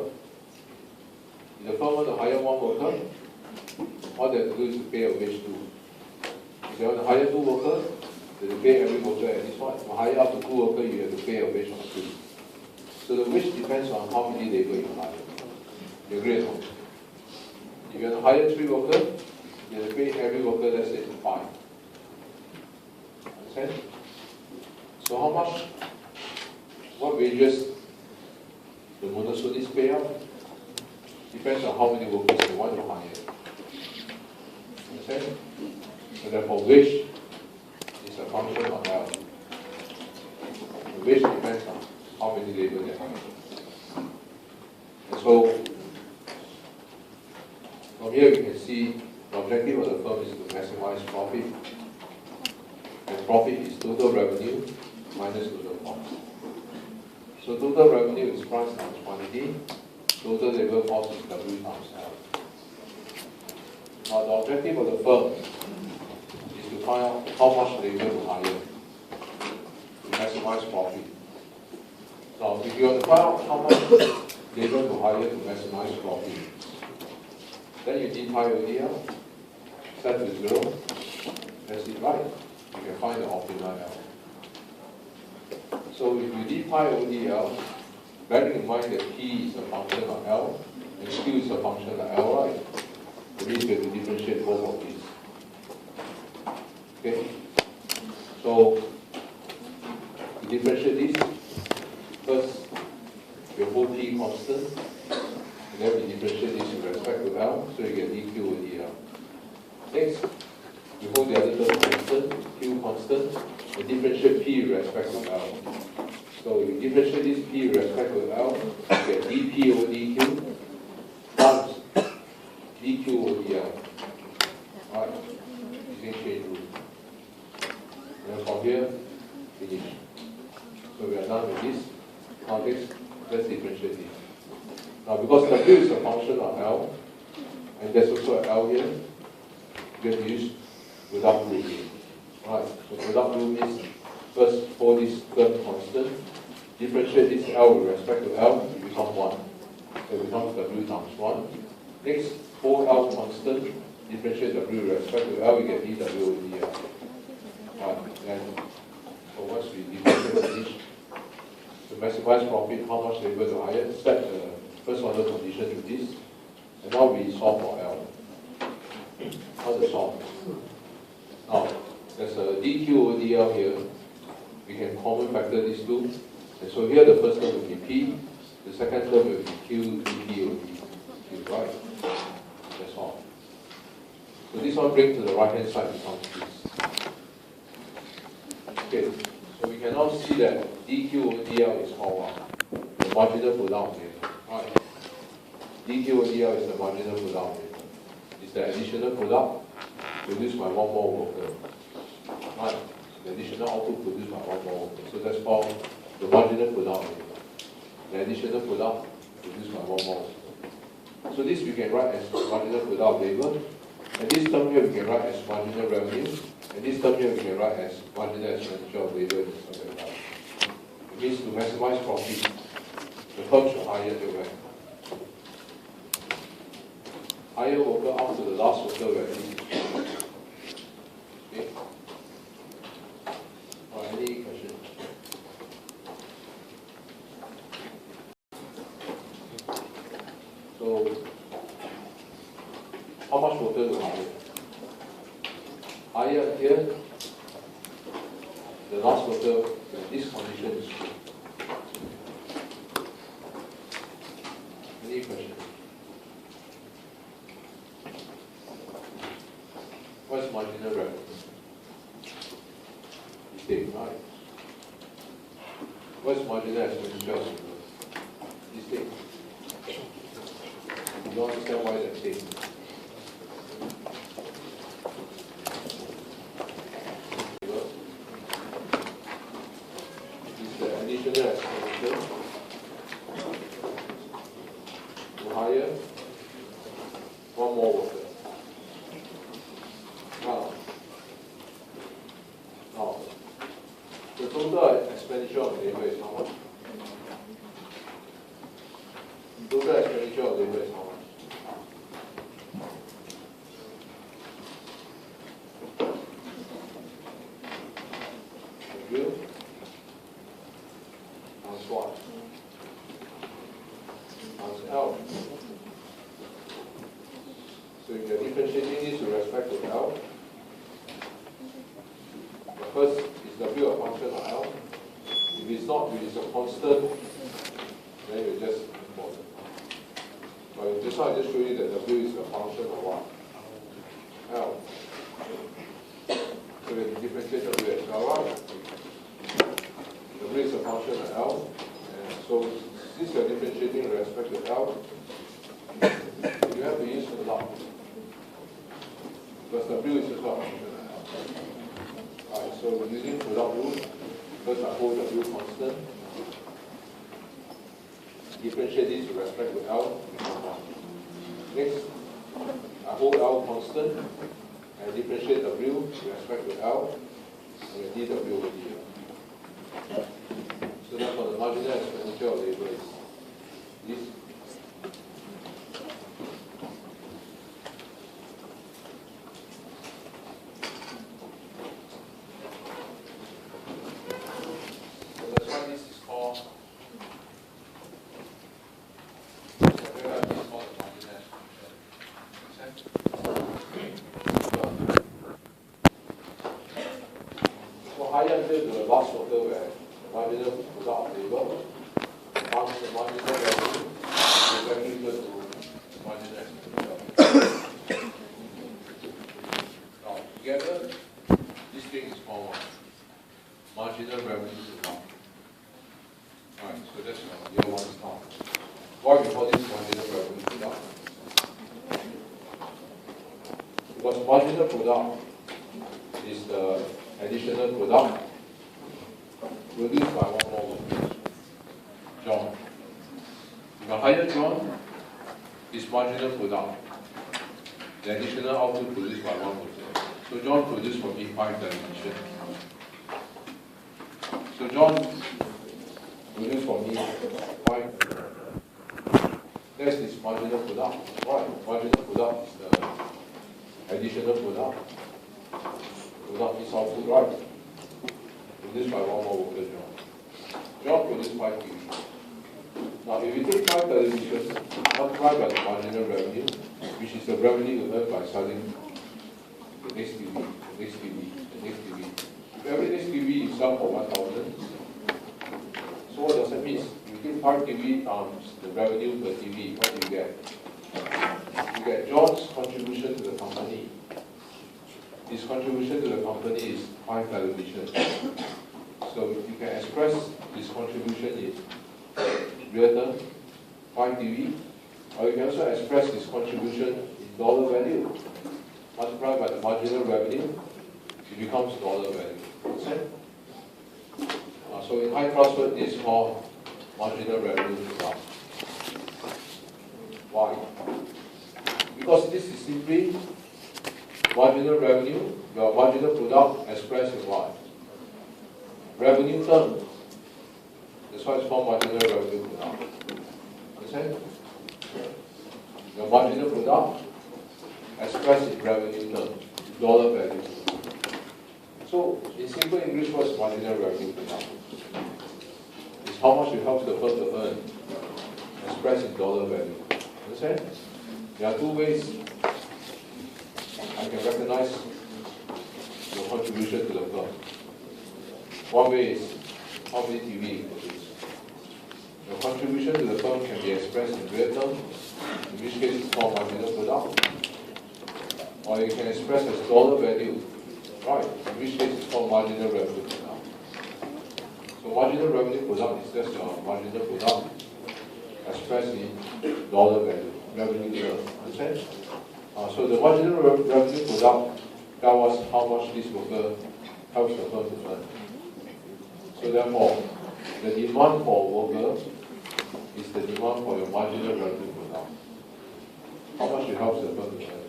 [SPEAKER 1] If the firm want to hire one worker, all they have to do is to pay a wage to. If they want to hire two workers, they have to pay every worker at least one. If you hire up to two workers, you have to pay a wage of two. So the wage depends on how many labor you hire. You agree or not? If you want to hire three workers, you have to pay every worker, let's say, 5. Understand? So how much, what wages the monopolies pay out? Depends on how many workers they want to hire. Understand? So therefore, wage is a function of L. The wage depends on how many labor they hire. And so, from here we can see the objective of the firm is to maximize profit. And profit is total revenue minus total cost. So total revenue is price times quantity. Total labor cost is W times L. Now the objective of the firm is to find out how much labor to hire to maximize profit. Now if you want to find out how much labor to hire to maximize profit, then you need pi ODL, set to 0, that's it, right? You can find the optimal L. So if you need pi ODL, bearing in mind that P is a function of L and Q is a function of L, right? It means we have to differentiate both of these. Okay? So, to differentiate these, first, you hold P constant, and then we differentiate this with respect to L, so you get dQ over dL. Next, you hold the other term constant, Q constant, and differentiate P with respect to L. So you differentiate this P with respect to L, you get dP over dQ times dQ over dL. Alright, using chain rule. And then from here, finish. So we are done with this. Now next, let's differentiate this. Now because W is a function of L, and there's also an L here, we have to use product rule here. Right, so product rule is first hold this term constant, differentiate this L with respect to L, it becomes 1. So it becomes W times 1. Next, hold L constant, differentiate W with respect to L, we get dW over dL. Right, then, so once we differentiate each, to maximize profit, how much labor to hire, set the first order condition to this, and now we solve for L. How to solve? Now, there's a dQ over dL here. We can common factor these two. And so here the first term will be P, the second term will be Q, dP over dQ, right? That's all. So this one brings to the right hand side becomes this. Okay, so we can now see that dQ over dL is called what? The marginal product here. Right? dQ over dL is the marginal product here. It's the additional product produced by one more worker. Right? The additional output produced by one more worker. So that's called the marginal product here. The additional product produced by one more worker. So this we can write as marginal product labor. And this term here we can write as marginal revenue. And this term here we can write as marginal expenditure of labor in the subject line. It means to maximize profit, the firm should hire the worker. Hire worker up to the last worker we have used. Okay? Or any question? the last worker, this condition is true. Any question? What's marginal revenue? Mistake, right? What's marginal expenditure? Mistake. You don't understand why that mistake? It's the additional expenditure to hire one more worker. Now, the total expenditure on labor is how much? The total expenditure on labor is how much? Bill? Times what? Times L. So if you're differentiating this with respect to L, the first is W a function of L. If it's not, if it's a constant, then you just import it. But just now I just showed you that W is a function of what? L. So we have to differentiate W as L, right? W is a function of L. And so since you are differentiating with respect to L, you have to use product. Because W is also a function of L. Alright, so using product rule, first I hold W constant, differentiate this with respect to L. Next, I hold L constant and differentiate W with respect to L, and we dW over here. So therefore the marginal expenditure of labor is this. Higher until the last quarter where the marginal product of labor, once the marginal revenue is very equal to marginal expenditure. Now, together, this thing is called marginal revenue product. Alright, so that's year one start. Why we call this marginal revenue product? Because marginal product is the additional product produced by one more worker. John. If I hire John, is marginal product, the additional output produced by one worker. So John produced for me 5 dimensions. So John produced for me 5. That's this marginal product. Right? Marginal product is the additional product. Product is output, right? Produced by one more worker, John. John produced 5 TV. Now, if you take 5 televisions, multiplied by the marginal revenue, which is the revenue earned by selling the next TV, the next TV, the next TV. If every next TV is sold for 1,000, so what does that mean? You take 5 TV times the revenue per TV, what do you get? You get John's contribution to the company. His contribution to the company is 5 televisions. So you can express this contribution in real terms, 5 TV, or you can also express this contribution in dollar value. Multiplied by the marginal revenue, it becomes dollar value. Understand? So in high crossword, this is called marginal revenue product. Why? Because this is simply marginal revenue, your marginal product expressed in what? Revenue term. That's why it's called marginal revenue product. Understand? Your marginal product expressed in revenue term, dollar value. So, in simple English, what's marginal revenue product? It's how much it helps the firm to earn, expressed in dollar value. Understand? There are 2 ways I can recognize your contribution to the firm. One way is how many TV you produce. The contribution to the firm can be expressed in real terms, in which case it's called marginal product. Or you can express as dollar value, right? In which case it's called marginal revenue product. So marginal revenue product is just a marginal product expressed in dollar value, revenue terms. Understand? So the marginal revenue product tells us how much this worker helps the firm to earn. So therefore, the demand for a worker is the demand for your marginal revenue product. How much it helps the firm to earn.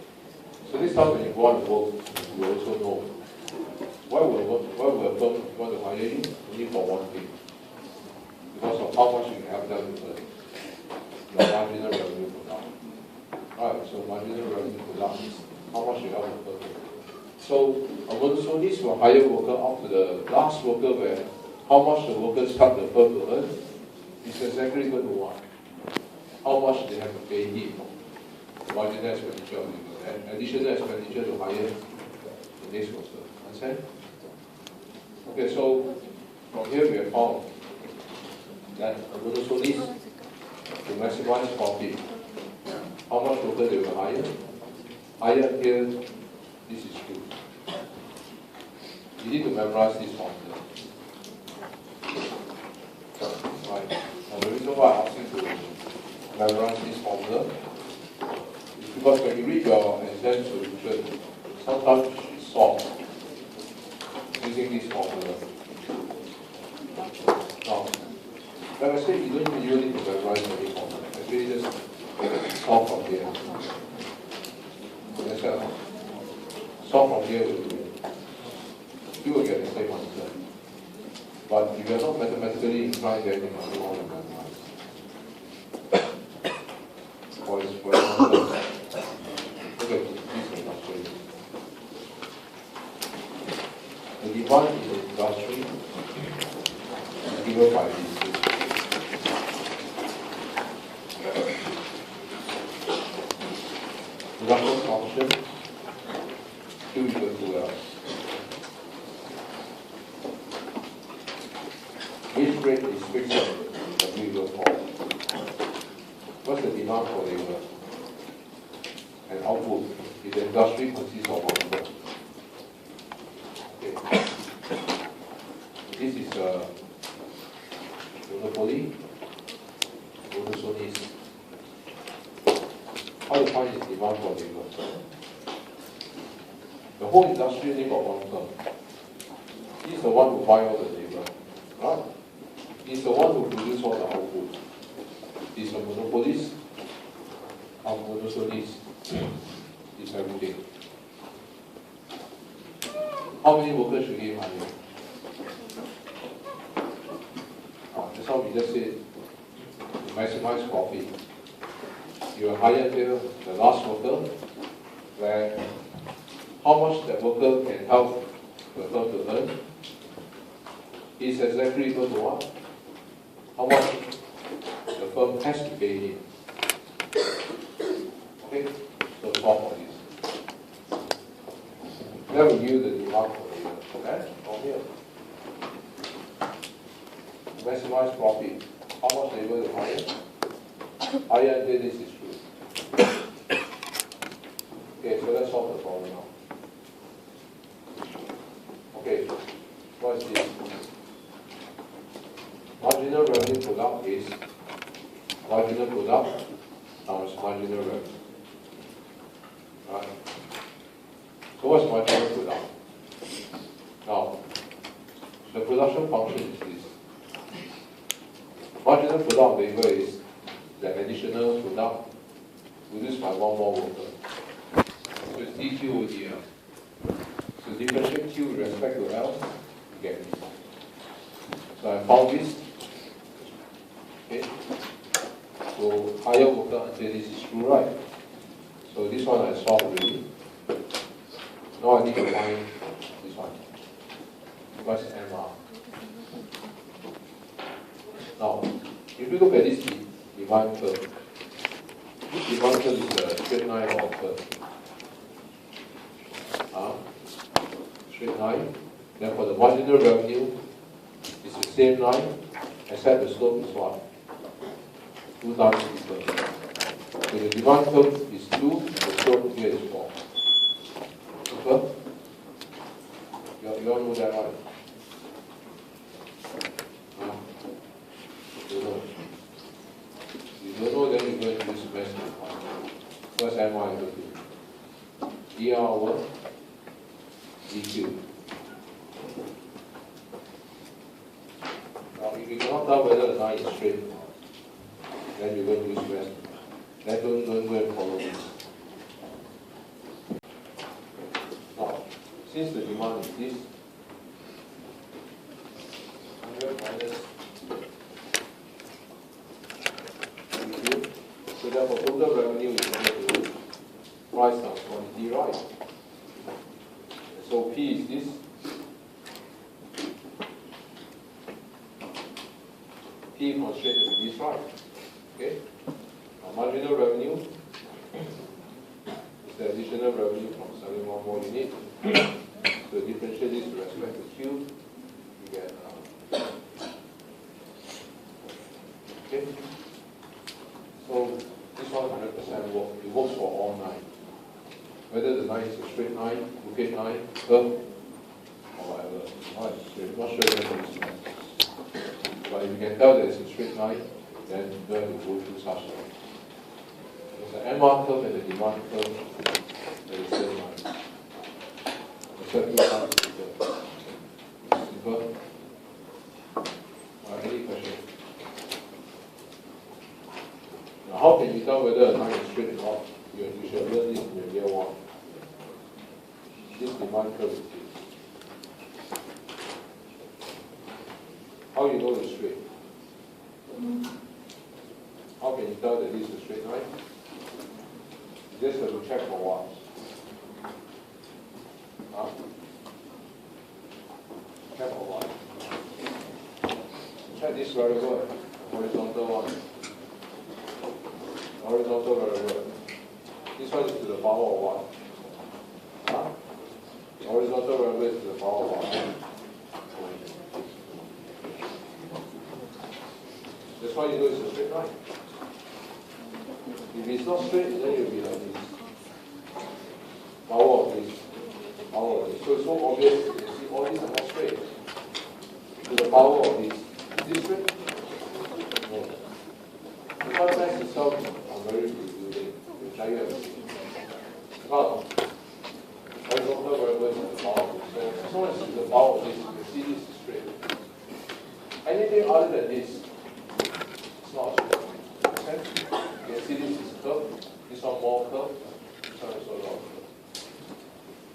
[SPEAKER 1] So this time when you go on to work, you also know why would a firm want to hire you? Only for one thing. Because of how much you can help them to earn. Your marginal revenue product. Alright, so marginal revenue product is how much you help the firm to earn. So this will hire worker up to the last worker where how much the workers help the firm to earn is exactly equal to what? How much they have to pay him. Marginal expenditure of labor. Additional expenditure to hire the next worker. Understand? Okay, so from here we have found that a monopolist to maximize profit. How much worker they will hire? Hire here, this is true. You need to memorize this formula. Right. Now the reason why I ask you to memorize this formula is because when you read your exam solution, sometimes it's solved using this formula. Now, like I said, you don't usually need to memorize any formula. Actually, just solve from here. Understand? Solve from here will do it. You will get the same answer. But if you are not mathematically inclined, then you must want to memorize. For example, look at this industry. The demand in the industry is given by this. Production function Q equal to L. Which rate is fixed at W equals 4? What's the demand for labor? And output if the industry consists of workers. Okay. This is a monopoly, monopolist. How to find its demand for labor? The whole industry only got one firm. He's the one who buys all the labor. Right? He's the one who produces all the output. He's a monopolist. Our monopolist is everything. How many workers should he hire? That's how we just said to maximize profit. You hire here the last worker, where how much that worker can help the firm to earn is exactly equal to what? How much the firm has to pay him. Okay, so solve for this. That will give you the demand for labor. Okay, from here. Maximize profit. How much labor to hire? Hire until this is true. Okay, so let's solve the problem now. Okay, what is this? Marginal revenue product is marginal product times marginal revenue. Right? So what's marginal product? Now, the production function is this. Marginal product labor is the additional product produced by one more worker. So it's dQ over dL. So differentiate Q with respect to L, you get this. So I found this. Okay. So higher worker until this is true, right? So this one I solved already. Now I need to find this one. What's MR? Now, if you look at this demand curve, this demand curve is a straight line or curve. Straight line. Then for the marginal revenue, It's the same line, except the slope is what? 2 times steeper. So the demand curve is 2, the slope here is 4. Super? You all know that, right? Huh? You know. You don't know, then you're going to use the best one. First MY equal to ER over EQ. Now, if you cannot tell whether the line is straight, then you're going to use best. Then don't go and follow this. Now, since the demand is this, 100 minus EQ, so therefore total revenue is equal to price times quantity, right? So P is this. P constraint is this, right? Okay? Now marginal revenue is the additional revenue from selling one more unit. So differentiate this with respect to Q, you get okay? So this one 100% work. It works for all 9. Whether the line is a straight line, crooked line, curve, or whatever. Right. We're not sure whether it's not. But if you can tell that it's a straight line, then you don't have to go through such line. There's the MR curve and the demand curve, that is the same line. Except 2 times steeper. Steeper? Any question? Now, how can you tell whether a line is straight or not? You should learn this in your year 1. This demand curve is this. How you know it's straight? How can you tell that this is a straight line? You just have to check for what? Huh? Check for what? Check this variable, horizontal one. Horizontal variable. This one is to the power of what? Huh? The horizontal variable is to the power of what? That's why you know it's a straight line. If it's not straight, then you'll be like this. Power of this. Power of this. So it's so obvious, you can see all these are not straight. To the power of this. Is this straight? No. The context itself are very revealing. Which I have seen. But horizontal variable is the power of this. So as long as it's the power of this, you can see this is straight. Anything other than this, it's not straight. Okay? You can see this is curve, this one more curve, this one is also curve.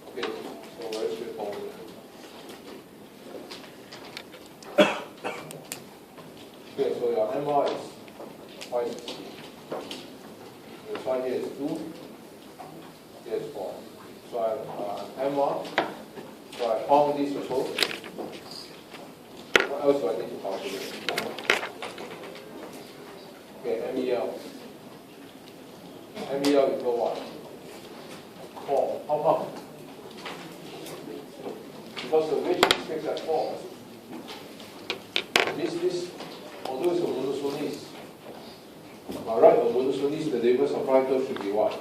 [SPEAKER 1] Okay, so very straightforward. Okay, so your MR is 560. This one here is 2, here is 4. So I have MR, so I found this also. What else do I need to calculate? Okay, MEL. MEL equal what? 4. How come? Because the weight is fixed at 4. This, although it's a monotonist, by right, a monotonist, the labor supply curve should be what?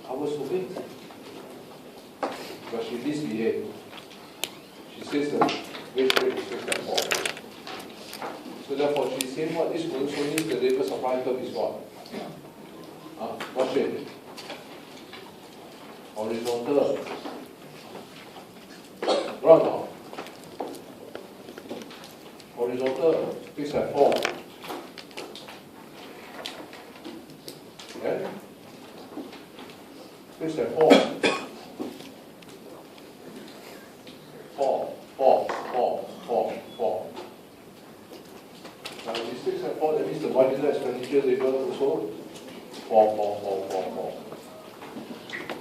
[SPEAKER 1] Hours per week. But she misbehaved. She says that weight rate is fixed at 4. So therefore, she's saying what? This monotonist, the labor supply curve is what? What shape? Horizontal. Right now. Horizontal, fixed at 4. Yeah? Fixed at 4. 4. Now, if it's fixed at 4, that means the marginal expenditure labor also 4.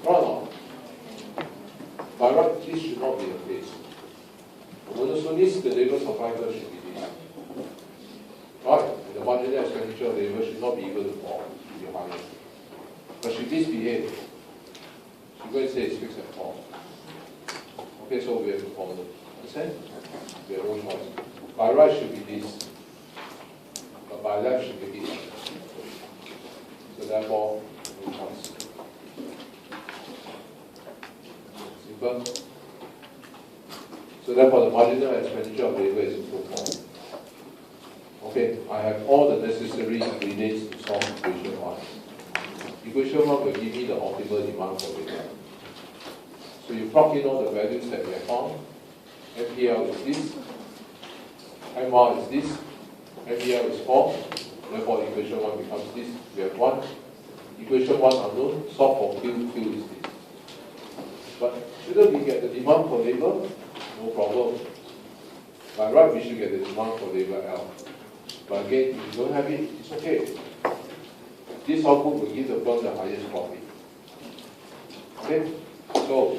[SPEAKER 1] Right now. By right, this should not be the case. Monotonist, the labor supply curve should be this. Right? And the marginal expenditure of labor should not be equal to 4, should be higher. But she misbehaved. She's going to say it's fixed at 4. Okay, so we have to follow. Understand? We have no choice. by right should be this, but by left should be this. So therefore, no choice. Simple. So therefore, the marginal expenditure of labor is equal to 4. Okay, I have all the necessary ingredients to solve equation 1. Equation 1 will give me the optimal demand for labor. So you plug in all the values that we have found. MPL is this, MR is this, MPL is 4, therefore equation 1 becomes this. We have 1. Equation 1 unknown, solve for Q, Q is this. But whether we get the demand for labor, no problem. By right, we should get the demand for labor L. But again, if you don't have it, it's okay. This output will give the firm the highest profit. Okay? So,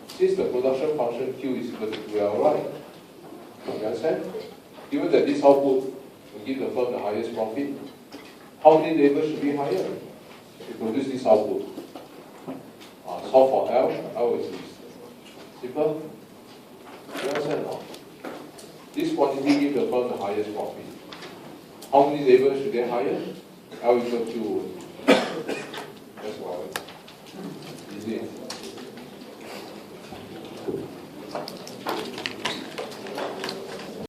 [SPEAKER 1] since the production function Q is equal to QL, right? You understand? Given that this output will give the firm the highest profit, how many labor should be higher to produce this output? Solve for L, L is this. Simple? You understand now? This quantity gives the firm the highest profit. How many labor should they hire? L equal to